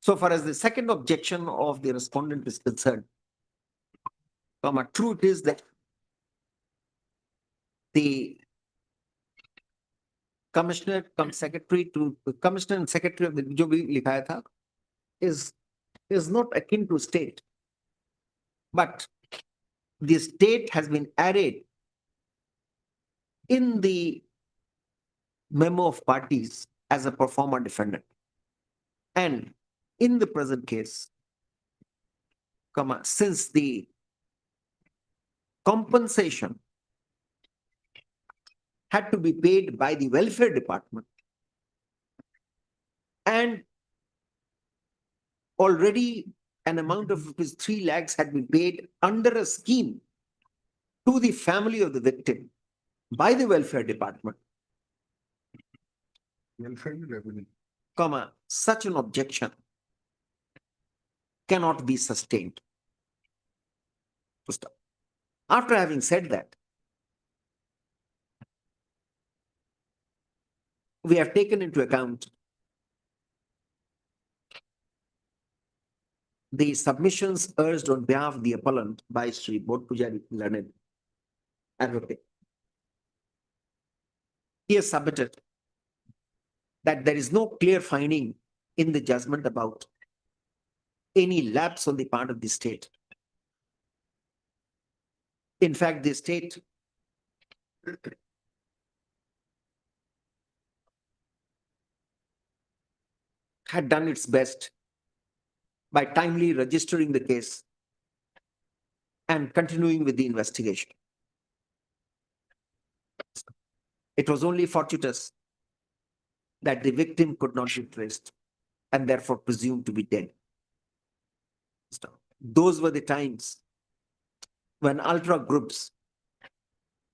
So far as the second objection of the respondent is concerned, true it is that the commissioner and secretary of the जो भी लिखाया था is not akin to state, but the state has been added in the memo of parties as a performer defendant. And in the present case, since the compensation had to be paid by the welfare department, and already an amount of rupees 3 lakhs had been paid under a scheme to the family of the victim by the welfare department, such an objection cannot be sustained. After having said that, we have taken into account the submissions urged on behalf of the appellant by Sri Bodh Pujari, learned advocate. He has submitted that there is no clear finding in the judgment about any lapse on the part of the state. In fact, the state had done its best by timely registering the case and continuing with the investigation. It was only fortuitous that the victim could not be traced and therefore presumed to be dead. Those were the times when ultra groups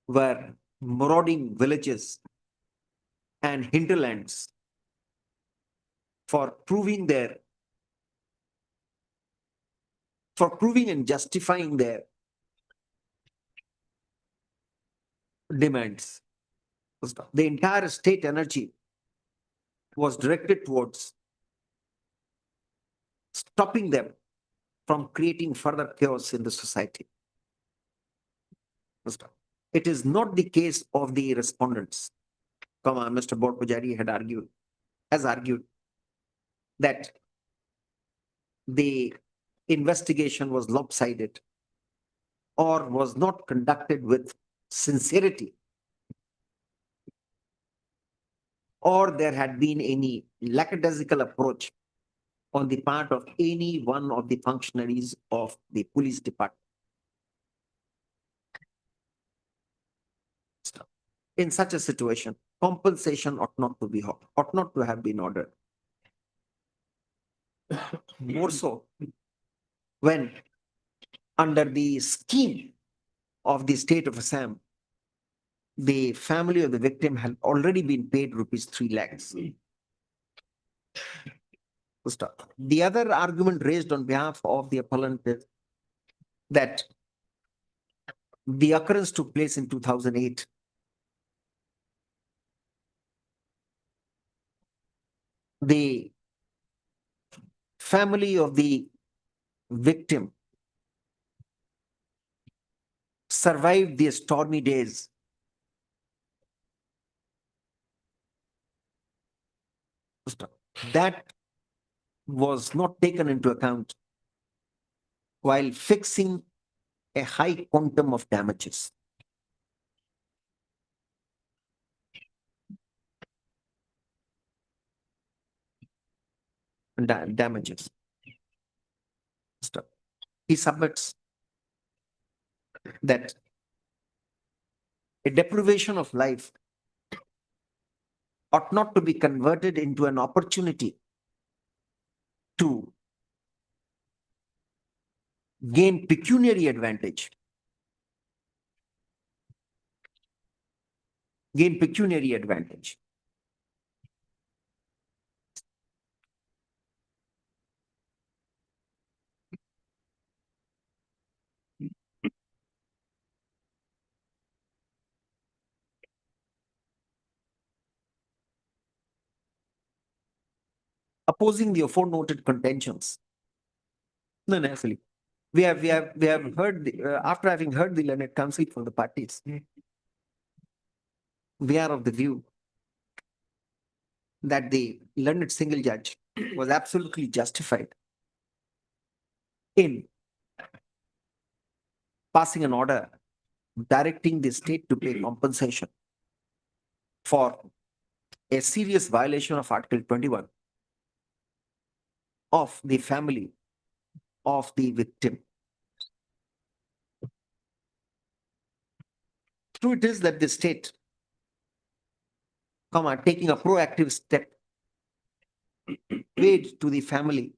were marauding villages and hinterlands for proving and justifying their demands. The entire state energy was directed towards stopping them from creating further chaos in the society. It is not the case of the respondents. Mr. Bodh Pujari has argued that the investigation was lopsided or was not conducted with sincerity, or there had been any lackadaisical approach on the part of any one of the functionaries of the police department. In such a situation, compensation ought not to have been ordered. More so when under the scheme of the state of Assam, the family of the victim had already been paid rupees 3 lakhs. Stop. The other argument raised on behalf of the appellant is that the occurrence took place in 2008. The family of the victim survived the stormy days. That was not taken into account while fixing a high quantum of damages. Damages. He submits that a deprivation of life ought not to be converted into an opportunity to gain pecuniary advantage. Gain pecuniary advantage. Opposing the aforementioned contentions. No, necessarily. We have heard after having heard the learned counsel for the parties, we are of the view that the learned single judge was absolutely justified in passing an order directing the state to pay compensation for a serious violation of Article 21 of the family of the victim. True it is that the state, taking a proactive step, paid to the family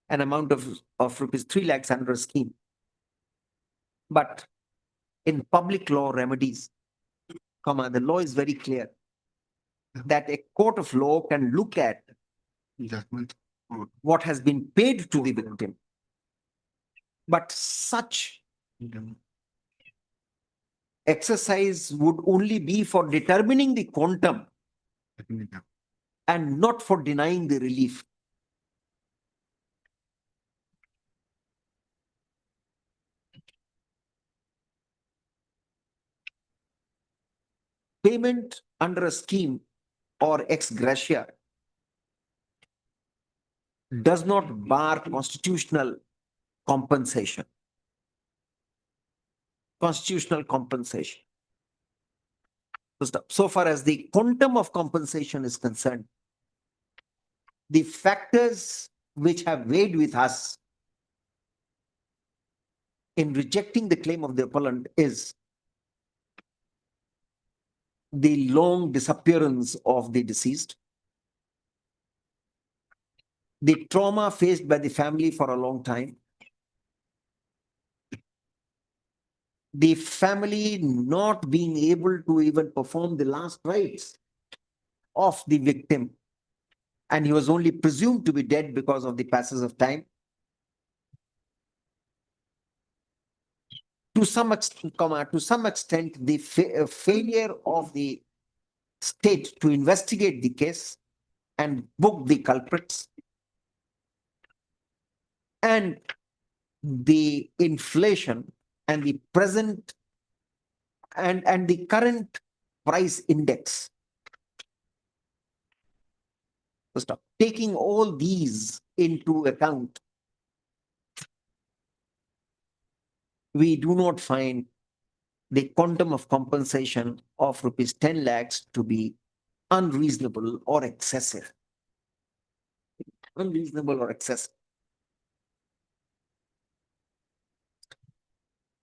an amount of rupees 3 lakhs under a scheme. But in public law remedies, the law is very clear that a court of law can look at what has been paid to the victim. But such exercise would only be for determining the quantum and not for denying the relief. Payment under a scheme or ex gratia does not bar constitutional compensation. Constitutional compensation. So far as the quantum of compensation is concerned, the factors which have weighed with us in rejecting the claim of the appellant is the long disappearance of the deceased, the trauma faced by the family for a long time, the family not being able to even perform the last rites of the victim, and he was only presumed to be dead because of the passage of time. To some extent, the failure of the state to investigate the case and book the culprits, and the inflation and the present and the current price index. Taking all these into account, we do not find the quantum of compensation of rupees 10 lakhs to be unreasonable or excessive. Unreasonable or excessive.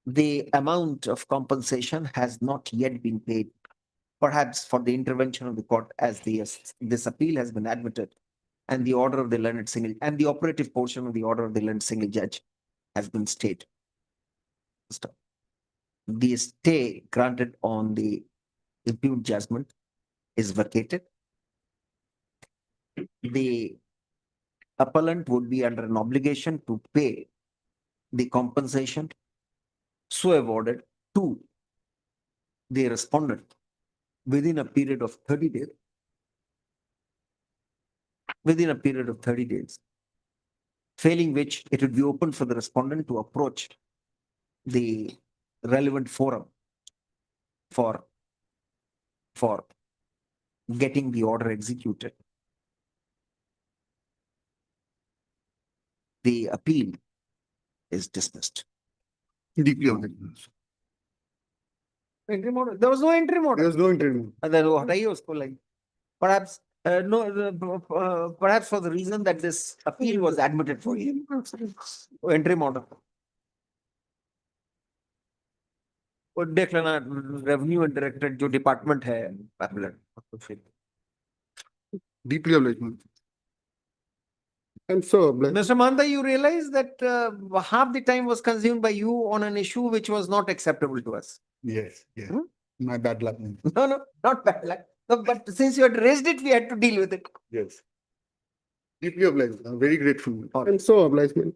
The amount of compensation has not yet been paid, perhaps for the intervention of the court, as this appeal has been admitted, and the order of the learned single and the operative portion of the order of the learned single judge has been stayed. The stay granted on the impugned judgment is vacated. The appellant would be under an obligation to pay the compensation so awarded to the respondent within a period of 30 days. Within a period of 30 days. Failing which, it would be open for the respondent to approach the relevant forum for getting the order executed. The appeal is dismissed. Deeply objective. Interim order. There was no interim order. There was no interim. And then what I was like, perhaps perhaps for the reason that this appeal was admitted for interim order. वो देख लेना revenue and directorate जो department है appellate. Deeply obliged. And so, Mr. Manda, you realize that half the time was consumed by you on an issue which was not acceptable to us. yes, my bad luck. No, not bad luck. No, but since you had raised it, we had to deal with it. Yes. Deeply obliged. I'm very grateful. And so obligement.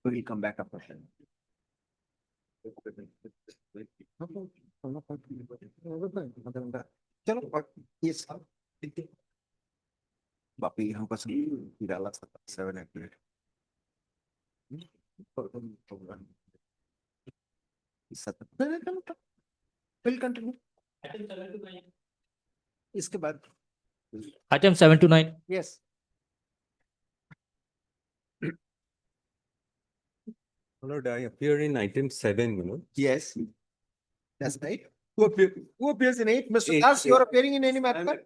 We will come back after that. चलो yes. Bapi हम पास डाला 7 minute. We'll continue. इसके बाद Item 7 to 9. yes. Lord, I appear in item 7. Yes. That's right. Who appears in 8? Mr. Eight, Das, you are yeah. appearing in any matter?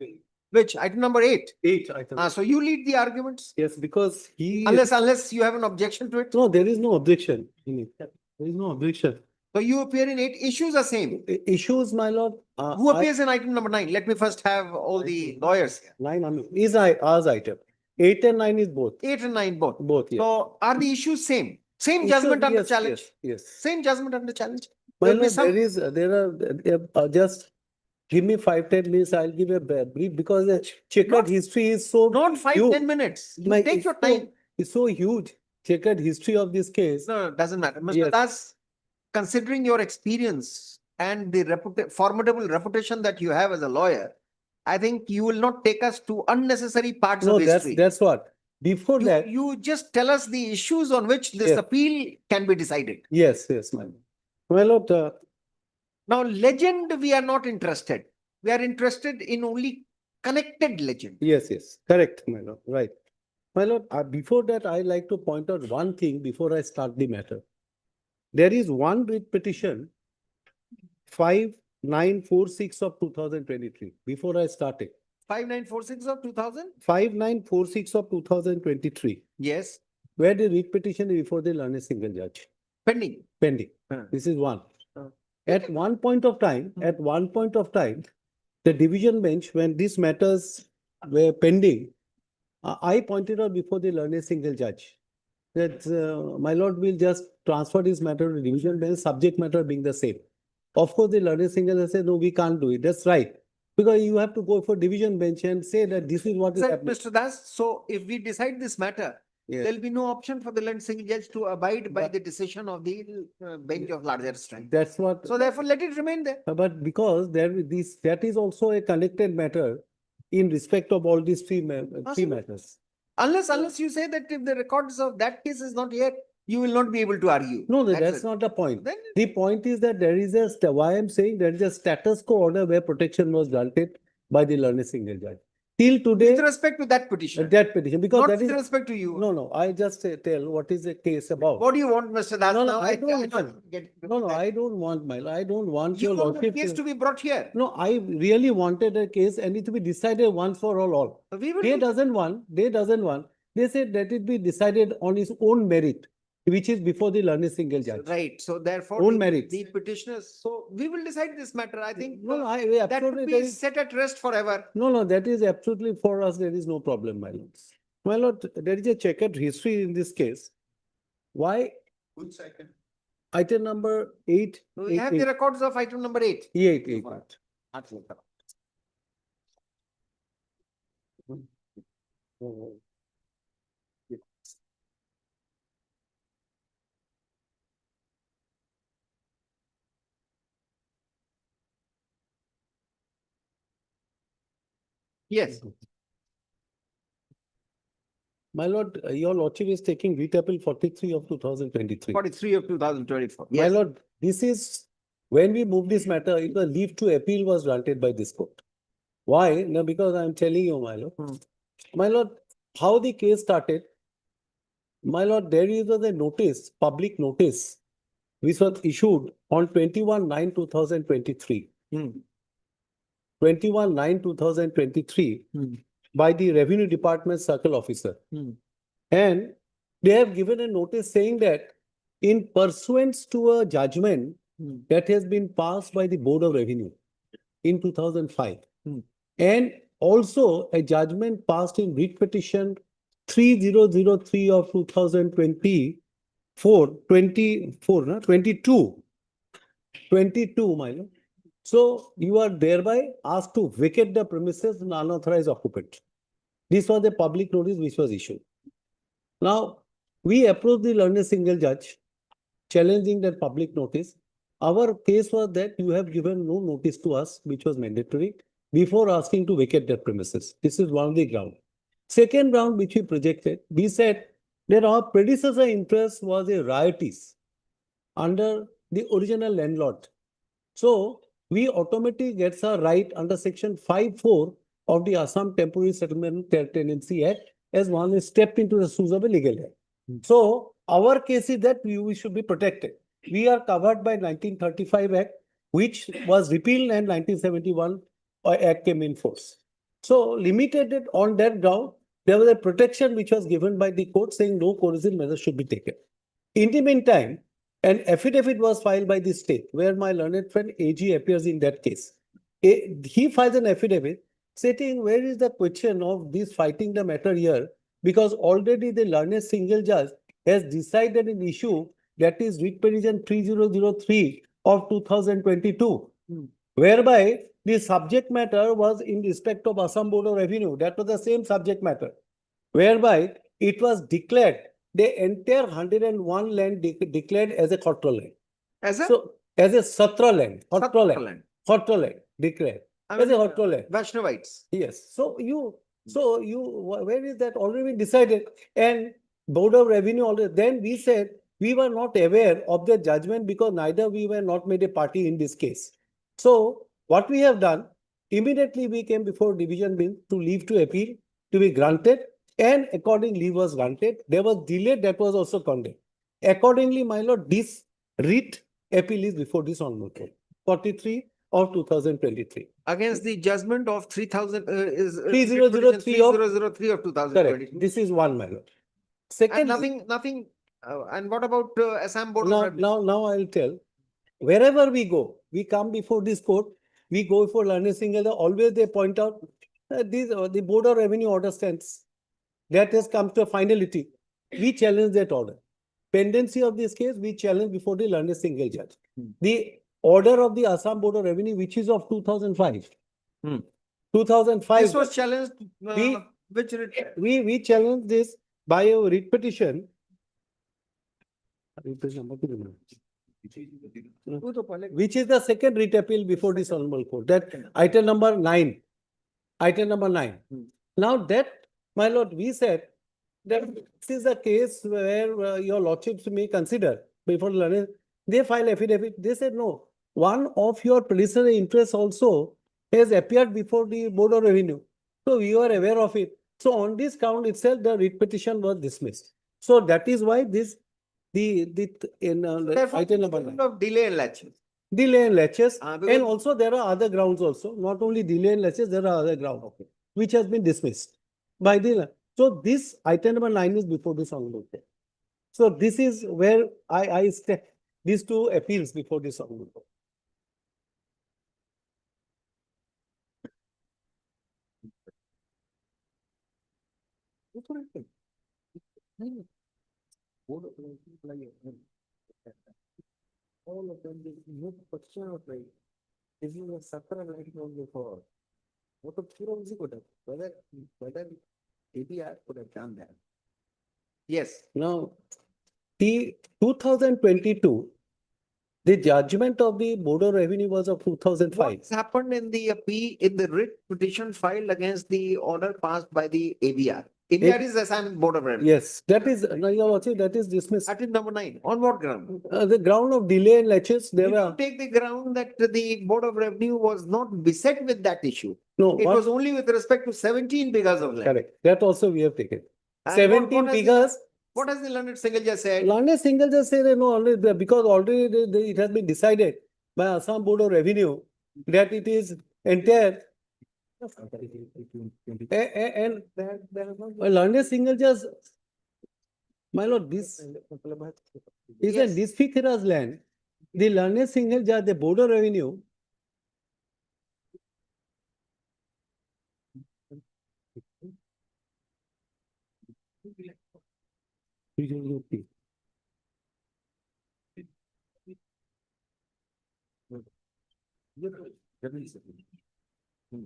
Which item number 8? 8 item. So you lead the arguments Yes, because he. unless you have an objection to it. No, there is no objection in it. There is no objection. So you appear in 8. Issues are same. Issues, my lord. Who appears in item number 9? Let me first have all the lawyers. 9 is ours item. 8 and 9 is both. 8 and 9 both. Both, yes. So are the issues same? Same Issues, judgment under yes, challenge. Yes. Same judgment under challenge. My There'll be lord, there are just give me 5-10 minutes. I'll give a brief because the checkered history is so. Not 5-10 huge. minutes. You My- take it's your so- time. It's so huge. Checkered history of this case. No, doesn't matter. Mr. Yes. Das, considering your experience and the formidable reputation that you have as a lawyer, I think you will not take us to unnecessary parts No, of history. that's what. Before that, You just tell us the issues on which this Yes. appeal can be decided. yes, my lord. My lord, Now, legend, we are not interested. We are interested in only connected legend. yes, correct, my lord, right. My lord, before that, I like to point out one thing before I start the matter. There is one writ petition, 5946 of 2023, before I start it. 5946 of 2000? 5946 of 2023, Yes, where the writ petition is before the learned single judge, pending. pending. Huh. This is one. Huh. At one point of time, the division bench, when these matters were pending, I pointed out before the learned single judge that my lord will just transfer this matter to division bench, subject matter being the same. Of course, the learned single judge said, no, we can't do it. That's right. Because you have to go for division bench and say that this is what is Sir, happening. Mr. Das, so if we decide this matter, Yes. there'll be no option for the learned single judge to abide by the decision of the bench of larger strength. That's what. So therefore, let it remain there. But because that is also a connected matter in respect of all these three Possible. matters. Unless you say that if the records of that case is not here, you will not be able to argue. No, That's that's it. not the point. Then The point is that there is why I'm saying there is a status quo order where protection was granted by the learned single judge. Till today, with respect to that petition, that petition, because not that with is, respect to you. no, I just tell what is the case about. What do you want, Mr. Das? No, Now, I don't want. get. No, I don't want I don't want You your want the lordship. case to be brought here. No, I really wanted a case and it to be decided once for all. We will. They do- doesn't want. They said that it be decided on his own merit, which is before the learned single judge. Right, so therefore. Own the- merits. The petitioners, so we will decide this matter. I think No, that would absolutely. be set at rest forever. No, that is absolutely for us. There is no problem, my lords. My lord, there is a checkered history in this case. Why? One second. Item number 8. We have the records of item number 8. 8. Yes. My lord, your lordship is taking writ appeal 43 of 2023. 43 of 2024. My Yes. lord, this is, when we moved this matter, it was leave to appeal was granted by this court. Why? No, because I am telling you, my lord. My lord, how the case started, my lord, there is a notice, public notice, which was issued on 21/9/2023. 21/9/2023 by the Revenue Department Circle Officer. And they have given a notice saying that in pursuance to a judgment that has been passed by the Board of Revenue in 2005. And also a judgment passed in writ petition 3003 of 2024, 22, my lord. So you are thereby asked to vacate the premises and unauthorized occupant. This was the public notice which was issued. Now, we approached the learned single judge challenging that public notice. Our case was that you have given no notice to us, which was mandatory, before asking to vacate their premises. This is one of the ground. Second ground which we projected, we said that our predecessor interest was a royalties under the original landlord. So we automatically gets a right under section 5(4) of the Assam Temporary Settlement Tenancy Act as one is stepped into the shoes of a legal heir. So our case is that we should be protected. We are covered by 1935 Act, which was repealed and 1971 Act came in force. So limited it on that ground, there was a protection which was given by the court saying no coercive measures should be taken. In the meantime, an affidavit was filed by the state where my learned friend AG appears in that case. He files an affidavit stating where is the question of this fighting the matter here, because already the learned single judge has decided an issue that is writ petition 3003 of 2022, whereby the subject matter was in respect of Assam Board of Revenue. That was the same subject matter, whereby it was declared the entire 101 land declared as a Khotra land. As a? So, as a Satra land, Satra Khotra land. Khotra land declared I as a mean, Khotra land. Vaishnavites. Yes. So where is that already been decided? And Board of Revenue already, then we said we were not aware of the judgment because neither we were not made a party in this case. So what we have done, immediately we came before division bench to leave to appeal to be granted, and accordingly leave was granted. There was delay that was also condemned. Accordingly, my lord, this writ appeal is before this honorable court, 43 of 2023. Against the judgment of 3000 is 3003 of 3003 of 2022. Correct. This is one, my lord. Second, And nothing. And what about Assam Board of now, Revenue? now I'll tell. Wherever we go, we come before this court, we go for learned single, always they point out these the Board of Revenue order stands. That has come to a finality. We challenge that order. Pendency of this case, we challenge before the learned single judge. The order of the Assam Board of Revenue, which is of 2005. 2005. This was challenged. Which writ? We challenged this by a writ petition. Which is the second writ appeal before this honorable court. That item number 9. Item number 9. Now that, my lord, we said that this is a case where your lordships may consider before learning. They file affidavit. They said no. One of your predecessor interests also has appeared before the Board of Revenue. So we were aware of it. So on this count itself, the writ petition was dismissed. So that is why this Therefore, item number 9. of delay and latches. Delay and latches. Because- And also there are other grounds also. Not only delay and latches, there are other grounds which has been dismissed by the. So this item number 9 is before this honorable court. So this is where I step these two appeals before this honorable court. All of them, there is no question of right. This is a Satra right from before. What a pure whether ABR could have done that. Yes. Now, the 2022, the judgment of the Board of Revenue was of 2005. What's happened in the in the writ petition filed against the order passed by the ABR? ABR is assigned Board of Revenue. Yes, that is, no, Your Lordship, that is dismissed. Item number 9. On what ground? The ground of delay and laches, there Did were, you take the ground that the Board of Revenue was not beset with that issue? no, It what- was only with respect to 17 bigas of land. correct, that also we have taken. And 17 what has the- bigas, What has the learned single just said? London single just said, no, already, because already it has been decided by Assam Board of Revenue that it is entire. And London single just, my lord, this is a Yes. Disfithira's land. The London single judge, the Board of Revenue.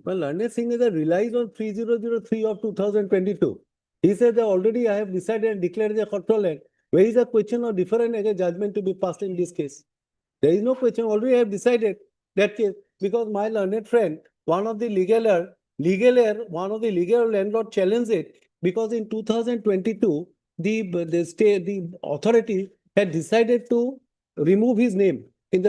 Well, London Singh relies on 3003 of 2022. He said that already I have decided and declared the control land. Where is the question of different judgment to be passed in this case? There is no question. Already I have decided that case because my learned friend, one of the legal landlord challenged it because in 2022 the authority had decided to remove his name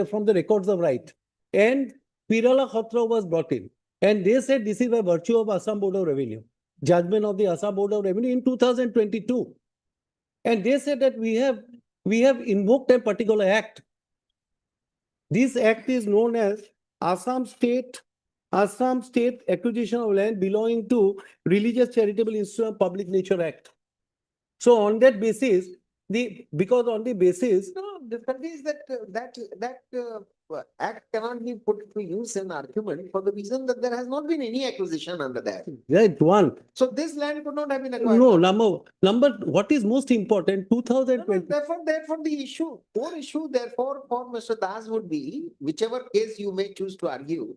from the records of right, and Pirala Khatra was brought in. And they said this is by virtue of Assam Board of Revenue, judgment of the Assam Board of Revenue in 2022. And they said that we have invoked a particular act. This act is known as Assam State Acquisition of Land Belonging to Religious Charitable Institution Public Nature Act. So on that basis, because on the basis, No, the difficulty is that act cannot be put to use in argument for the reason that there has not been any acquisition under that. right, one. So this land could not have been acquired. No, number, what is most important, No, 2020. Therefore, the core issue, therefore, for Mr. Das would be, whichever case you may choose to argue,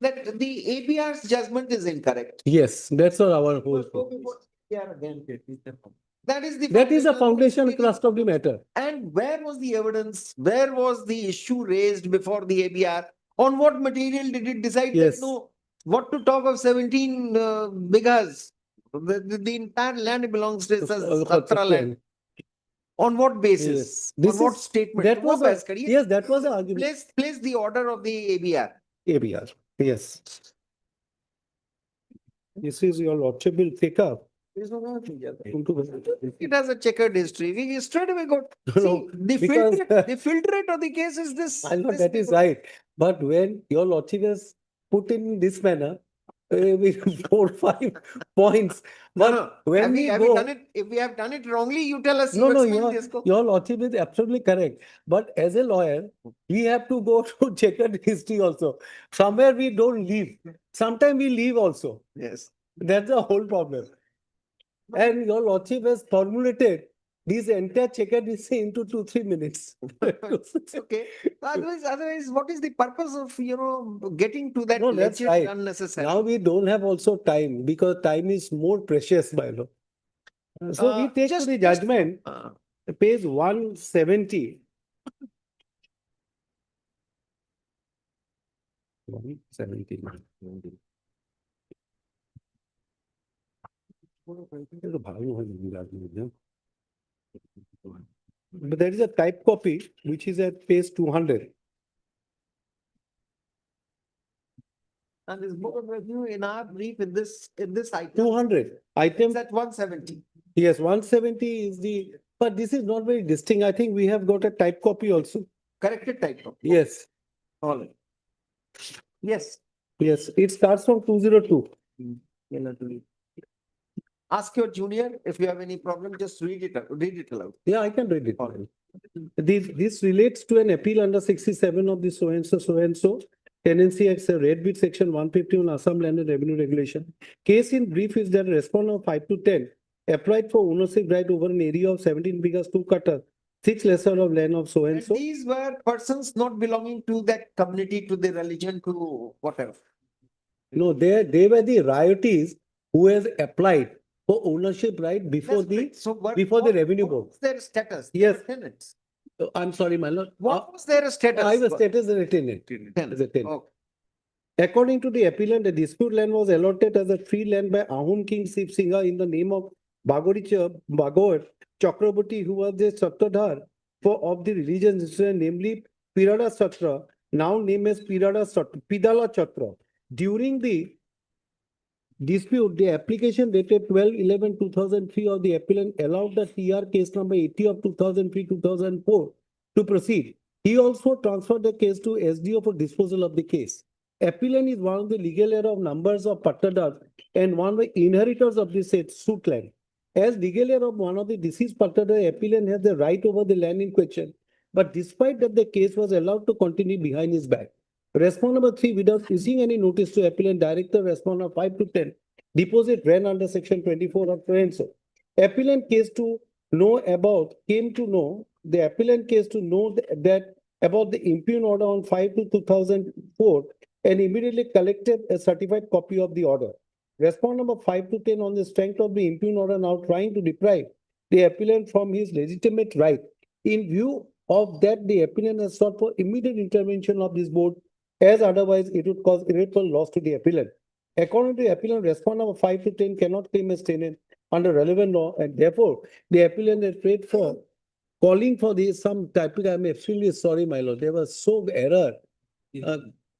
that the ABR's judgment is incorrect. Yes, that's all our whole. That is the. That is the foundation thrust of the matter. And where was the evidence? Where was the issue raised before the ABR? On what material did it decide that Yes. no, what to talk of 17 bighas? The entire land belongs to Satra land. On what basis? Yes. On what statement? That was, Wo bahas kariye. yes, that was the argument. Place the order of the ABR. ABR, yes. This is your lordship will take up. It has a checkered history. We straight away got. No, See, because- the filtrate of the case is this. I know this that is paper. right, but when your lordship is put in this manner, with 4 or 5 points, No, but no. when Have we have we go. done it? If we have done it wrongly, you tell us. No, you no, explain this ko. your lordship is absolutely correct. But as a lawyer, we have to go to checkered history also. Somewhere we don't leave. Sometimes we leave also. Yes. That's the whole problem. And your lordship has formulated this entire checkered history into 2-3 minutes. It's okay. Otherwise, what is the purpose of, getting to that No, that's legend right. unnecessary? Now we don't have also time because time is more precious by law. So we take to the judgment, page 170. 170. But there is a type copy which is at page 200. And this book of review in our brief in this item. 200. Item, It's at 170. yes, 170 is the, but this is not very distinct. I think we have got a type copy also. Corrected type. Yes, All right. Yes. yes, it starts from 202. Ask your junior if you have any problem, just read it aloud. Yeah, I can read it. This relates to an appeal under 67 of the so and so. Tenancy Act, Red Bit Section 150 on Assam Land and Revenue Regulation. Case in brief is that respondent of 5 to 10 applied for ownership right over an area of 17 bighas 2 cutters, 6 lesser of land of so and so. These were persons not belonging to that community, to the religion, to whatever. No, they were the riotees who has applied for ownership right before That's the, great. So before the revenue what board. was their status? They were Yes. Tenants. I'm sorry, my lord. What was their status? I was status as a tenant. Tenant. As a tenant. Okay. According to the appellant, the dispute land was allotted as a free land by Ahom King Sip Singha in the name of Bhagawat Chakraborty, who was the Satradhar of the religious institution, namely Pirada Satra, now named as Pidala Chatra. During the dispute, the application dated 12/11/2003 of the appellant allowed the TR case number 80 of 2003-2004 to proceed. He also transferred the case to SDO for disposal of the case. Appellant is one of the legal heir of numbers of Pattadars and one of the inheritors of the suit land. As legal heir of one of the deceased Pattadar, appellant has the right over the land in question. But despite that, the case was allowed to continue behind his back. Response number 3, without issuing any notice to appellant, director respond of 5 to 10, deposit ran under section 24 of so. Appellant case to know about, came to know, the appellant case to know that about the impugn order on 5/2/2004 and immediately collected a certified copy of the order. Response number 5 to 10 on the strength of the impugn order now trying to deprive the appellant from his legitimate right. In view of that, the appellant has sought for immediate intervention of this board, as otherwise it would cause irreparable loss to the appellant. According to the appellant, response number 5 to 10 cannot claim as tenant under relevant law, and therefore the appellant has prayed for calling for this some typical. I'm extremely sorry, my lord. There was so error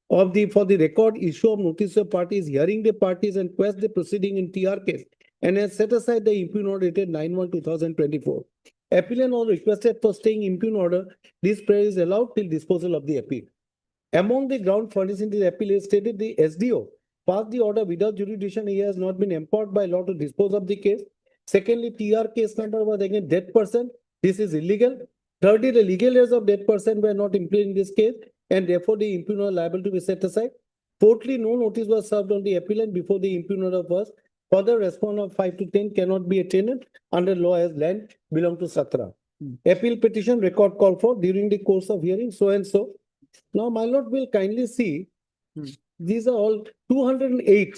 for the record issue of notice of parties, hearing the parties and quest the proceeding in TR case, and has set aside the impugn order dated 9/1/2024. Appellant was requested for staying impugn order. This prayer is allowed till disposal of the appeal. Among the ground furnished in the appeal is stated the SDO passed the order without jurisdiction. He has not been empowered by law to dispose of the case. Secondly, TR case number was against dead person. This is illegal. Thirdly, the legal heirs of dead person were not implicated in this case, and therefore the impugn order liable to be set aside. Fourthly, no notice was served on the appellant before the impugn order was. Further, response of 5 to 10 cannot be a tenant under law as land belong to Satra. Appeal petition record call for during the course of hearing so and so. Now, my lord will kindly see, these are all 208.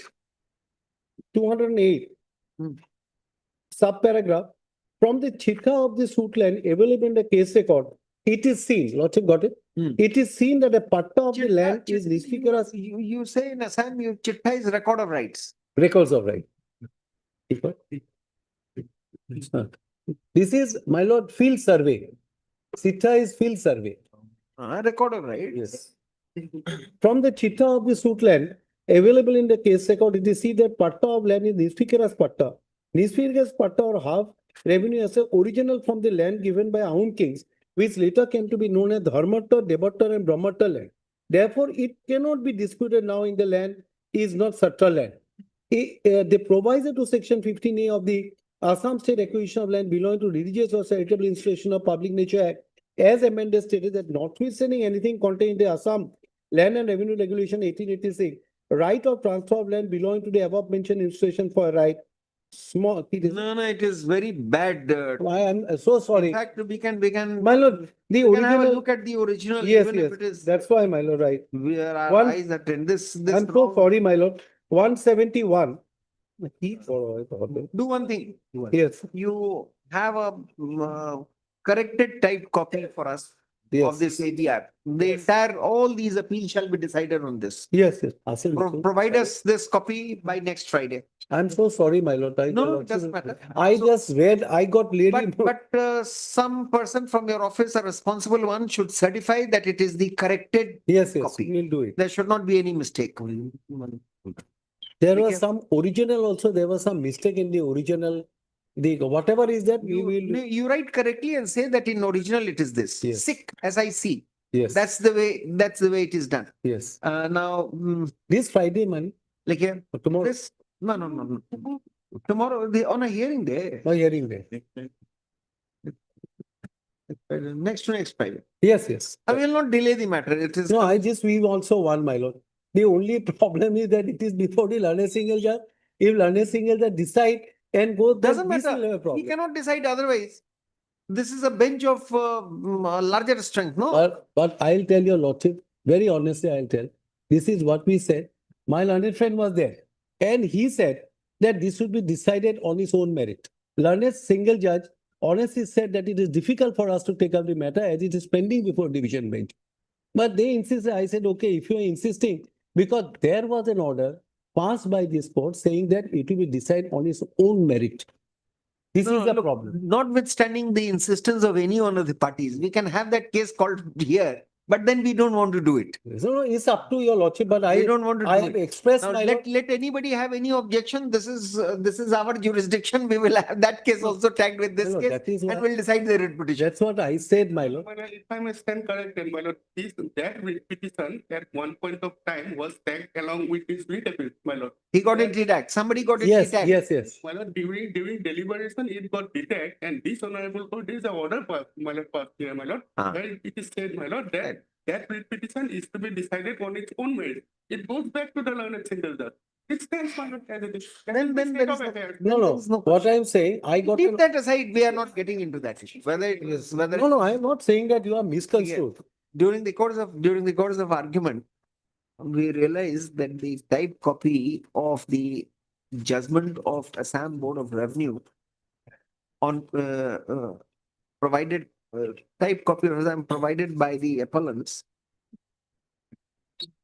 Subparagraph. From the chitka of the suit land available in the case record, it is seen, lordship got it? It is seen that a patta of the land is Nishvikara. You say in Assam, your chitta is record of rights. Records of right. This is, my lord, field survey. Chitta is field survey. Record of rights. Yes. From the chitta of the suit land available in the case record, it is seen that patta of land is Nishvikara's patta. Nishvikara's patta or half revenue as original from the land given by Ahom kings, which later came to be known as Dharmatta, Debatta and Brahmatta land. Therefore, it cannot be disputed now in the land is not Satra land. The proviso to section 15A of the Assam State Acquisition of Land belonging to religious or charitable institution of public nature act, as amended, stated that notwithstanding anything contained in the Assam Land and Revenue Regulation 1886, right of transfer of land belonging to the above mentioned institution for a right small. No, it is very bad. I am so sorry. In fact, we can. My lord, the we can have a original. look at the original. Yes, even yes. if it is. That's why, my lord, right. Where our One- eyes attend this. I'm so wrong. sorry, my lord. 171. Do one thing. Yes. You have a corrected type copy for us Yes. of this ADR. The entire, all these appeals shall be decided on this. Yes, yes. Asim, Provide us this copy by next Friday. I'm so sorry, my lord. No, it doesn't matter. I just read, I got really. But some person from your office, a responsible one, should certify that it is the corrected Yes, yes, copy. we'll do it. There should not be any mistake. There Be was careful. some original also, there was some mistake in the original. The whatever is that, we will. You write correctly and say that in original it is this. Yes. Sick, as I see. Yes. That's the way it is done. Yes. Now, This Friday, man. like here, Tomorrow. this, no. Tomorrow, on a hearing day, No hearing there. next to next Friday. Yes, yes. I will not delay the matter. It is. No, we also want, my lord. The only problem is that it is before the learned single judge. If learned single judge decide and go, then Doesn't this will matter. have a He problem. cannot decide otherwise. This is a bench of larger strength, no? But I'll tell your lordship, very honestly, I'll tell. This is what we said. My learned friend was there. And he said that this should be decided on its own merit. Learned single judge honestly said that it is difficult for us to take up the matter as it is pending before division bench. But they insisted, I said, okay, if you are insisting, because there was an order passed by this court saying that it will be decided on its own merit. This No, is the look, problem. Notwithstanding the insistence of any one of the parties, we can have that case called here, but then we don't want to do it. So no, it's up to your lordship, but We don't want to I do have it. expressed Now, my let anybody have any objection. This is our jurisdiction. We will have that case also tagged with this No, case that is and what- we'll decide the writ petition. That's what I said, my lord. My lord, if I may stand corrected, my lord, that writ petition at one point of time was tagged along with his writ appeal, my lord. He got it tagged. Somebody got it Yes, tagged. yes. My lord, during deliberation, it got detached, and this honorable court, there is an order, my lord, passed here, my lord, Ah. where it is said, my lord, that writ petition is to be decided on its own merit. It goes back to the learned single judge. It stands, my lord, as it is. Then That is the there state is of no- affairs. No, There is no what I'm saying, I got. Leave that aside. We are not getting into that issue. Whether it is No, I am not saying that you are misconstrued. during the course of argument, we realized that the type copy of the judgment of Assam Board of Revenue on provided type copy of Assam provided by the appellants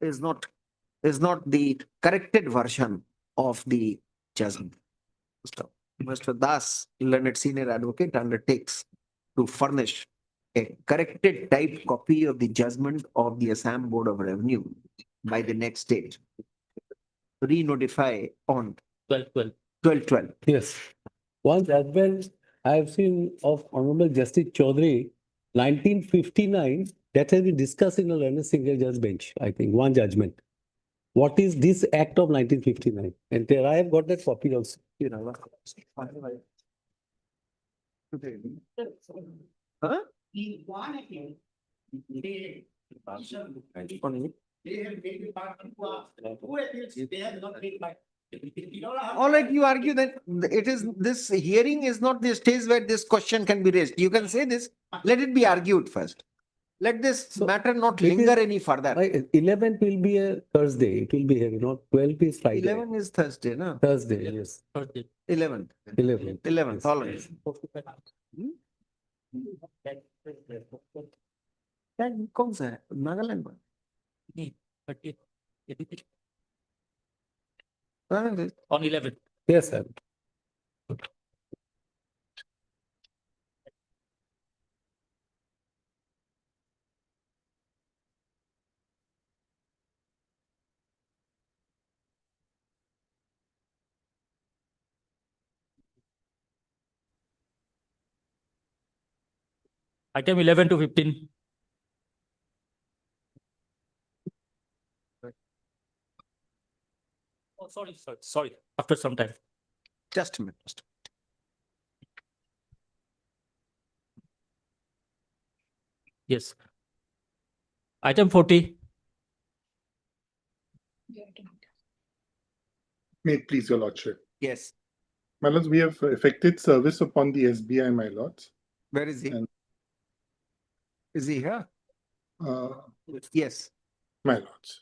is not the corrected version of the judgment. Mr. Das, learned senior advocate, undertakes to furnish a corrected type copy of the judgment of the Assam Board of Revenue by the next date. Re-notify on 12/12. Yes. One judgment I have seen of Honorable Justice Chaudhary, 1959, that has been discussed in a learned single judge bench, I think, one judgment. What is this act of 1959? And there I have got that copy also. You know. Huh? All right, you argue that this hearing is not the stage where this question can be raised. You can say this, let it be argued first. Let this matter not it is- linger any further. 11th will be a Thursday. It will be here, 12th is Friday. 11 is Thursday, no? Thursday, yes. 11th. 11th. All right. कौन सा है नागालैंड में On 11th. Yes, sir. Item 11 to 15. Oh, sorry. After some time. Just a minute. Yes. Item 40. May it please your lordship. Yes. My lords, we have effected service upon the SBI, my lords. Where is he? Is he here? Yes. My lords.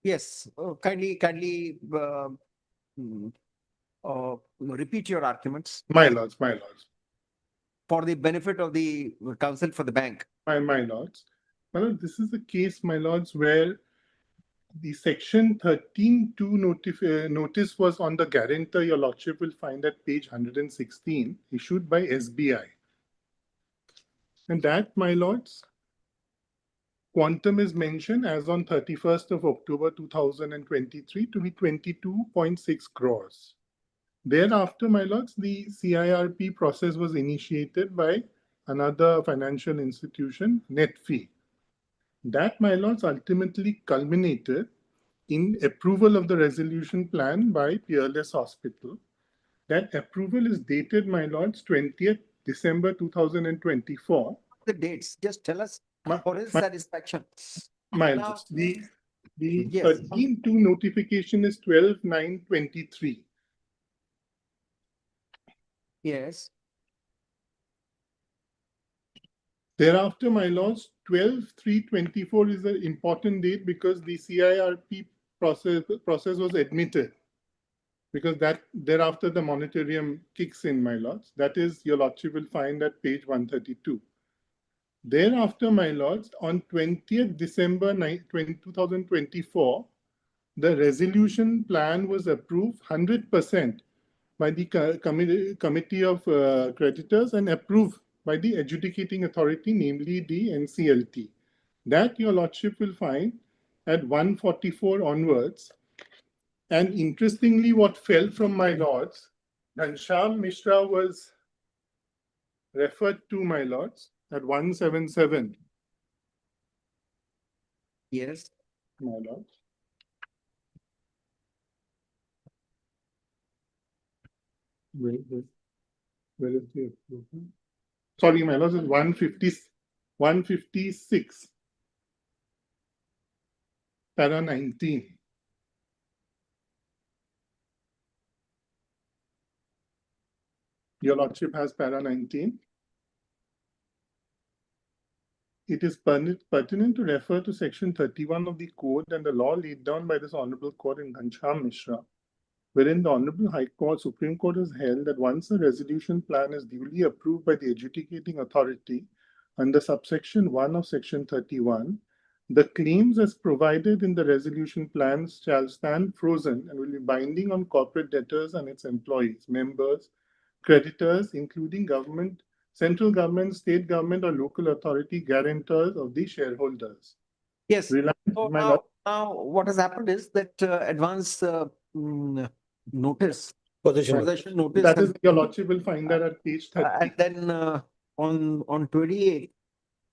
Yes. Kindly repeat your arguments. My lords. For the benefit of the counsel for the bank. My lords. My lord, this is a case, my lords, where the section 13(2) notice was on the guarantor. Your lordship will find at page 116, issued by SBI. And that, my lords, quantum is mentioned as on 31st of October 2023 to be 22.6 crores. Thereafter, my lords, the CIRP process was initiated by another financial institution, Netfee. That, my lords, ultimately culminated in approval of the resolution plan by Peerless Hospital. That approval is dated, my lords, 20th December 2024. The dates, just tell us for his satisfaction. My lords, the Yes. 13(2) notification is 12/9/23. Yes. Thereafter, my lords, 12/3/24 is an important date because the CIRP process was admitted because that thereafter the moratorium kicks in, my lords. That is, your lordship will find at page 132. Thereafter, my lords, on 20th December 2024, the resolution plan was approved 100% by the Committee of Creditors and approved by the adjudicating authority, namely the NCLT. That your lordship will find at 144 onwards. And interestingly, what fell from my lords, Ghanshyam Mishra was referred to, my lords, at 177. Yes. My lords. Where is the approval? Sorry, my lords, it's 156. Para 19. Your lordship has para 19. It is pertinent to refer to section 31 of the code and the law laid down by this honorable court in Ghanshyam Mishra, wherein the Honorable High Court, Supreme Court has held that once a resolution plan is duly approved by the adjudicating authority under subsection 1 of section 31, the claims as provided in the resolution plans shall stand frozen and will be binding on corporate debtors and its employees, members, creditors, including government, central government, state government, or local authority guarantors of the shareholders. Yes. So So now what has happened is that advance notice, possession notice. That has is, your lordship will find that at page 30. and then on 28,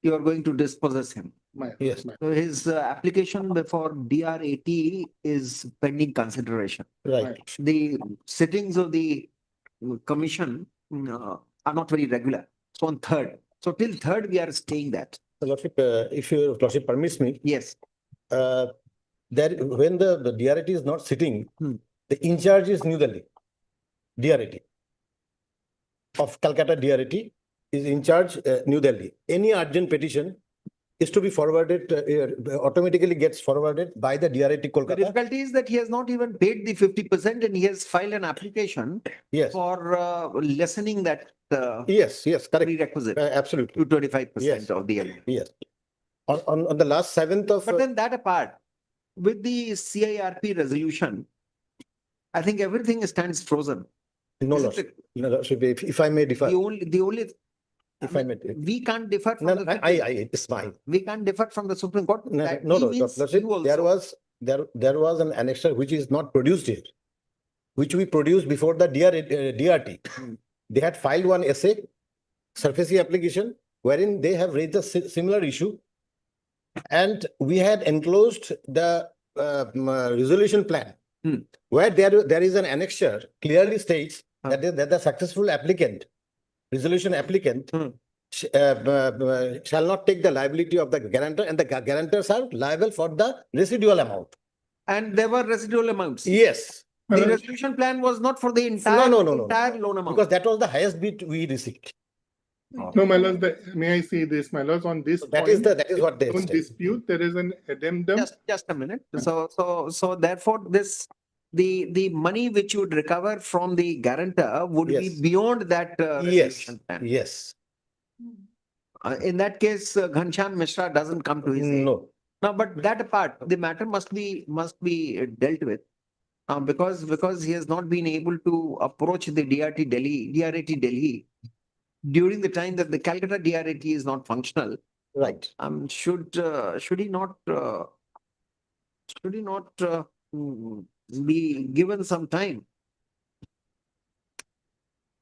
you are going to dispossess him. Yes. So his application before DR80 is pending consideration. Right. The sittings of the commission are not very regular. So on 3rd. So till 3rd, we are staying that. Lordship, if your lordship permits me. Yes. That when the DRT is not sitting, the in charge is New Delhi. DRT of Calcutta DRT is in charge New Delhi. Any urgent petition is to be forwarded, automatically gets forwarded by the DRT The Kolkata. difficulty is that he has not even paid the 50% and he has filed an application for lessening that Yes, correct. prerequisite Absolutely. to 25% of the amount. Yes. On the last 7th of. But then that apart, with the CIRP resolution, I think everything stands frozen. No, Isn't Lordship. No, Lordship, if I may differ. The only If I may. we can't differ from No, the it's fine. we can't differ from the Supreme Court. No, That no, means Lordship, you there also- was an annexure which is not produced yet, which we produced before the DRT. They had filed one essay, surface application, wherein they have raised a similar issue. And we had enclosed the resolution plan, where there is an annexure clearly states that the successful applicant, resolution applicant, shall not take the liability of the guarantor, and the guarantors are liable for the residual amount. And there were residual amounts. Yes. The resolution plan was not for the entire, No. entire loan amount. Because that was the highest bid we received. No, my lords, may I say this, my lords, on this That point, is what they don't said. dispute, there is an addendum. Just a minute. So therefore the money which you would recover from the guarantor would be beyond that resolution plan. Yes. In that case, Ghanshyam Mishra doesn't come to his aid. No. Now, but that apart, the matter must be dealt with. Because he has not been able to approach the DRT Delhi during the time that the Calcutta DRT is not functional. Right. Should he not be given some time?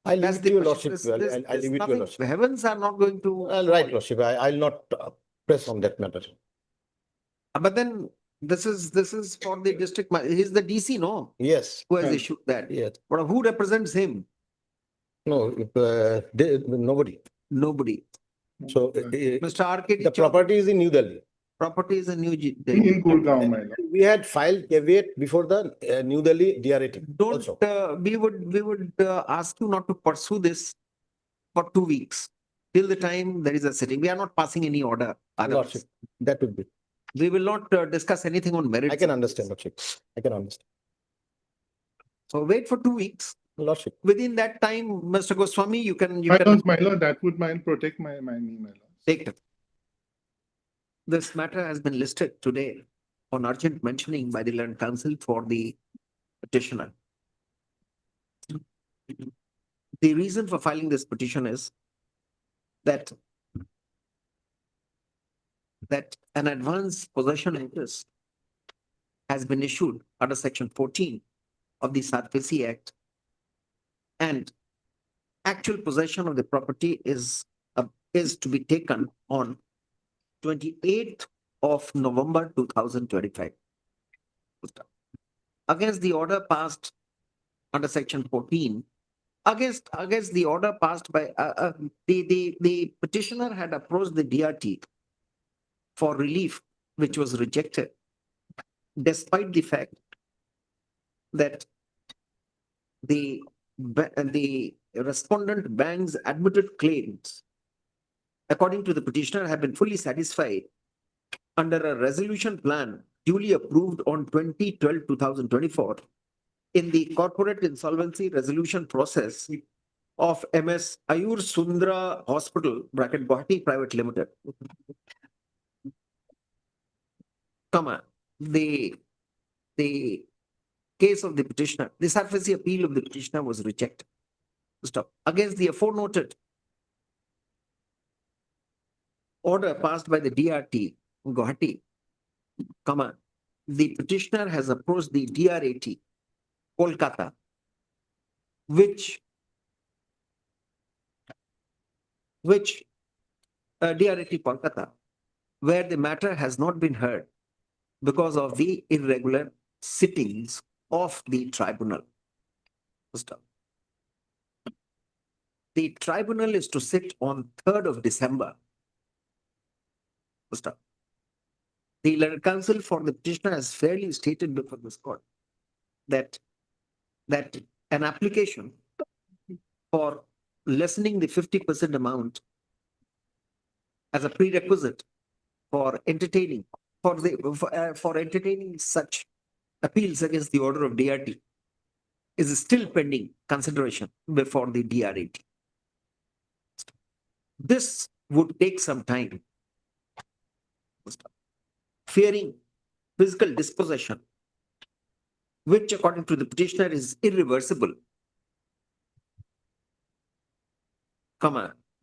I'll leave That's it the to your question. lordship. I'll leave it to your Nothing- lordship. Heavens are not going to. Right, lordship. I'll not press on that matter. But then this is for the district. He's the DC, no? Yes. Who has issued that? Yes. But who represents him? No, nobody. Nobody. So Mr. RK. the property is in New Delhi. Property is in New Delhi. In Gurgaon, my lord. We had filed caveat before the New Delhi DRT. Also. We would ask you not to pursue this for 2 weeks till the time there is a sitting. We are not passing any order. Otherwise. Lordship, that would be. We will not discuss anything on merit. I can understand, lordship. I can understand. So wait for 2 weeks. Lordship. Within that time, Mr. Goswami, you can My lord, that would protect my me, my lord. take it. This matter has been listed today on urgent mentioning by the Land Council for the petitioner. The reason for filing this petition is that an advance possession notice has been issued under section 14 of the SARFAESI Act, and actual possession of the property is to be taken on 28th of November 2025. Against the order passed under section 14, against the order passed by the petitioner had approached the DRT for relief, which was rejected, despite the fact that the respondent bank's admitted claims, according to the petitioner, have been fully satisfied under a resolution plan duly approved on 20/12/2024 in the corporate insolvency resolution process of MS Ayur Sundra Hospital (Guwahati) Private Limited. The case of the petitioner, the SARFAESI appeal of the petitioner was rejected. Against the aforementioned order passed by the DRT Guwahati, the petitioner has approached the DRAT Kolkata, which DRAT Kolkata, where the matter has not been heard because of the irregular sittings of the tribunal. The tribunal is to sit on 3rd of December. The Land Council for the petitioner has fairly stated before this court that an application for lessening the 50% amount as a prerequisite for entertaining such appeals against the order of DRT is still pending consideration before the DRAT. This would take some time. Fearing physical dispossession, which according to the petitioner is irreversible,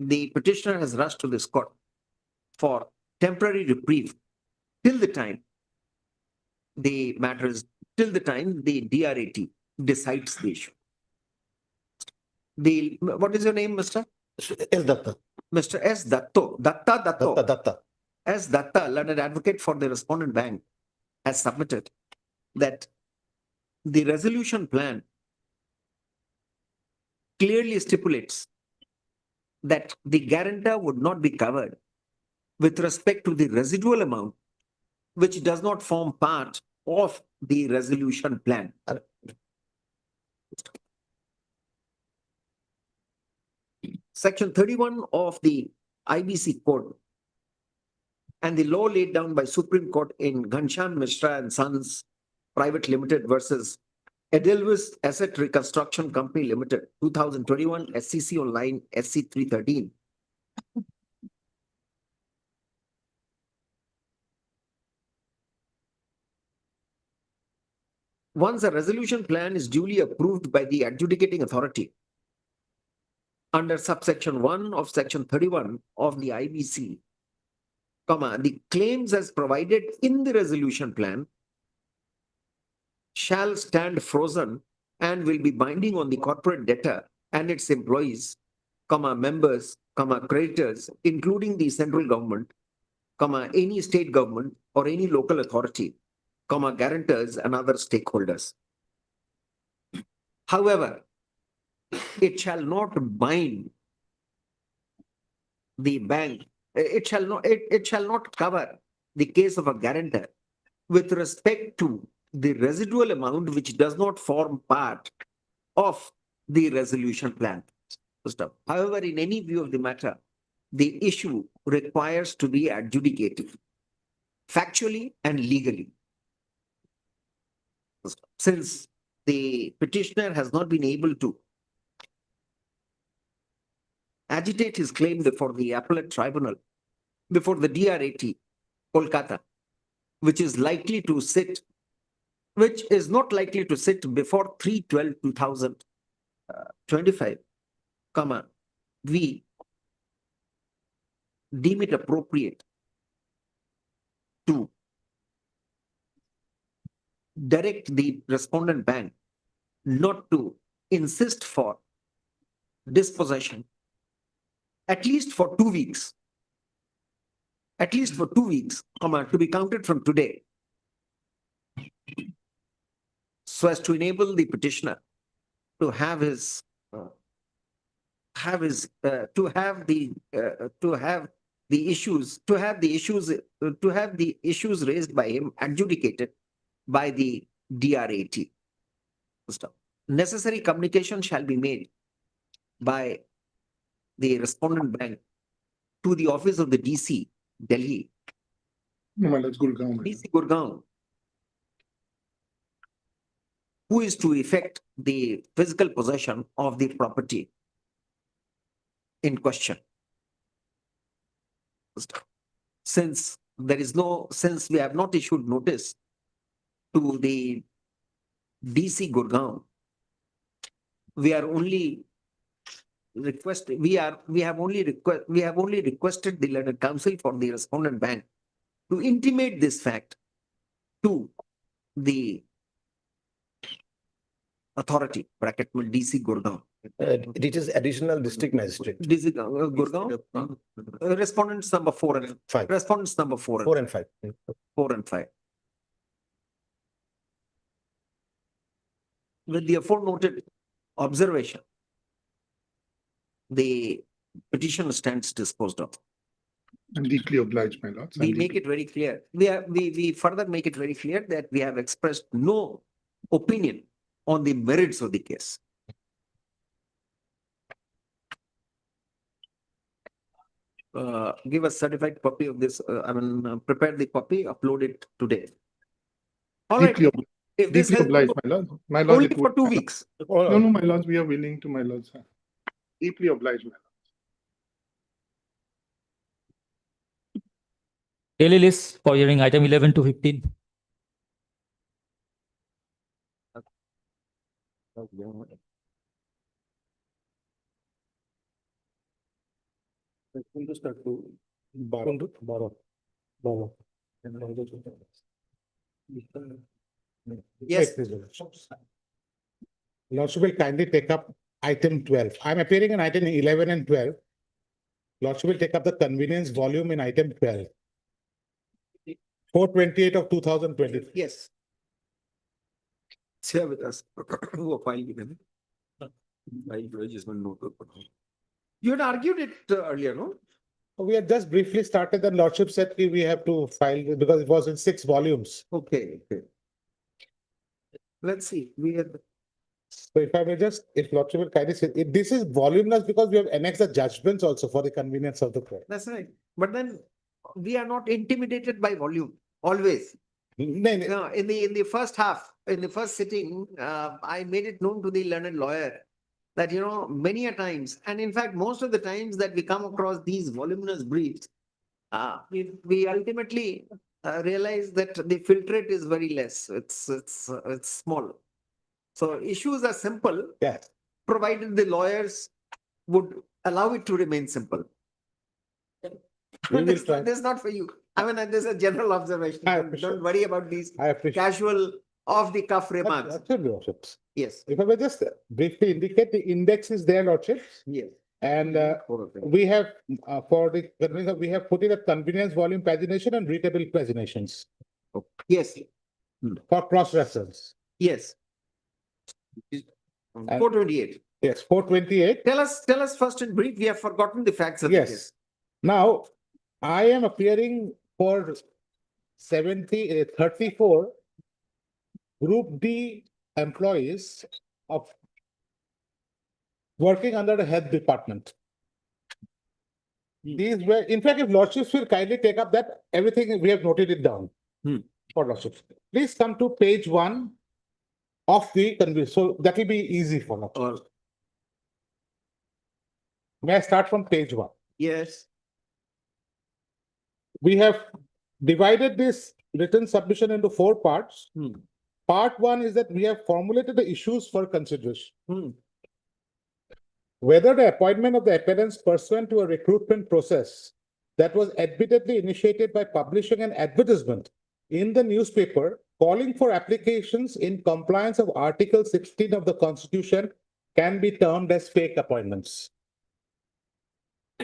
the petitioner has rushed to this court for temporary reprieve till the time the DRAT decides the issue. What is your name, Mr.? S. Datta. Mr. S. Datto. Datta. S. Datta, learned advocate for the respondent bank, has submitted that the resolution plan clearly stipulates that the guarantor would not be covered with respect to the residual amount, which does not form part of the resolution plan. Section 31 of the IBC Code and the law laid down by Supreme Court in Ghanshyam Mishra and Sons Private Limited versus Edelweiss Asset Reconstruction Company Limited, 2021 SCC online SC 313. Once a resolution plan is duly approved by the adjudicating authority under subsection 1 of section 31 of the IBC, the claims as provided in the resolution plan shall stand frozen and will be binding on the corporate debtor and its employees, members, creditors, including the central government, any state government or any local authority, guarantors and other stakeholders. However, it shall not bind the bank. It shall not cover the case of a guarantor with respect to the residual amount which does not form part of the resolution plan. However, in any view of the matter, the issue requires to be adjudicated factually and legally. Since the petitioner has not been able to agitate his claim before the appellate tribunal, before the DRAT, Kolkata, which is not likely to sit before 3/12/2025, we deem it appropriate to direct the respondent bank not to insist for dispossession at least for 2 weeks. At least for 2 weeks, to be counted from today, so as to enable the petitioner to have his issues raised by him adjudicated by the DRAT. Necessary communication shall be made by the respondent bank to the office of the DC, Delhi, No, my lords, Gurgaon. my DC Gurgaon, who is to effect the physical possession of the property in question. Since we have not issued notice to the DC Gurgaon, we have only requested the learned counsel for the respondent bank to intimate this fact to the authority, bracket DC Gurgaon. It is additional district magistrate. DC Gurgaon, respondents number 4 and 5. Respondents number 4 4 and 5. 4 and 5. With the aforementioned observation, the petition stands disposed of. I'm deeply obliged, my lords. We make it very clear. We further make it very clear that we have expressed no opinion on the merits of the case. Give a certified copy of this. Prepare the copy, upload it today. All right. Deeply If this Deeply has obliged, my lord. My lord, only it for would- 2 weeks. No, my lords, we are willing to, my lords. Deeply obliged, my lord. Daily list for hearing item 11 to 15. Yes. Lordship will kindly take up item 12. I'm appearing in item 11 and 12. Lordship will take up the convenience volume in item 12. 428 of 2020. Yes. Share with us. Who filed it? You had argued it earlier, no? We had just briefly started, and Lordship said we have to file it because it was in 6 volumes. Okay. Let's see. We had. So if I may just, if Lordship will kindly say, this is voluminous because we have annexed the judgments also for the convenience of the court. That's right. But then we are not intimidated by volume, always. No, in the first half, in the first sitting, I made it known to the learned lawyer that, many a times, and in fact, most of the times that we come across these voluminous briefs, we ultimately realize that the filtrate is very less. It's small. So issues are simple, yes, provided the lawyers would allow it to remain simple. We will try. This is not for you. This is a general observation. Don't worry about these casual, off-the-cuff remarks. Absolutely, Lordships. Yes. If I may just briefly indicate, the index is there, Lordships. Yes. And we have, for the convenience, we have put in a convenience volume pagination and readable paginations. Yes. For cross-reference. Yes. 428. Yes, 428. Tell us first in brief. We have forgotten the facts of the case. Yes. Now, I am appearing for 34 Group D employees of working under the health department. These were, in fact, if Lordships will kindly take up that, everything we have noted it down for Lordships. Please come to page 1 of the convenience. So that will be easy for us. Or, May I start from page 1? yes, We have divided this written submission into 4 parts. Part 1 is that we have formulated the issues for consideration. Whether the appointment of the appellants pursuant to a recruitment process that was admittedly initiated by publishing an advertisement in the newspaper calling for applications in compliance of Article 16 of the Constitution can be termed as fake appointments.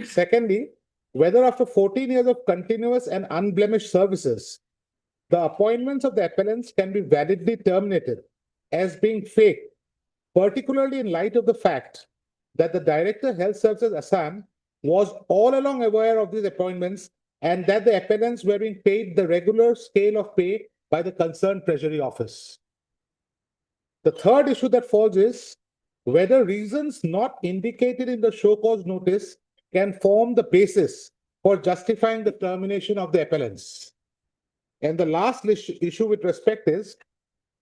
Secondly, whether after 14 years of continuous and unblemished services, the appointments of the appellants can be validly terminated as being fake, particularly in light of the fact that the Director Health Services Assam was all along aware of these appointments and that the appellants were being paid the regular scale of pay by the concerned Treasury Office. The third issue that falls is whether reasons not indicated in the show cause notice can form the basis for justifying the termination of the appellants. And the last issue with respect is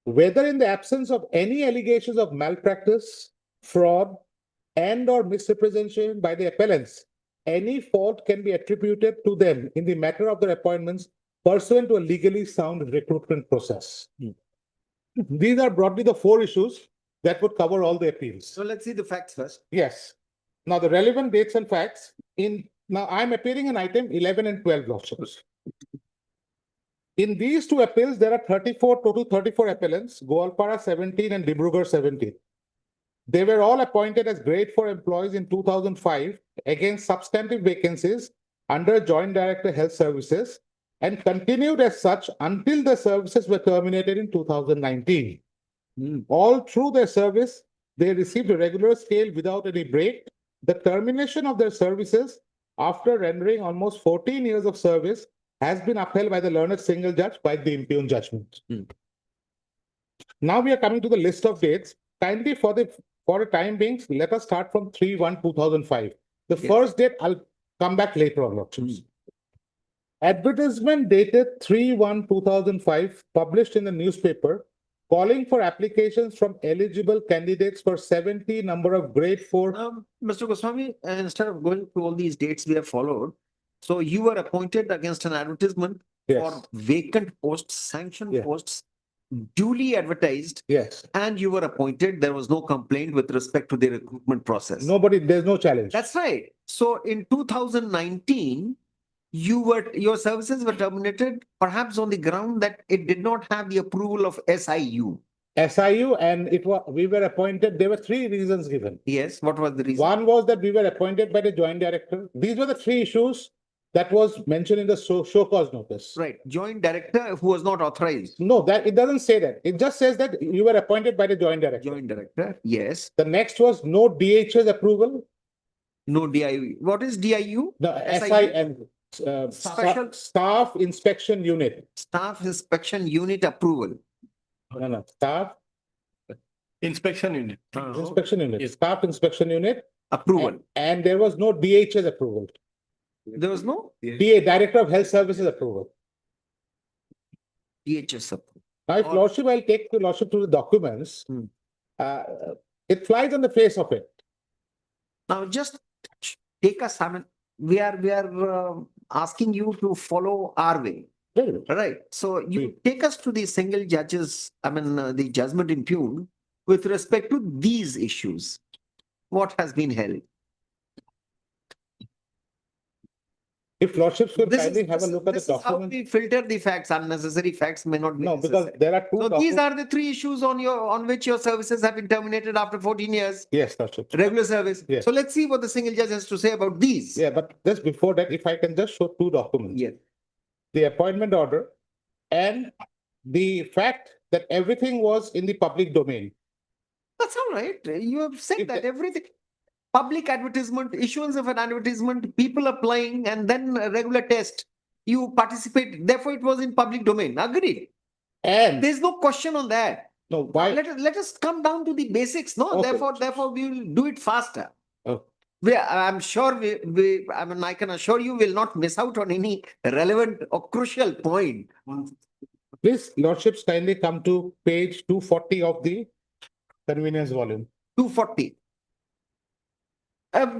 whether in the absence of any allegations of malpractice, fraud, and/or misrepresentation by the appellants, any fault can be attributed to them in the matter of their appointments pursuant to a legally sound recruitment process. These are broadly the 4 issues that would cover all the appeals. so let's see the facts first. Yes. Now, the relevant dates and facts now I'm appearing in item 11 and 12, Lordships. In these 2 appeals, there are total 34 appellants, Goalpara 17 and Dibrugarh 17. They were all appointed as grade 4 employees in 2005 against substantive vacancies under Joint Director Health Services and continued as such until the services were terminated in 2019. All through their service, they received a regular scale without any break. The termination of their services after rendering almost 14 years of service has been upheld by the learned single judge by the impugned judgment. Now we are coming to the list of dates. Kindly for the time being, let us start from 3/1/2005. The first date, I'll come back later on, Lordships. Advertisement dated 3/1/2005, published in the newspaper, calling for applications from eligible candidates for 70 number of grade 4. Mr. Goswami, instead of going through all these dates we have followed, so you were appointed against an advertisement for vacant posts, sanctioned posts, duly advertised. Yes. And you were appointed. There was no complaint with respect to the recruitment process. There's no challenge. That's right. So in 2019, your services were terminated perhaps on the ground that it did not have the approval of SIU. SIU, and we were appointed. There were 3 reasons given. Yes, what was the reason? One was that we were appointed by the Joint Director. These were the 3 issues that was mentioned in the show cause notice. Right, Joint Director who was not authorized. No, that it doesn't say that. It just says that you were appointed by the Joint Director. Joint Director, yes. The next was no DHS approval. No DIU. What is DIU? The SIN. Special Staff Inspection Unit. Staff Inspection Unit approval. No, Staff Inspection Unit. Inspection Unit. Staff Inspection Unit. Approval. And there was no DHS approval. There was no? Director of Health Services approval. DHS approval. Now, if Lordship, I'll take the Lordship to the documents. It flies on the face of it. Now, just take us, we are asking you to follow our way. Right. So you take us to the single judges, the judgment impugned with respect to these issues. What has been held? If Lordships will kindly have a look at the This is how document. we filter the facts. Unnecessary facts may not be No, because necessary. there are 2 So these are the 3 issues on which your services have been terminated after 14 years. Yes, Lordship. Regular service. Yes. So let's see what the single judge has to say about these. Yeah, but just before that, if I can just show 2 documents. Yes. The appointment order and the fact that everything was in the public domain. That's all right. You have said that everything. Public advertisement, issuance of an advertisement, people applying, and then a regular test. You participate. Therefore, it was in public domain. Agreed. And there's no question on that. No, why? Let us come down to the basics. No, Okay. therefore we will do it faster. Oh. I'm sure I can assure you will not miss out on any relevant or crucial point. Please, Lordships, kindly come to page 240 of the convenience volume. 240.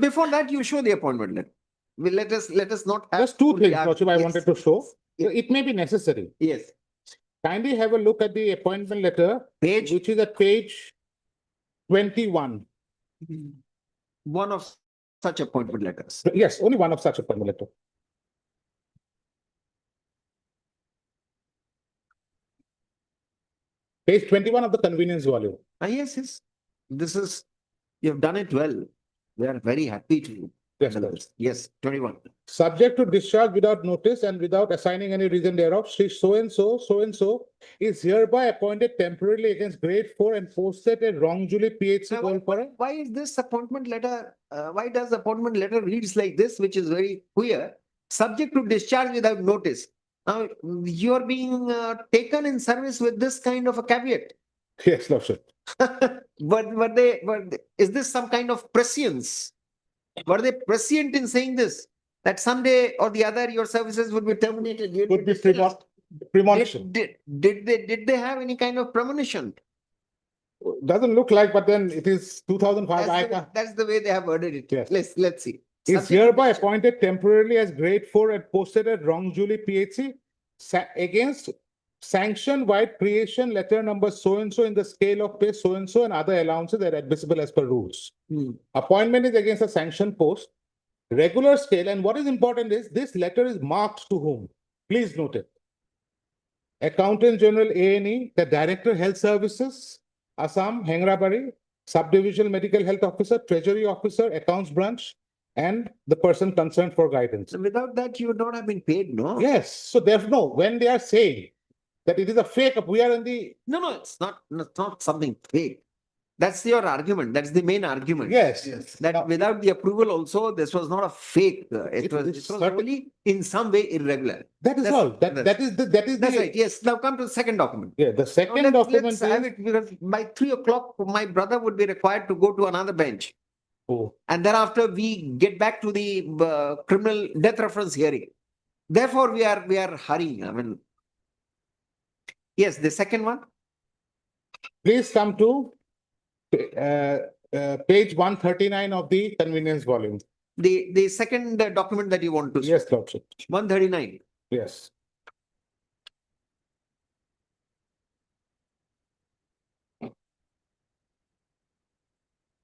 Before that, you show the appointment letter. Let us not have. Just two fully things, Lordship, I yes. wanted to show. Yes. It may be necessary. Yes. Kindly have a look at the appointment letter, Page. which is at page 21. One of such appointment letters. Yes, only one of such appointment letter. Page 21 of the convenience volume. Yes, yes. This is, you have done it well. We are very happy to. Yes, Yes, 21. Subject to discharge without notice and without assigning any reason thereof, Sri so and so is hereby appointed temporarily against grade 4 and posted at Wrongjuly PHC Now, Golpara. why is this appointment letter, why does the appointment letter reads like this, which is very queer, subject to discharge without notice? Now, you are being taken in service with this kind of a caveat. Yes, Lordship. Is this some kind of prescience? Were they prescient in saying this? That someday or the other your services would be terminated? Would be premonition. Did they have any kind of premonition? Doesn't look like, but then it is 2005. That's the way they have worded it. Yes. Let's see. Is Subject to hereby discharge. appointed temporarily as grade 4 and posted at Wrongjuly PHC against sanction-wide creation letter number so-and-so in the scale of pay so-and-so and other allowances that are admissible as per rules. Appointment is against a sanction post, regular scale, and what is important is this letter is marked to whom? Please note it. Accountant General A&E, the Director Health Services, Assam, Hengrabari, Subdivisional Medical Health Officer, Treasury Officer, Accounts Branch, and the person concerned for guidance. Without that, you would not have been paid, no? Yes, so therefore, no, when they are saying that it is a fake, we are in the. No, it's not something fake. That's your argument. That's the main argument. Yes. That without the approval also, this was not a fake. It was only in some way irregular. That is all. That is That's right. Yes. Now come to the second document. Yeah, the second Now document let's have is. it because by 3 o'clock, my brother would be required to go to another bench. Oh. And thereafter we get back to the criminal death reference hearing. Therefore, we are hurrying. I mean, yes, the second one. Please come to page 139 of the convenience volume. The second document that you want to. Yes, Lordship. 139. Yes.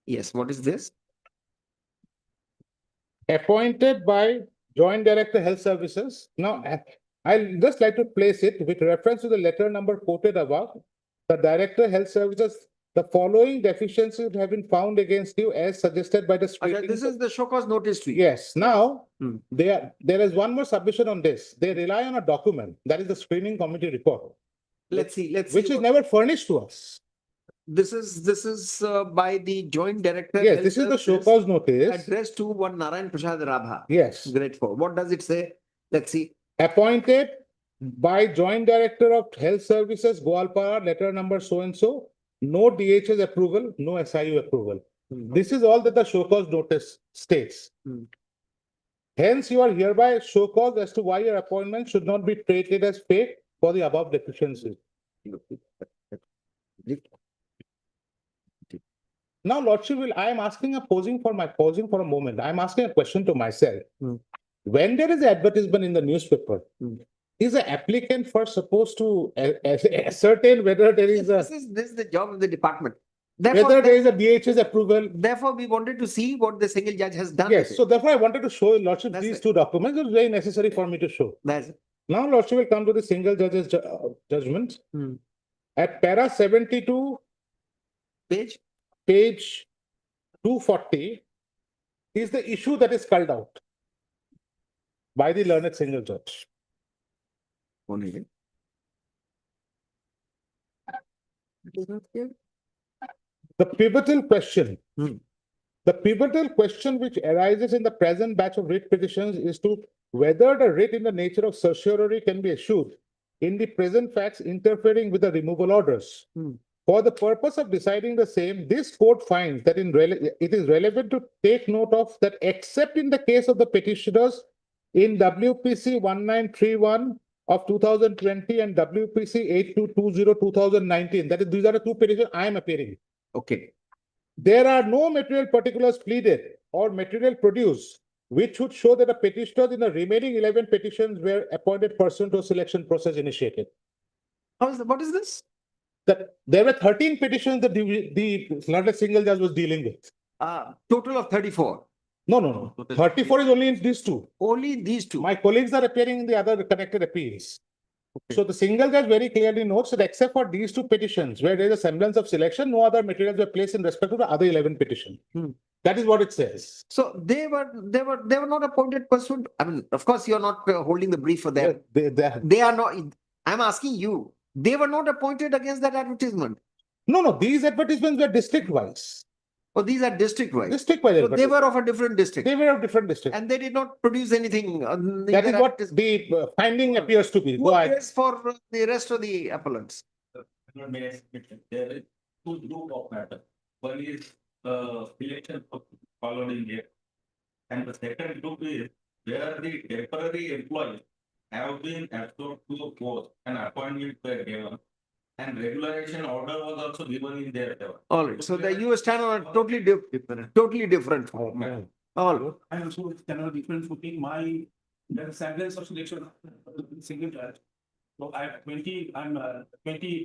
Yes, what is this? Appointed by Joint Director Health Services. Now, I'll just like to place it with reference to the letter number quoted above. The Director Health Services, the following deficiencies have been found against you as suggested by the Okay, screening. this is the show cause notice to you. Yes, now, there is one more submission on this. They rely on a document, that is the screening committee report. Let's see. Which is never furnished to us. This is by the Joint Director. Yes, this is the show cause notice. Addressed to one Narayan Prasad Rabha. Yes. Grade 4. What does it say? Let's see. Appointed by Joint Director of Health Services, Goalpara, letter number so-and-so, no DHS approval, no SIU approval. This is all that the show cause notice states. Hence, you are hereby show cause as to why your appointment should not be treated as fake for the above deficiencies. Now, Lordship, I am asking pausing for a moment. I am asking a question to myself. When there is an advertisement in the newspaper, is the applicant first supposed to ascertain whether there is a This is the job of the department. whether there is a DHS approval? Therefore, we wanted to see what the single judge has done. Yes, with so it. therefore I wanted to show Lordship these two documents. It's very necessary for me to show. That's it. Now, Lordship will come to the single judge's judgment. At para 72, page 240 is the issue that is called out by the learned single judge. One minute. The pivotal question. The pivotal question which arises in the present batch of writ petitions is to whether the writ in the nature of certiorari can be issued in the present facts interfering with the removal orders. For the purpose of deciding the same, this court finds that it is relevant to take note of that except in the case of the petitioners in WPC 1931 of 2020 and WPC 8220 2019, that is, these are the two petitions I am appearing. Okay. There are no material particulars pleaded or material produced which would show that the petitioners in the remaining 11 petitions were appointed pursuant to a selection process initiated. What is this? That there were 13 petitions that the London single judge was dealing with. Total of 34. No. 34 is only in these two. Only these two. My colleagues are appearing in the other connected appeals. So the single judge very clearly notes that except for these two petitions where there is a semblance of selection, no other materials were placed in respect to the other 11 petitions. That is what it says. So they were not appointed pursuant. I mean, of course, you're not holding the brief for them. They are not. I'm asking you. They were not appointed against that advertisement. No. These advertisements were district wise. Oh, these are district wise. District wise. So they were of a different district. They were of different districts. And they did not produce anything. That is what the finding appears to be. Who appears for the rest of the appellants? There is two group of matter. One is election followed in here. And the second group is where the temporary employees have been absorbed to a post and appointment were given. And regularization order was also given in their favor. All right. So you stand on a totally different. All right. I also stand on a different footing. There is semblance of selection single judge. So I have 20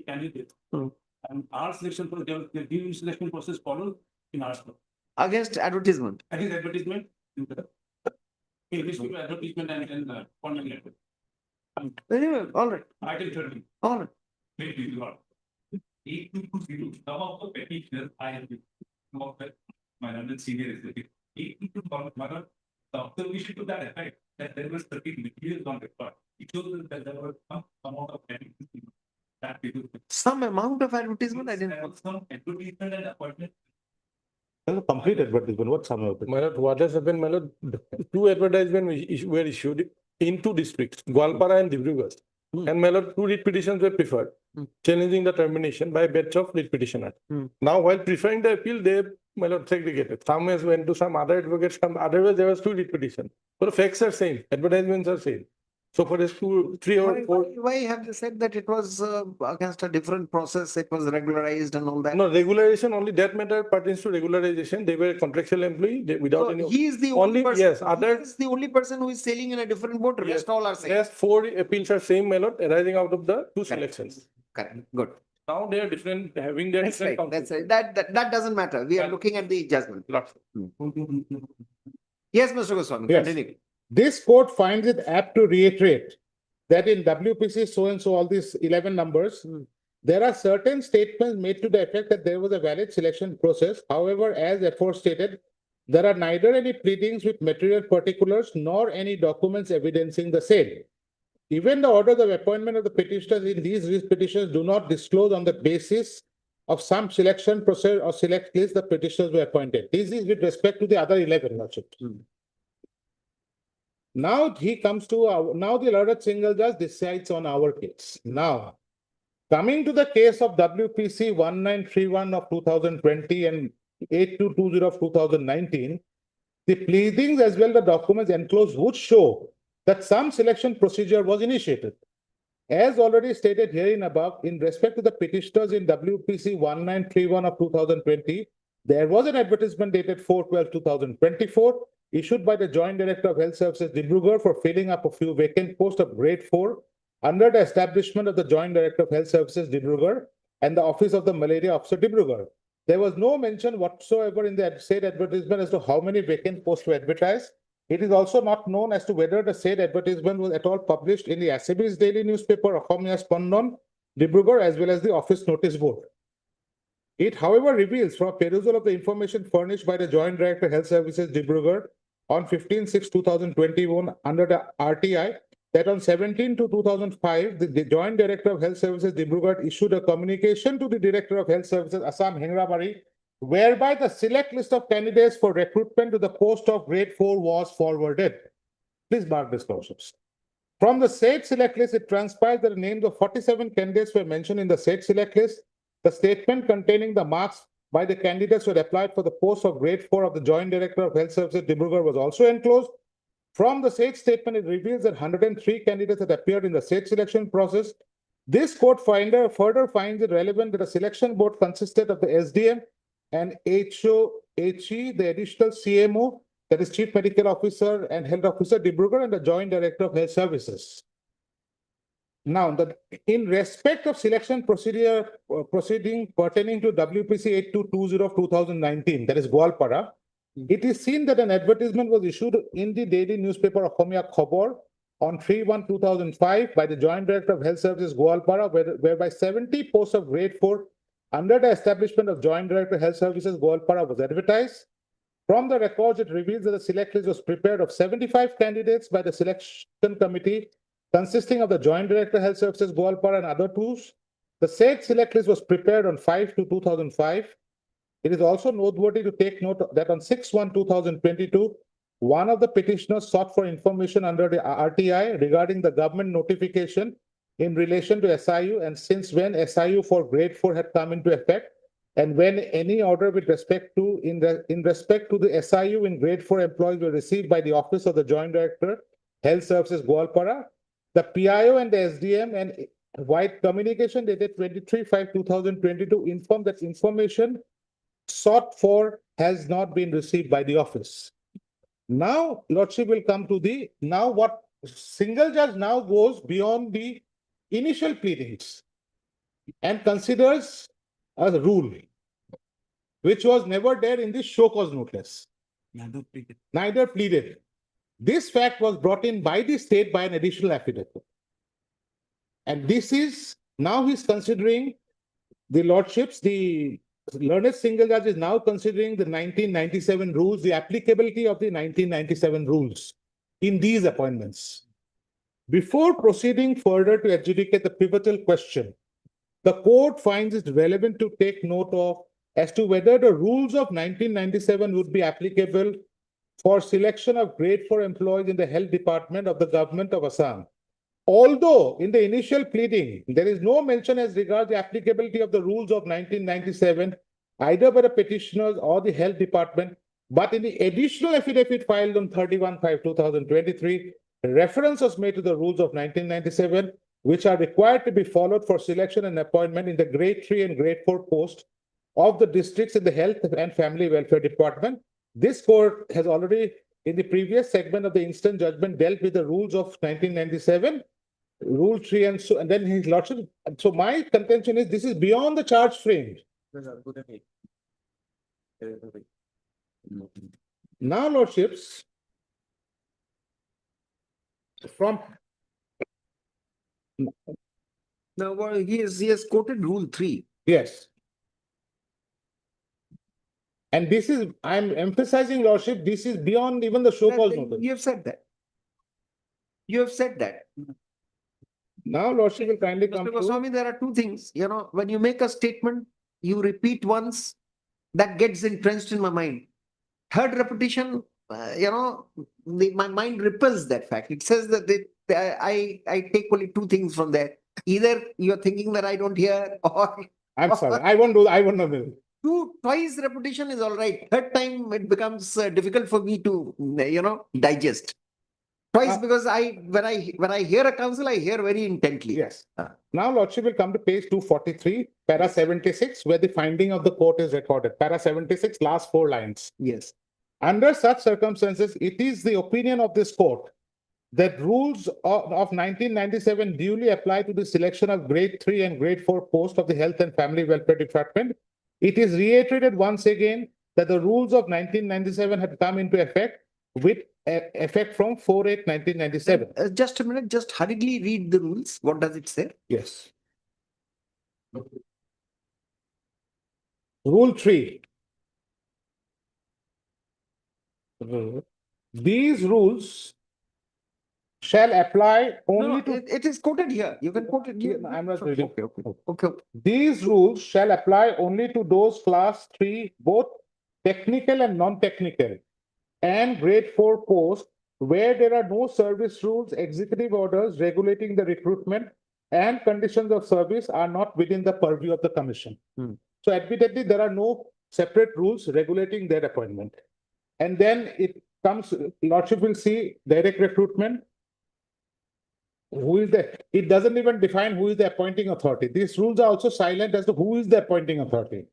candidates. And our selection process, the due selection process followed in our school. Against advertisement. Against advertisement. Advertisement and appointment letter. Anyway, all right. Item 30. All right. 8220. Some of the petitioners I have some of my London senior executive. 8220. The observation to that effect that there was 30 materials on record. It shows that there was some amount of advertisement. Some amount of advertisement. I didn't know. Some advertisement and appointment. That's a complete advertisement. What some of it? My lord, what has happened, my lord? Two advertisements were issued in two districts, Gwalpara and Dibrugarh. And my lord, two writ petitions were preferred, challenging the termination by bench of writ petitioner. Now, while preferring the appeal, they, my lord, segregated. Some has went to some other advocates, some otherwise there was two writ petitions. So the facts are same, advertisements are same. So for this 2, 3 or 4. Why have they said that it was against a different process? It was regularized and all that. No, regularization only that matter pertains to regularization. They were a contractual employee without any. He is the only person. Yes, other. He is the only person who is sailing in a different boat. Yes. Rest all are saying. Yes, 4 appeals are same, my lord, arising out of the two selections. Correct. Good. Now they are different, having their That's different. right. That's right. That doesn't matter. We are looking at the judgment. Yes, Mr. Goswami. Yes. Continue. This court finds it apt to reiterate that in WPC so and so all these 11 numbers, there are certain statements made to the effect that there was a valid selection process. However, as aforestated, there are neither any pleadings with material particulars nor any documents evidencing the same. Even the orders of appointment of the petitioners in these petitions do not disclose on the basis of some selection process or select list the petitioners were appointed. This is with respect to the other 11, Lordship. Now he comes to now the alerted single judge decides on our case. Now, coming to the case of WPC 1931 of 2020 and 8220 of 2019, the pleadings as well the documents enclosed would show that some selection procedure was initiated. As already stated herein above, in respect to the petitioners in WPC 1931 of 2020, there was an advertisement dated 4/12/2024 issued by the Joint Director of Health Services Dibrugarh for filling up a few vacant posts of grade 4 under the establishment of the Joint Director of Health Services Dibrugarh and the Office of the Malaria Officer Dibrugarh. There was no mention whatsoever in the said advertisement as to how many vacant posts were advertised. It is also not known as to whether the said advertisement was at all published in the Assamese daily newspaper Asamiya Spandon, Dibrugarh, as well as the office notice board. It, however, reveals from a perusal of the information furnished by the Joint Director of Health Services Dibrugarh on 15/6/2021 under the RTI that on 17/2/2005, the Joint Director of Health Services Dibrugarh issued a communication to the Director of Health Services Assam Hengrabari, whereby the select list of candidates for recruitment to the post of grade 4 was forwarded. Please mark this, Lordships. From the said select list, it transpires that the names of 47 candidates were mentioned in the said select list. The statement containing the marks by the candidates who had applied for the post of grade 4 of the Joint Director of Health Services Dibrugarh was also enclosed. From the said statement, it reveals that 103 candidates had appeared in the said selection process. This court further finds it relevant that the selection board consisted of the SDM, and HE, the additional CMO, that is Chief Medical Officer and Health Officer, Dibrugarh, and the Joint Director of Health Services. Now, in respect of selection proceeding pertaining to WPC 8220 of 2019, that is Goalpara, it is seen that an advertisement was issued in the daily newspaper Asomia Khobor on 3/1/2005 by the Joint Director of Health Services Goalpara, whereby 70 posts of grade 4 under the establishment of Joint Director Health Services Goalpara was advertised. From the records, it reveals that the select list was prepared of 75 candidates by the selection committee consisting of the Joint Director Health Services Goalpara and other tools. The said select list was prepared on 5/2/2005. It is also noteworthy to take note that on 6/1/2022, one of the petitioners sought for information under the RTI regarding the government notification in relation to SIU and since when SIU for grade 4 had come into effect and when any order with respect to in respect to the SIU in grade 4 employees were received by the Office of the Joint Director Health Services Goalpara. The PIO and the SDM and White communication dated 23/5/2022 informed that information sought for has not been received by the office. Now, Lordship will come to what single judge now goes beyond the initial pleadings and considers a rule, which was never there in the show cause notice. Neither pleaded. This fact was brought in by the state by an additional affidavit. And this is, now he's considering the Lordships, the learned single judge is now considering the 1997 rules, the applicability of the 1997 rules in these appointments. Before proceeding further to adjudicate the pivotal question, the court finds it relevant to take note of as to whether the rules of 1997 would be applicable for selection of grade 4 employees in the health department of the government of Assam. Although in the initial pleading, there is no mention as regards the applicability of the rules of 1997, either by the petitioners or the health department, but in the additional affidavit filed on 31/5/2023, reference was made to the rules of 1997, which are required to be followed for selection and appointment in the grade 3 and grade 4 posts of the districts in the health and family welfare department. This court has already, in the previous segment of the instant judgment, dealt with the rules of 1997, Rule 3, and then his lordship. So my contention is this is beyond the charge frame. Now, lordships, from now he has quoted Rule 3. Yes. And this is, I'm emphasizing, lordship, this is beyond even the show cause notice. You have said that. You have said that. Now, lordship will kindly come Mr. to. Goswami, there are two things. When you make a statement, you repeat once, that gets entrenched in my mind. Third repetition, my mind repels that fact. It says that I take only two things from there. Either you're thinking that I don't hear, or I'm sorry, I won't do. Twice repetition is all right. Third time it becomes difficult for me to, digest. Twice because when I hear a counsel, I hear very intently. Yes. Now, lordship will come to page 243, para 76, where the finding of the court is recorded. Para 76, last 4 lines. Yes. Under such circumstances, it is the opinion of this court that rules of 1997 duly apply to the selection of grade 3 and grade 4 posts of the Health and Family Welfare Department. It is reiterated once again that the rules of 1997 had come into effect with effect from 4/8/1997. Just a minute, just hurriedly read the rules. What does it say? Yes. Rule 3. These rules shall apply only to. It is quoted here. You can quote it here. I'm not reading. Okay. These rules shall apply only to those class 3, both technical and non-technical, and grade 4 posts where there are no service rules, executive orders regulating the recruitment and conditions of service are not within the purview of the commission. So admittedly, there are no separate rules regulating their appointment. And then it comes, lordship will see direct recruitment. Who is it doesn't even define who is the appointing authority. These rules are also silent as to who is the appointing authority.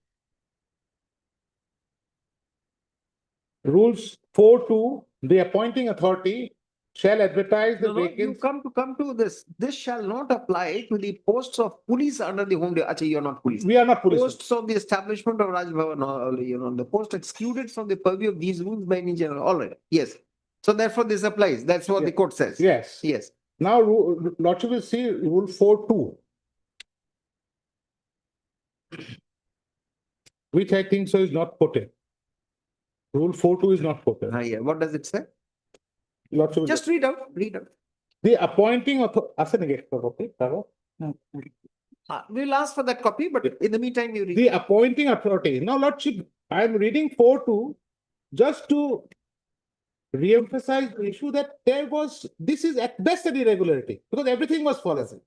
rules 4.2, the appointing authority shall advertise the No, no, you vacancy. come to this. This shall not apply to the posts of police under the home. Actually, you're not police. We are not police. Posts of the establishment of Raj Bhavan, the post excluded from the purview of these rules by any general. All right. Yes. So therefore, this applies. That's what the court says. Yes. Yes. Now, Lordship will see rule 4.2. Which I think so is not put in. Rule 4.2 is not put in. Yeah. What does it say? Lordship will- Just read out. Read out. The appointing authority. We'll ask for that copy, but in the meantime, you read. The appointing authority. Now, Lordship, I am reading 4.2 just to re-emphasize the issue that this is at best an irregularity because everything was followed.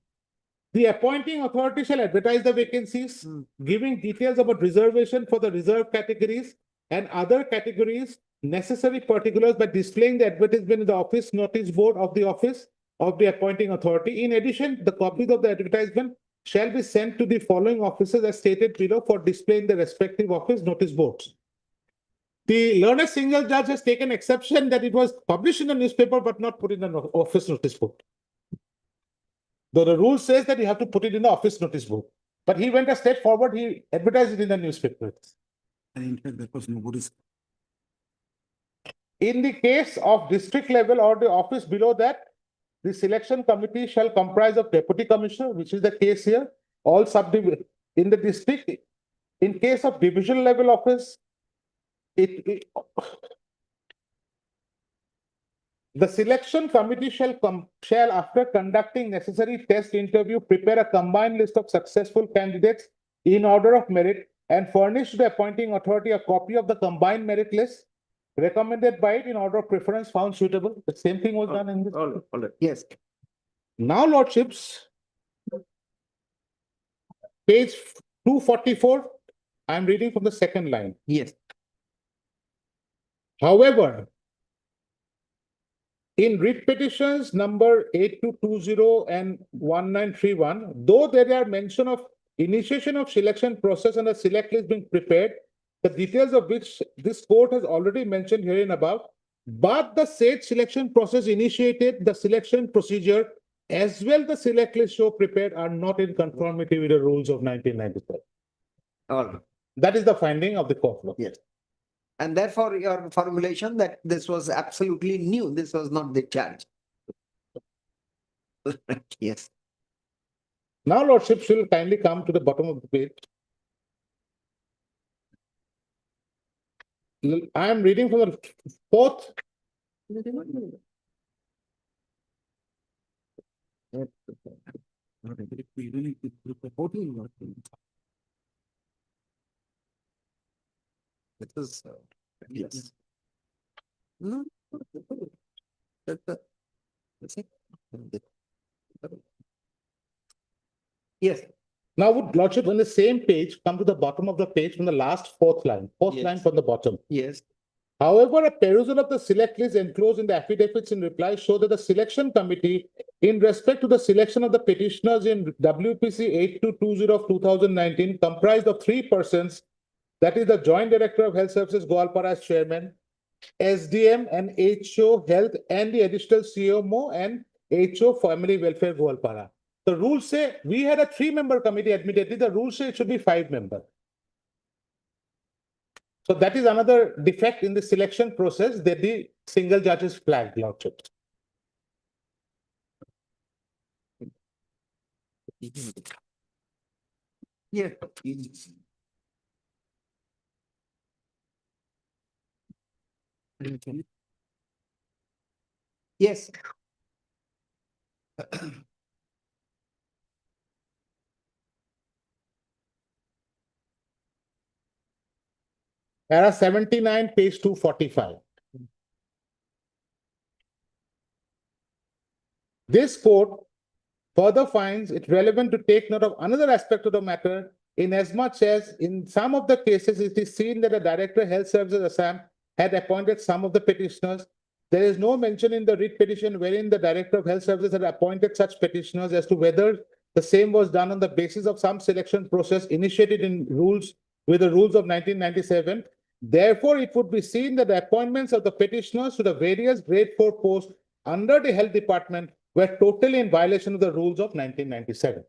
The appointing authority shall advertise the vacancies, giving details about reservation for the reserved categories and other categories, necessary particulars by displaying the advertisement in the office notice board of the office of the appointing authority. In addition, the copies of the advertisement shall be sent to the following offices as stated below for display in the respective office notice boards. The learned single judge has taken exception that it was published in the newspaper but not put in the office notice board. Though the rule says that you have to put it in the office notice board. But he went a step forward, he advertised it in the newspaper. And in fact, that was nobody's. In the case of district level or the office below that, the selection committee shall comprise of deputy commissioner, which is the case here, all subdivision in the district. In case of division level office, the selection committee shall after conducting necessary test interview, prepare a combined list of successful candidates in order of merit and furnish the appointing authority a copy of the combined merit list recommended by it in order of preference found suitable. The same thing was done in this. All right. Yes. Now, Lordships, page 244, I'm reading from the second line. Yes. However, in writ petitions number 8220 and 1931, though there are mention of initiation of selection process and a select list being prepared, the details of which this court has already mentioned herein above, but the said selection process initiated, the selection procedure, as well the select list show prepared are not in conformity with the rules of 1997. All right. That is the finding of the court. Yes. And therefore, your formulation that this was absolutely new, this was not the charge. Yes. Now, Lordships will kindly come to the bottom of the page. I am reading from the fourth. This is, yes. No. That's it. Yes. Now, would Lordship on the same page come to the bottom of the page from the last fourth line from the bottom? Yes. However, a perusal of the select list enclosed in the affidavits in reply show that the selection committee, in respect to the selection of the petitioners in WPC 8220 of 2019, comprised of 3 persons, that is the Joint Director of Health Services, Goalpara as chairman, SDM and HO Health, and the additional CMO and HO Family Welfare, Goalpara. The rules say we had a 3-member committee, admittedly, the rules say it should be 5-member. So that is another defect in the selection process that the single judges flagged, Lordship. Yeah. Yes. Para 79, page 245. This court further finds it relevant to take note of another aspect of the matter, in as much as in some of the cases it is seen that the Director of Health Services Assam had appointed some of the petitioners. There is no mention in the writ petition wherein the Director of Health Services had appointed such petitioners as to whether the same was done on the basis of some selection process initiated in rules with the rules of 1997, Therefore, it would be seen that the appointments of the petitioners to the various grade 4 posts under the health department were totally in violation of the rules of 1997.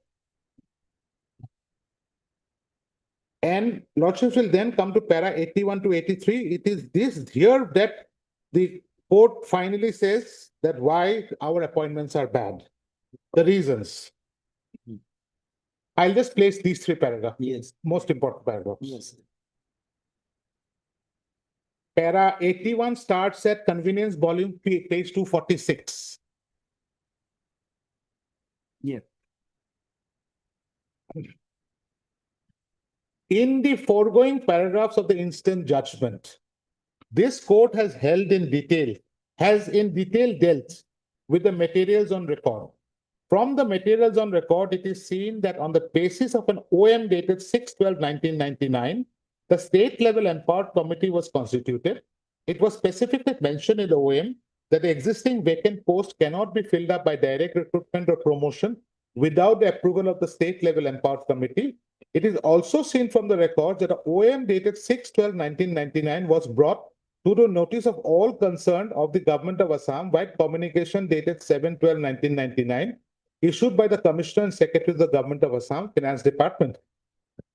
And Lordships will then come to para 81 to 83. It is this here that the court finally says that why our appointments are bad. The reasons. I'll just place these three paragraphs. Yes. Most important paragraphs. Yes. Para 81 starts at convenience volume page 246. Yeah. In the foregoing paragraphs of the instant judgment, this court has in detail dealt with the materials on record. From the materials on record, it is seen that on the basis of an OM dated 6/12/1999, the state level empowered committee was constituted. It was specifically mentioned in the OM that the existing vacant post cannot be filled up by direct recruitment or promotion without the approval of the state level empowered committee. It is also seen from the records that the OM dated 6/12/1999 was brought to the notice of all concerned of the government of Assam by communication dated 7/12/1999, issued by the Commissioner and Secretary of the Government of Assam Finance Department.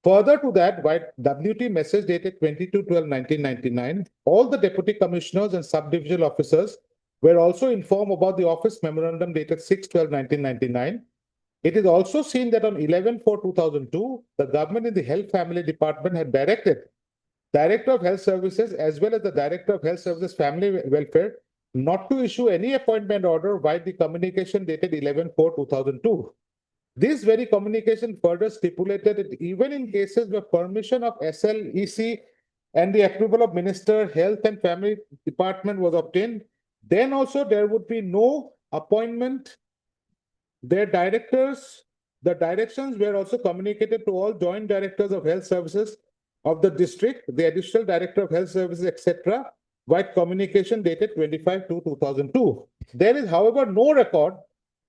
Further to that, by WT message dated 22/12/1999, all the deputy commissioners and subdivisional officers were also informed about the office memorandum dated 6/12/1999. It is also seen that on 11/4/2002, the government in the Health Family Department had directed Director of Health Services as well as the Director of Health Services Family Welfare not to issue any appointment order by the communication dated 11/4/2002. This very communication further stipulated that even in cases where permission of SLEC and the approval of Minister Health and Family Department was obtained, then also there would be no appointment. Their directors, the directions were also communicated to all joint directors of health services of the district, the additional director of health services, etc., by communication dated 25/2/2002. There is, however, no record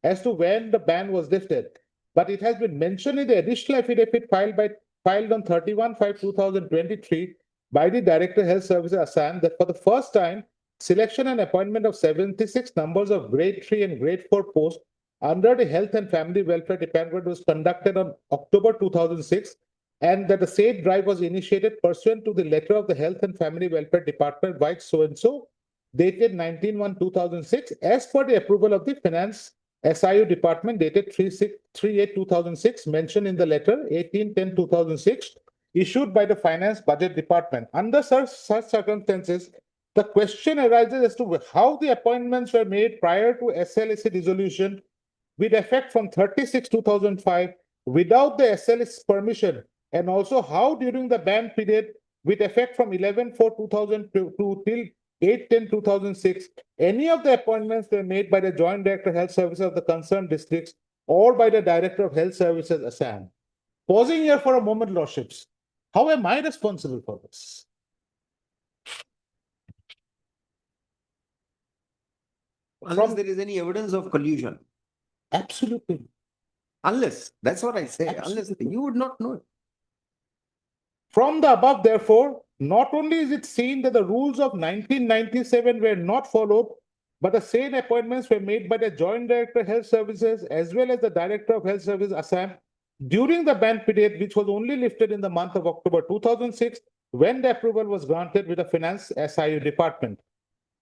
as to when the ban was lifted, but it has been mentioned in the additional affidavit filed on 31/5/2023 by the Director of Health Services Assam that for the first time, selection and appointment of 76 numbers of grade 3 and grade 4 posts under the Health and Family Welfare Department was conducted on October 2006, and that the state drive was initiated pursuant to the letter of the Health and Family Welfare Department by so-and-so, dated 19/1/2006, as per the approval of the Finance SIU Department dated 3/8/2006, mentioned in the letter 18/10/2006, issued by the Finance Budget Department. Under such circumstances, the question arises as to how the appointments were made prior to SLEC dissolution with effect from 30/6/2005 without the SLEC's permission, and also how during the ban period with effect from 11/4/2002 till 8/10/2006, any of the appointments were made by the Joint Director of Health Services of the concerned districts or by the Director of Health Services Assam. Pausing here for a moment, Lordships, how am I responsible for this? Unless there is any evidence of collusion. Absolutely. Unless, that's what I say, unless you would not know it. From the above, therefore, not only is it seen that the rules of 1997 were not followed, but the same appointments were made by the Joint Director of Health Services as well as the Director of Health Services Assam during the ban period, which was only lifted in the month of October 2006, when the approval was granted with the Finance SIU Department.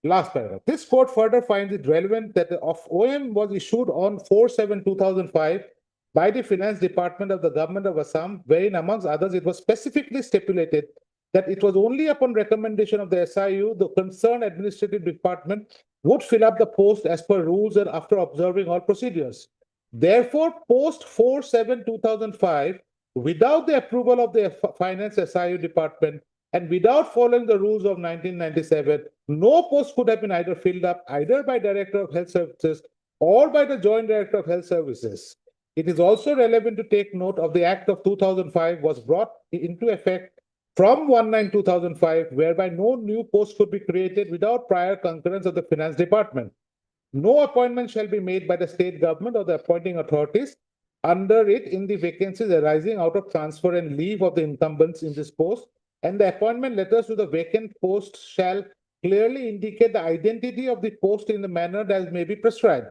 Last paragraph. This court further finds it relevant that the OM was issued on 4/7/2005 by the Finance Department of the Government of Assam, wherein amongst others it was specifically stipulated that it was only upon recommendation of the SIU, the concerned administrative department would fill up the post as per rules and after observing all procedures. Therefore, post 4/7/2005, without the approval of the Finance SIU Department and without following the rules of 1997, no post could have been either filled up either by Director of Health Services or by the Joint Director of Health Services. It is also relevant to take note of the Act of 2005 was brought into effect from 1/9/2005, whereby no new post could be created without prior concurrence of the Finance Department. No appointment shall be made by the state government or the appointing authorities under it in the vacancies arising out of transfer and leave of the incumbents in this post and the appointment letters to the vacant post shall clearly indicate the identity of the post in the manner that may be prescribed.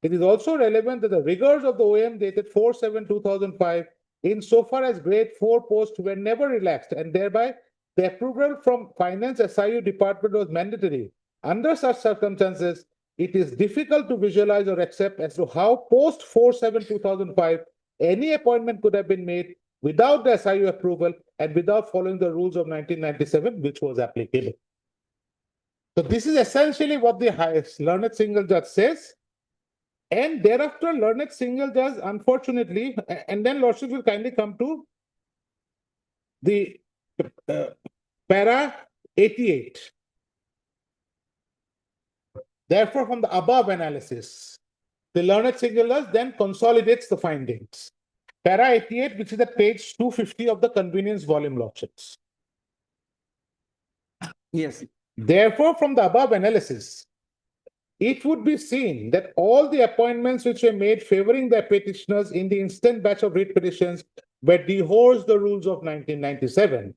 It is also relevant that the rigors of the OM dated 4/7/2005 insofar as grade 4 posts were never relaxed and thereby the approval from Finance SIU department was mandatory. Under such circumstances, it is difficult to visualize or accept as to how post 4/7/2005 any appointment could have been made without the SIU approval and without following the rules of 1997, which was applicable. So this is essentially what the highest learned single judge says. And thereafter, learned single judge, unfortunately, and then Lordship will kindly come to the para 88. Therefore, from the above analysis, the learned single judge then consolidates the findings. Para 88, which is at page 250 of the convenience volume, Lordships. Yes. Therefore, from the above analysis, it would be seen that all the appointments which were made favoring the petitioners in the instant batch of writ petitions were dehors the rules of 1997.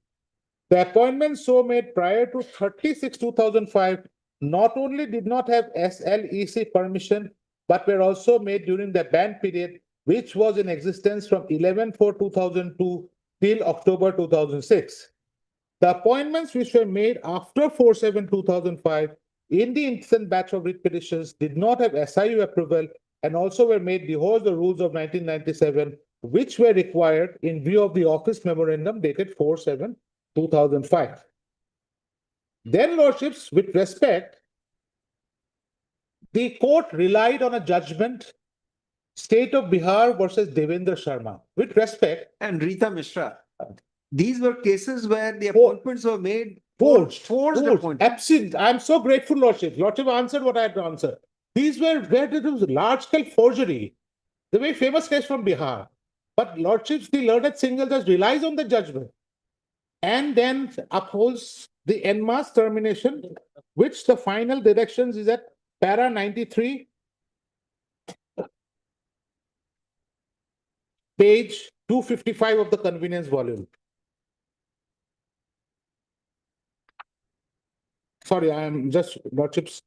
The appointments so made prior to 30/6/2005 not only did not have SLEC permission, but were also made during the ban period, which was in existence from 11/4/2002 till October 2006. The appointments which were made after 4/7/2005 in the instant batch of writ petitions did not have SIU approval and also were made dehors the rules of 1997, which were required in view of the office memorandum dated 4/7/2005. Then, Lordships, with respect, the court relied on a judgment, State of Bihar versus Devendra Sharma. With respect. And Rita Mishra. These were cases where the appointments were made Forged appointments. Absolutely. I'm so grateful, Lordship. Lordship answered what I had to answer. These were where there was large-scale forgery. The very famous case from Bihar. But Lordships, the learned single judge relies on the judgment and then upholds the en masse termination, which the final directions is at para 93, page 255 of the convenience volume. Sorry, I am just, Lordships.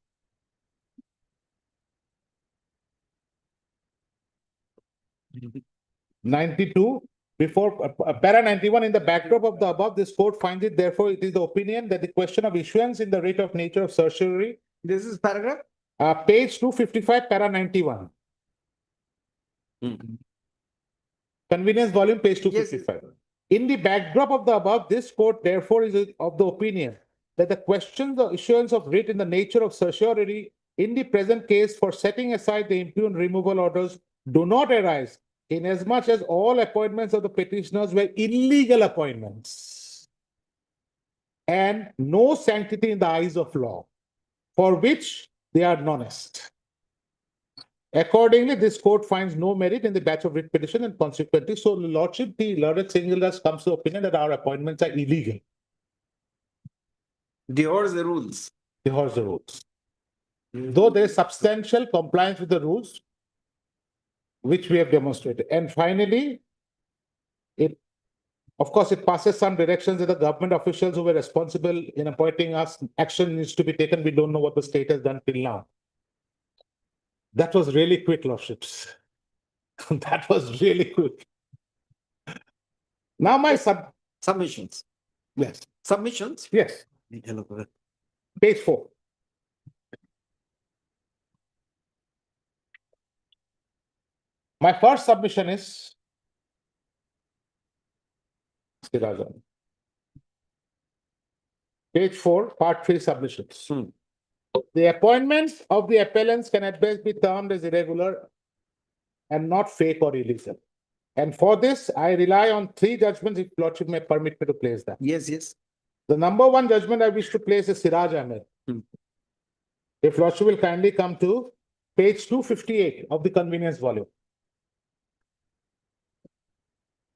'92, before para 91, in the backdrop of the above, this court finds it, therefore, it is the opinion that the question of issuance in the rate of nature of certiorari. This is paragraph? Page 255, para 91. Convenience volume, page 255. Yes. In the backdrop of the above, this court, therefore, is of the opinion that the questions of issuance of writ in the nature of certiorari in the present case for setting aside the impugned removal orders do not arise, inasmuch as all appointments of the petitioners were illegal appointments and no sanctity in the eyes of law, for which they are honest. Accordingly, this court finds no merit in the batch of writ petition and consequently, so Lordship, the learned single judge comes to the opinion that our appointments are illegal. Dehors the rules. Dehors the rules. Though there is substantial compliance with the rules, which we have demonstrated. And finally, of course, it passes some directions that the government officials who were responsible in appointing us, action needs to be taken. We don't know what the state has done till now. That was really quick, Lordships. That was really quick. Now my submissions. Yes. Submissions? Yes. Page 4. My first submission is page 4, part 3 submissions. The appointments of the appellants can at best be termed as irregular and not fake or illegal. And for this, I rely on 3 judgments, if Lordship may permit me to place that. Yes, yes. The number 1 judgment I wish to place is Siraj Ahmed. If Lordship will kindly come to page 258 of the convenience volume.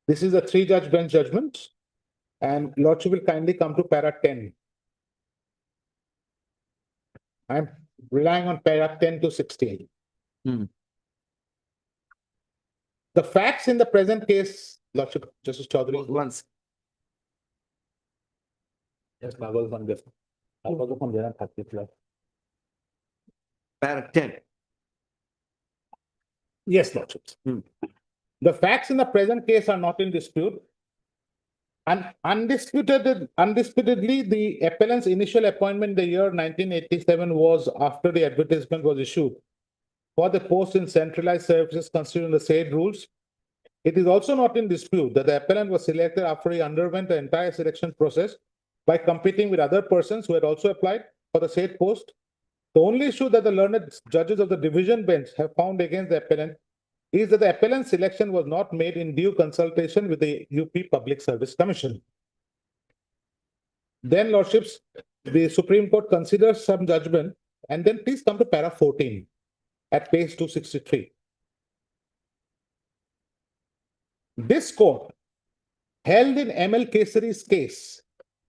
This is a 3-judge bench judgment, and Lordship will kindly come to para 10. I'm relying on para 10 to 16. The facts in the present case, Lordship, Justice Chaudhary. Once. Yes, Bhagwat from this. Bhagwat from there, 30 plus. Para 10. Yes, Lordships. The facts in the present case are not in dispute. And undisputedly, the appellant's initial appointment in the year 1987 was after the advertisement was issued for the post in centralized services considering the said rules. It is also not in dispute that the appellant was selected after he underwent the entire selection process by competing with other persons who had also applied for the said post. The only issue that the learned judges of the division bench have found against the appellant is that the appellant's selection was not made in due consultation with the UP Public Service Commission. Then, Lordships, the Supreme Court considers some judgment, and then please come to para 14 at page 263. This court held in ML Kesari's case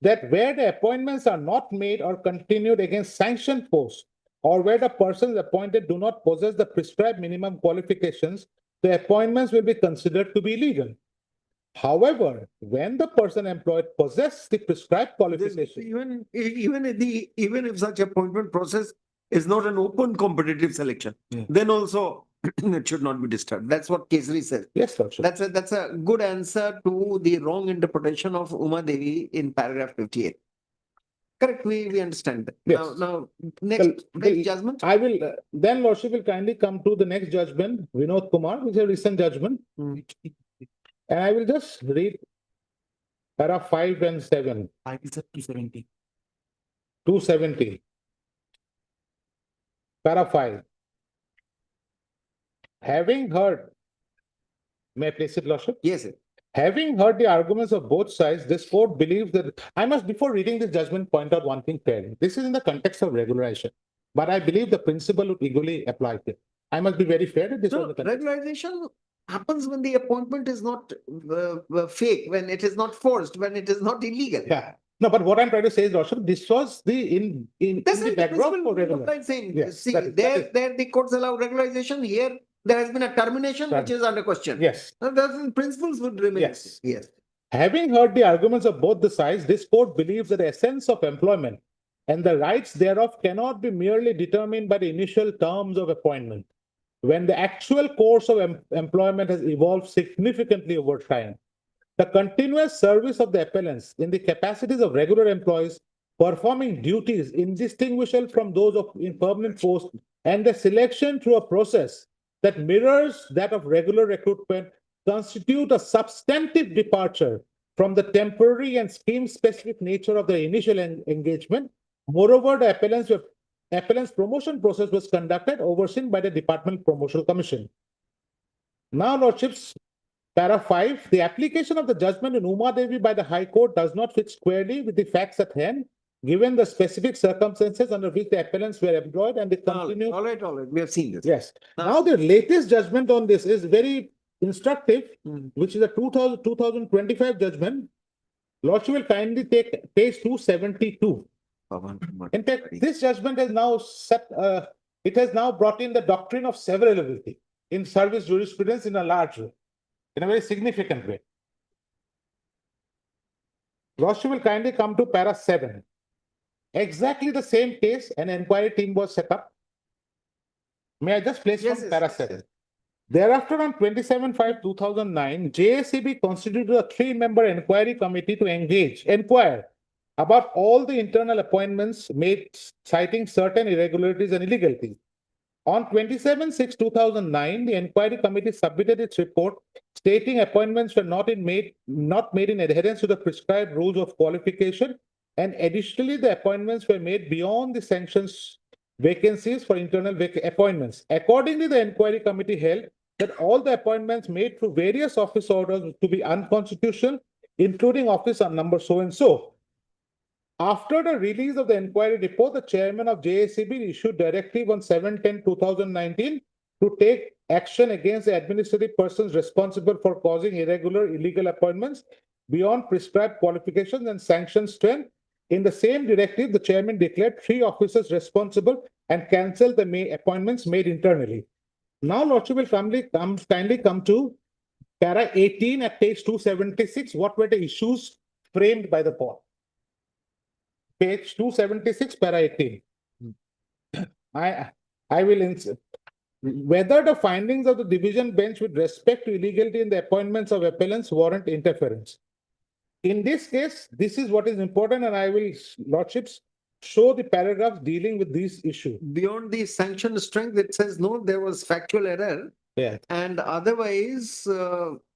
that where the appointments are not made or continued against sanctioned posts, or where the persons appointed do not possess the prescribed minimum qualifications, the appointments will be considered to be illegal. However, when the person employed possesses the prescribed qualifications, Even if such appointment process is not an open competitive selection, then also it should not be disturbed. That's what Kesari says. Yes, sir. That's a good answer to the wrong interpretation of Uma Devi in paragraph 58. Correct, we understand that. Yes. Now, next judgment. I will, then Lordship will kindly come to the next judgment, Vinod Kumar, which is a recent judgment. And I will just read para 5 and 7. 5 is at 270. 270. Para 5. Having heard, may I place it, Lordship? Yes, sir. Having heard the arguments of both sides, this court believes that, I must, before reading this judgment, point out one thing fairly. This is in the context of regularization, but I believe the principle would equally apply here. I must be very fair that this was the context. Regularization happens when the appointment is not fake, when it is not forced, when it is not illegal. Yeah. No, but what I'm trying to say is, Lordship, this was the That's the right, background principle for of regularization. like saying, Yes, see, that is- there the courts allow regularization. Here, there has been a termination which is under question. Yes. Now, the principles would remain. Yes. Yes. Having heard the arguments of both the sides, this court believes that the essence of employment and the rights thereof cannot be merely determined by the initial terms of appointment, when the actual course of employment has evolved significantly over time. The continuous service of the appellants in the capacities of regular employees performing duties indistinguishable from those of in permanent post, and the selection through a process that mirrors that of regular recruitment constitute a substantive departure from the temporary and scheme-specific nature of the initial engagement. Moreover, the appellant's promotion process was conducted, overseen by the Department Promotional Commission. Now, Lordships, para 5, the application of the judgment in Uma Devi by the High Court does not fit squarely with the facts at hand, given the specific circumstances under which the appellants were employed and they continue. All right. We have seen this. Yes. Now, the latest judgment on this is very instructive, which is a 2025 judgment. Lordship will kindly take page 272. In fact, this judgment has now it has now brought in the doctrine of severability in service jurisprudence in a large way, in a very significant way. Lordship will kindly come to para 7. Exactly the same case, an inquiry team was set up. May I just place from para 7? Thereafter, on 27/5/2009, JACB constituted a 3-member inquiry committee to inquire about all the internal appointments made citing certain irregularities and illegalities. On 27/6/2009, the inquiry committee submitted its report stating appointments were not made in adherence to the prescribed rules of qualification, and additionally, the appointments were made beyond the sanctions vacancies for internal appointments. Accordingly, the inquiry committee held that all the appointments made through various office orders to be unconstitutional, including office number so and so. After the release of the inquiry report, the chairman of JACB issued directive on 7/10/2019 to take action against the administrative persons responsible for causing irregular illegal appointments beyond prescribed qualifications and sanctions strength. In the same directive, the chairman declared 3 officers responsible and cancelled the appointments made internally. Now, Lordship will kindly come to para 18 at page 276. What were the issues framed by the court? page 276, para 18. I will insert. Whether the findings of the division bench with respect to illegality in the appointments of appellants warrant interference. In this case, this is what is important, and I will, Lordships, show the paragraphs dealing with this issue. Beyond the sanction strength, it says no, there was factual error. Yeah. And otherwise,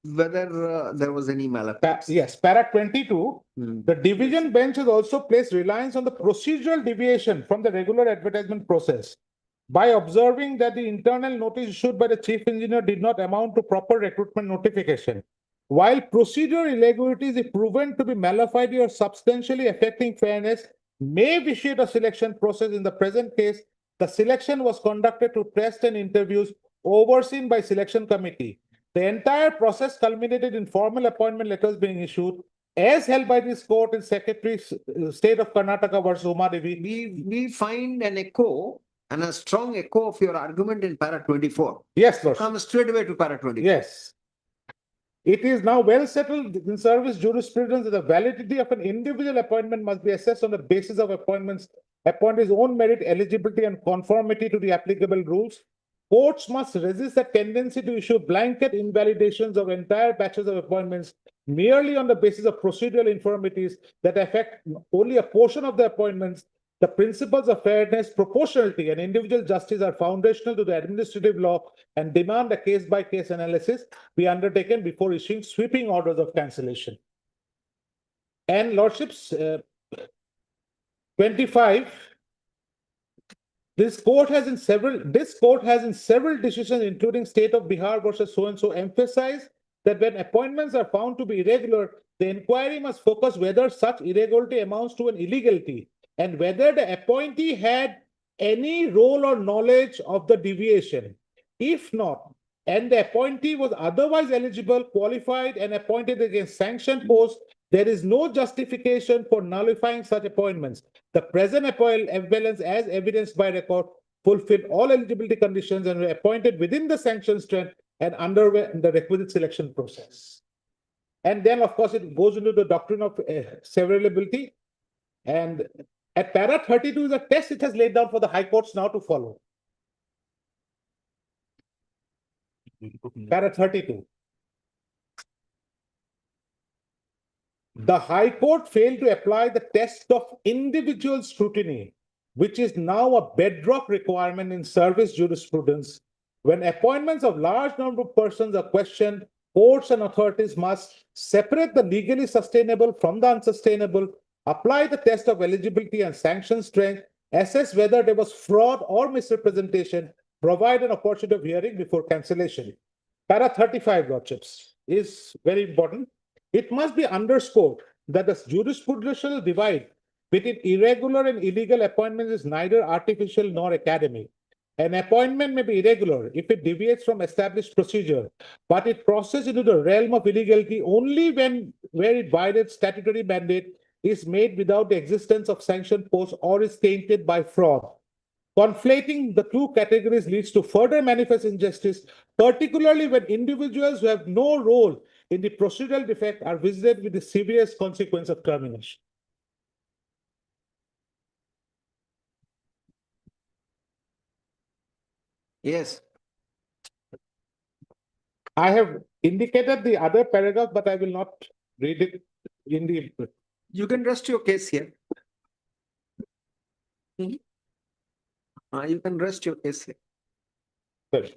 whether there was any malafide. Yes, para 22, the division bench has also placed reliance on the procedural deviation from the regular advertisement process by observing that the internal notice issued by the chief engineer did not amount to proper recruitment notification. While procedural irregularities, if proven to be malafide or substantially affecting fairness, may vitiate a selection process. In the present case, the selection was conducted through test and interviews overseen by selection committee. The entire process culminated in formal appointment letters being issued as held by this court in Secretary State of Karnataka versus Uma Devi. We find an echo and a strong echo of your argument in para 24. Yes, Lord. Come straight away to para 24. Yes. It is now well settled in service jurisprudence that the validity of an individual appointment must be assessed on the basis of appointee's own merit, eligibility, and conformity to the applicable rules. Courts must resist the tendency to issue blanket invalidations of entire batches of appointments merely on the basis of procedural infirmities that affect only a portion of the appointments. The principles of fairness, proportionality, and individual justice are foundational to the administrative law and demand a case-by-case analysis be undertaken before issuing sweeping orders of cancellation. And Lordships, 25. This court has in several decisions, including State of Bihar versus so-and-so, emphasized that when appointments are found to be irregular, the inquiry must focus whether such irregularity amounts to an illegality and whether the appointee had any role or knowledge of the deviation. If not, and the appointee was otherwise eligible, qualified, and appointed against sanctioned posts, there is no justification for nullifying such appointments. The present appellants, as evidenced by record, fulfilled all eligibility conditions and were appointed within the sanction strength and underwent the requisite selection process. And then, of course, it goes into the doctrine of severability. And at para 32 is a test it has laid down for the high courts now to follow. Para 32. The High Court failed to apply the test of individual scrutiny, which is now a bedrock requirement in service jurisprudence. When appointments of large number of persons are questioned, courts and authorities must separate the legally sustainable from the unsustainable, apply the test of eligibility and sanction strength, assess whether there was fraud or misrepresentation, provide an opportunity of hearing before cancellation. Para 35, Lordships, is very important. It must be underscored that the jurisprudential divide between irregular and illegal appointments is neither artificial nor academic. An appointment may be irregular if it deviates from established procedure, but it crosses into the realm of illegality only where it violates statutory mandate, is made without the existence of sanctioned posts, or is tainted by fraud. Conflating the two categories leads to further manifest injustice, particularly when individuals who have no role in the procedural defect are visited with the severest consequence of termination. Yes. I have indicated the other paragraph, but I will not read it in the. You can rest your case here. You can rest your case here. Sorry.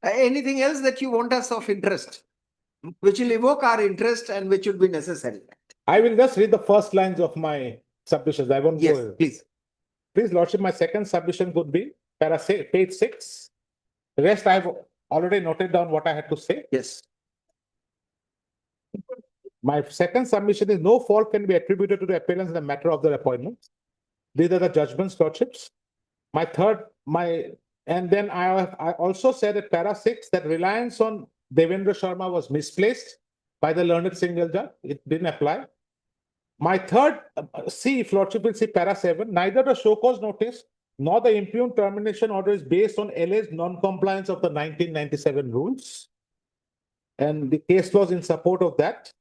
Anything else that you want us of interest, which will evoke our interest and which would be necessary? I will just read the first lines of my submissions. I won't Yes, go. please. Please, Lordship, my second submission would be page 6. The rest I have already noted down what I had to say. Yes. My second submission is no fault can be attributed to the appellants in the matter of their appointments. These are the judgments, Lordships. And then I also said at para 6 that reliance on Devendra Sharma was misplaced by the learned single judge. It didn't apply. My third, if Lordship will see para 7, neither the show cause notice nor the impugned termination order is based on alleged non-compliance of the 1997 rules. And the case laws in support of that.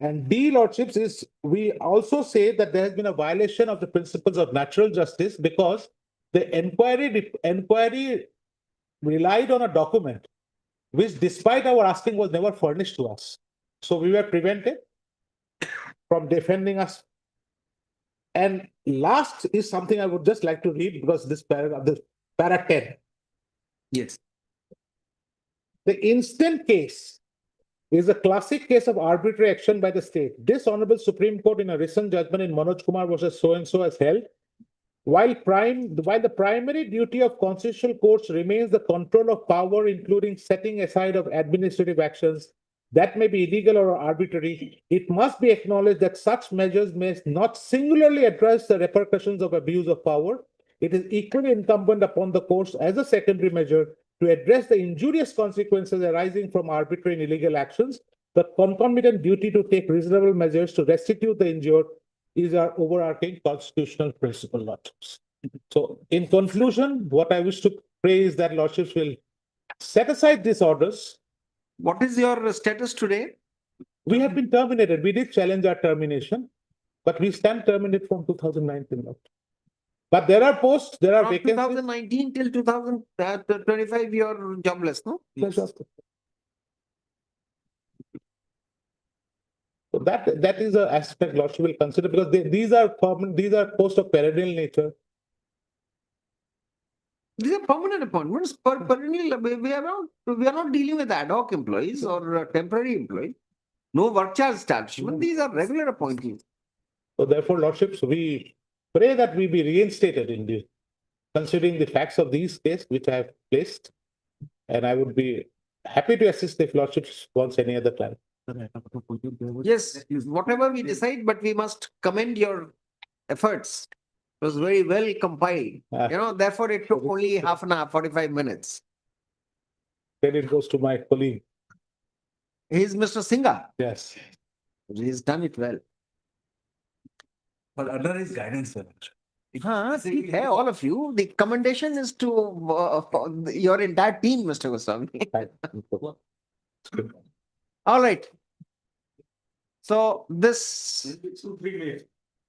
And D, Lordships, is we also say that there has been a violation of the principles of natural justice because the inquiry relied on a document which, despite our asking, was never furnished to us. So we were prevented from defending us. And last is something I would just like to read because this para 10. Yes. The instant case is a classic case of arbitrary action by the state. This Honorable Supreme Court in a recent judgment in Manoj Kumar versus so-and-so has held, while the primary duty of constitutional courts remains the control of power, including setting aside of administrative actions that may be illegal or arbitrary, it must be acknowledged that such measures may not singularly address the repercussions of abuse of power. It is equally incumbent upon the courts as a secondary measure to address the injurious consequences arising from arbitrary and illegal actions. The concomitant duty to take reasonable measures to restitute the injured is our overarching constitutional principle, Lordships. So in conclusion, what I wish to pray is that Lordships will set aside these orders. What is your status today? We have been terminated. We did challenge our termination, but we stand terminated from 2019. But there are posts, there are From vacancies. 2019 till 2025, you're jobless, no? So that is an aspect Lordship will consider because these are posts of perennial nature. These are permanent appointments. Perennial, we are not dealing with ad hoc employees or temporary employees. No work charge establishment. These are regular appointees. So therefore, Lordships, we pray that we be reinstated in this, considering the facts of these cases which I have placed. And I would be happy to assist if Lordships wants any other time. Yes, whatever we decide, but we must commend your efforts. It was very well compiled. Therefore it took only half an hour, 45 minutes. Credit goes to my colleague. He's Mr. Singha. Yes. He's done it well. But under his guidance, sir. ठीक है, all of you. The commendation is to your entire team, Mr. Goswami. All right. So this.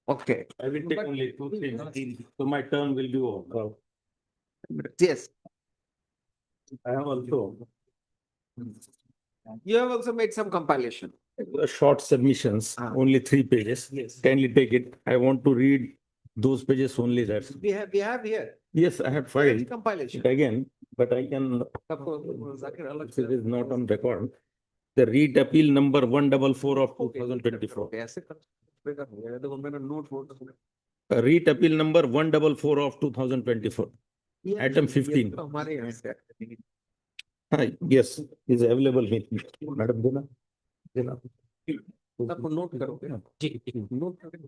Okay. I will take only 2-3 so my term will be over. Yes. I have also. You have also made some compilation. Short submissions, only 3 pages. Yes. Kindly take it. I want to read those pages only. That's. We have here. Yes, I have filed Compilation. it again, but I can. It is not on record. The read appeal number 144 of 2024. Read appeal number 144 of 2024. Item 15. Hi, yes, is available with me. Madam Dina. Note करोगे ना जी note करके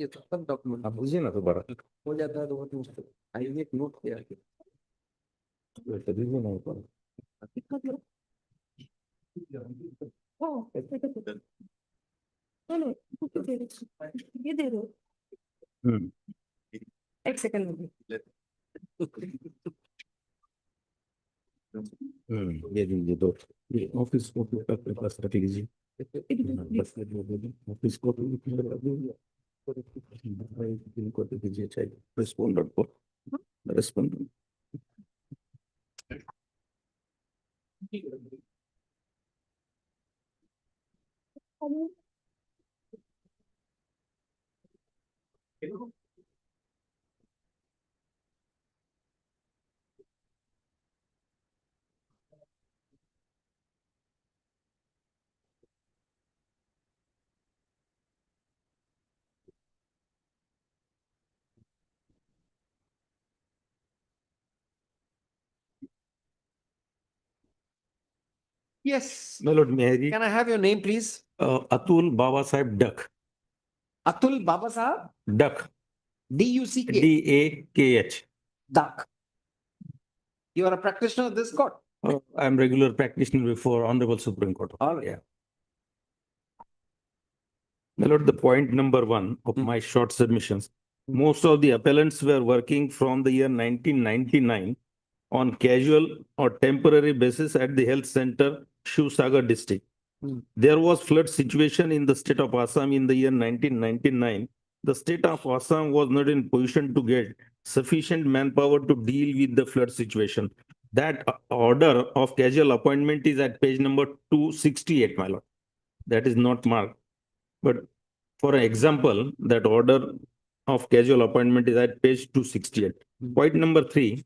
ये सब document आप बुझिए ना दोबारा हो जाता है तो बहुत मुश्किल आइए एक नोट किया तभी भी नहीं पड़ा ये दे दो एक सेकंड ये दीजिए दो ये ऑफिस को अपने पास रख लीजिए बस ऑफिस को इनको दे दीजिए चाहिए रेस्पोंडेंट को respondent Yes. My lord, may I read? Can I have your name, please? Atul Baba Sahib Duck. Atul Baba Sahib? Duck. D-U-C-K. D-A-K-H. Duck. You are a practitioner of this court? I am regular practitioner before Honorable Supreme Court. All right. Yeah. My lord, the point number 1 of my short submissions. Most of the appellants were working from the year 1999 on casual or temporary basis at the health center, Shivsagar district. there was flood situation in the state of Assam in the year 1999. The state of Assam was not in position to get sufficient manpower to deal with the flood situation. That order of casual appointment is at page number 268, my lord. That is not marked. But for an example, that order of casual appointment is at page 268. Point number 3.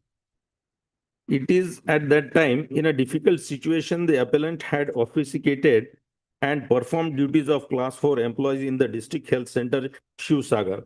It is at that time, in a difficult situation, the appellant had officiated and performed duties of class 4 employees in the district health center, Shivsagar.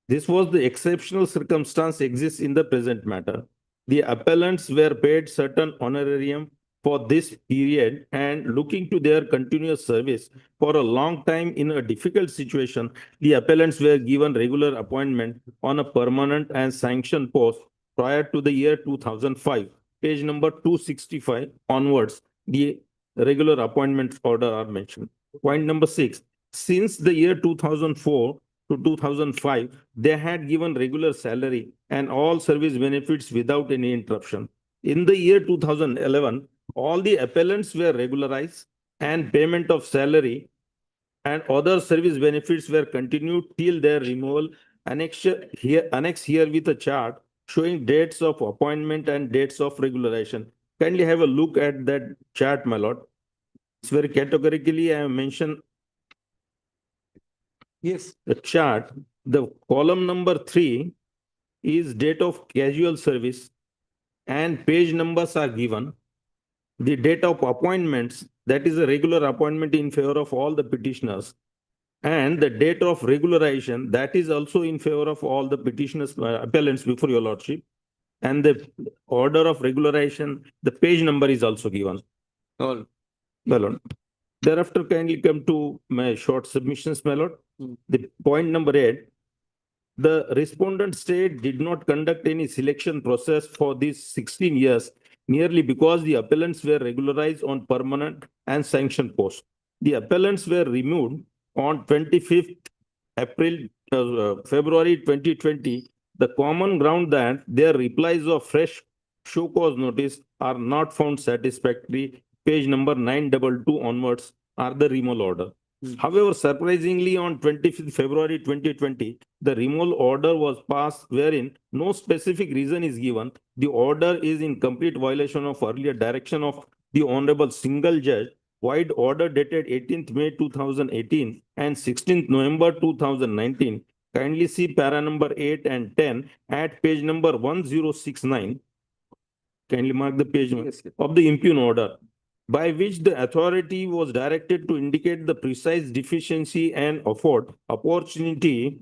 This was the exceptional circumstance exists in the present matter. The appellants were paid certain honorarium for this period and looking to their continuous service for a long time in a difficult situation, the appellants were given regular appointment on a permanent and sanctioned post prior to the year 2005. Page number 265 onwards, the regular appointment order are mentioned. Point number 6, since the year 2004 to 2005, they had given regular salary and all service benefits without any interruption. In the year 2011, all the appellants were regularized and payment of salary and other service benefits were continued till their removal. Annex here with a chart showing dates of appointment and dates of regularization. Kindly have a look at that chart, my lord. It's very categorically I have mentioned. Yes, the chart, the column number 3 is date of casual service and page numbers are given. The date of appointments, that is a regular appointment in favor of all the petitioners. And the date of regularization, that is also in favor of all the petitioners, appellants before your lordship. And the order of regularization, the page number is also given. All. My lord. Thereafter, kindly come to my short submissions, my lord. The point number 8, the respondent state did not conduct any selection process for these 16 years, merely because the appellants were regularized on permanent and sanctioned posts. The appellants were removed on 25th February 2020, the common ground that their replies of fresh show cause notice are not found satisfactory. Page number 922 onwards are the removal order. However, surprisingly, on 25th February 2020, the removal order was passed wherein no specific reason is given. The order is in complete violation of earlier direction of the Honorable Single Judge, wide order dated 18th May 2018 and 16th November 2019. Kindly see para number 8 and 10 at page number 1069. Kindly mark the page of the impugn order, by which the authority was directed to indicate the precise deficiency and afford opportunity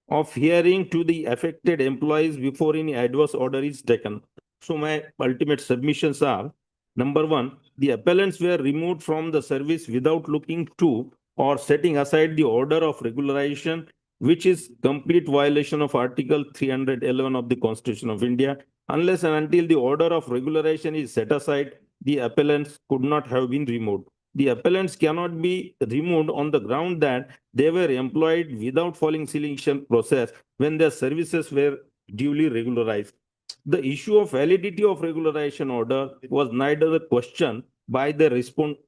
of hearing to the affected employees before any adverse order is taken. So my ultimate submissions are, number 1, the appellants were removed from the service without looking to or setting aside the order of regularization, which is complete violation of Article 311 of the Constitution of India. Unless and until the order of regularization is set aside, the appellants could not have been removed. The appellants cannot be removed on the ground that they were employed without following selection process when their services were duly regularized. The issue of validity of regularization order was neither the question by the respondent.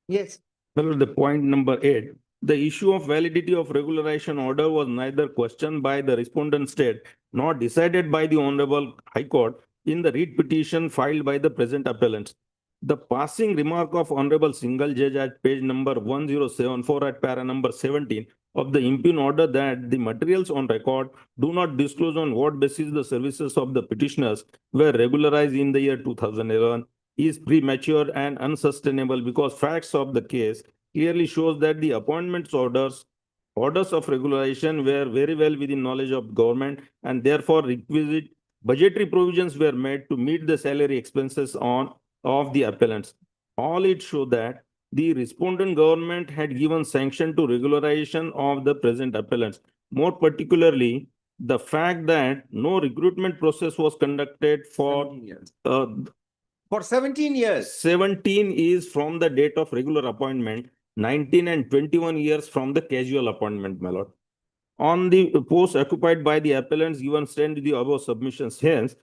Yes. Well, the point number 8, the issue of validity of regularization order was neither questioned by the respondent state nor decided by the Honorable High Court in the writ petition filed by the present appellants. The passing remark of Honorable Single Judge at page number 1074 at para number 17 of the impugn order that the materials on record do not disclose on what basis the services of the petitioners were regularized in the year 2011 is premature and unsustainable, because facts of the case clearly shows that the appointments orders of regularization were very well within knowledge of government, and therefore requisite budgetary provisions were made to meet the salary expenses of the appellants. All it showed that the respondent government had given sanction to regularization of the present appellants. More particularly, the fact that no recruitment process was conducted for 17 years. 17 is from the date of regular appointment. 19 and 21 years from the casual appointment, my lord. On the post occupied by the appellants given stand to the above submissions, hence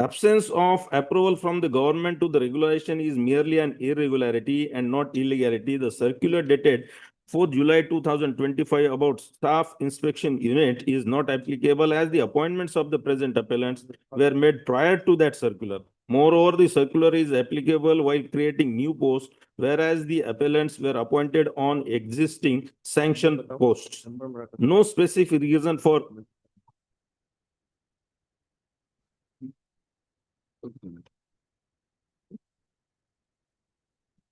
absence of approval from the government to the regulation is merely an irregularity and not illegality. The circular dated 4th July 2025 about staff inspection unit is not applicable as the appointments of the present appellants were made prior to that circular. Moreover, the circular is applicable while creating new posts, whereas the appellants were appointed on existing sanctioned posts. No specific reason for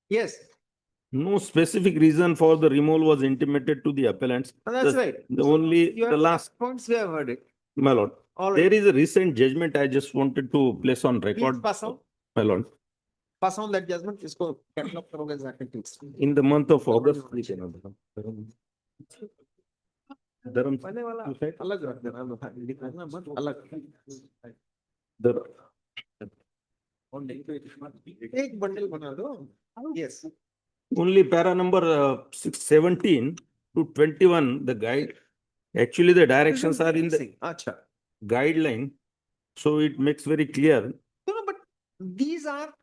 Yes, no specific reason for the removal was intimated to the appellants. that's The- right. The only, You the have last, points, we have heard it. my lord, All there right, is a recent judgment I just wanted to place on please record, pass my lord. on that judgment. इसको catalog करोगे जाके please. In the month of August. Dharam, पहले वाला you said? अलग रख देना, लिखना मत अलग. the- एक बंडल बना दो. Yes. only para number 617 to 21, the guide, actually the directions are in the Acha. guideline. So it makes very clear. No, but these are,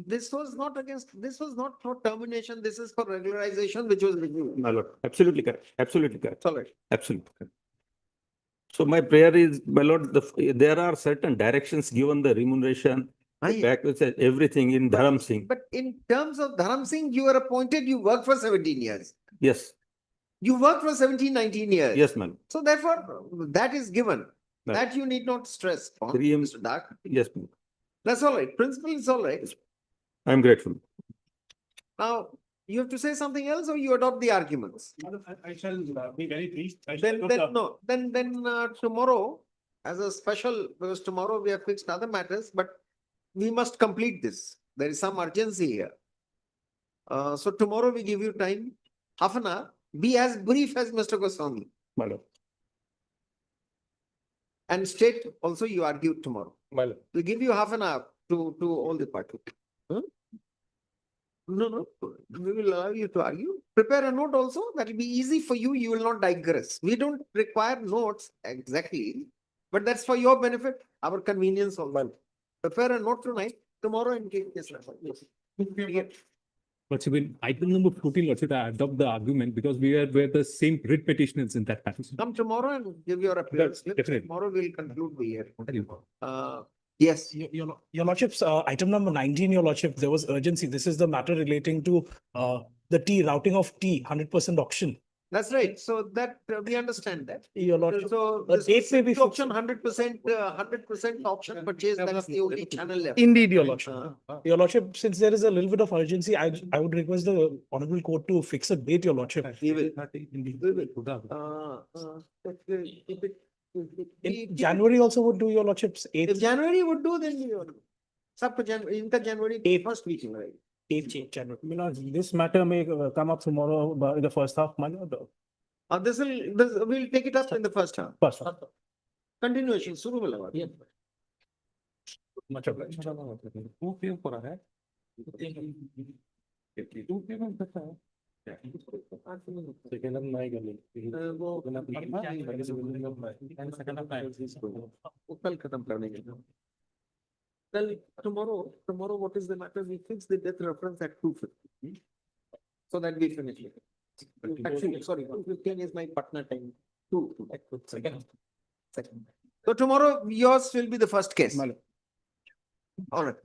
this was not against, this was not for termination, this is for regularization, which was reviewed. My lord, absolutely correct, absolutely correct, All right. absolutely correct. So my prayer is, my lord, there are certain directions given the remuneration, Aye. package, everything in Dharam Singh. But in terms of Dharam Singh, you were appointed, you worked for 17 years. Yes, You worked for 17, 19 years. yes, ma'am. So therefore, that is given. Right. That you need not stress on, Three M- Mr. Dak. Yes, ma'am. That's all right. Principle is all right. I'm grateful. Now, you have to say something else or you adopt the arguments? I shall be very brief. Then tomorrow, as a special, because tomorrow we have fixed other matters, but we must complete this. There is some urgency here. So tomorrow we give you time, half an hour, be as brief as Mr. Goswami. My lord. And state also you argue tomorrow. My lord. We give you half an hour to all the parties. Huh? No, we will allow you to argue. Prepare a note also, that will be easy for you, you will not digress. We don't require notes exactly, but that's for your benefit, our convenience also. Prepare a note tonight, tomorrow in case. Yes. But in item number 14, Lordship, I adopt the argument because we were the same writ petitioners in that matter. Come tomorrow and give your appearance. Definitely. Tomorrow we'll conclude the year. Yes. Your Lordship's item number 19, Your Lordship, there was urgency. This is the matter relating to the tea, routing of tea, 100% auction. That's right. So that we understand that. Your Lordship, So the this date may be auction 100% auction purchase, that's the only channel left. Indeed, Your Lordship. Your Lordship, since there is a little bit of urgency, I would request the Honorable Court to fix a date, Your Lordship. We will. In January also would do, Your Lordship's If 8th, January would do, then we will. Sab January, in the January, first week, right? 8th January. This matter may come up tomorrow in the first half, my lord. We'll take it up in the first half. First half. Continuation, shuru mein laga. Much obliged. कल खत्म करने के लिए. Well, tomorrow, what is the matter? We fix the death reference at 2:50. So that we finish it. Actually, sorry, 2:15 is my partner time. Second. So tomorrow, yours will be the first case. All right.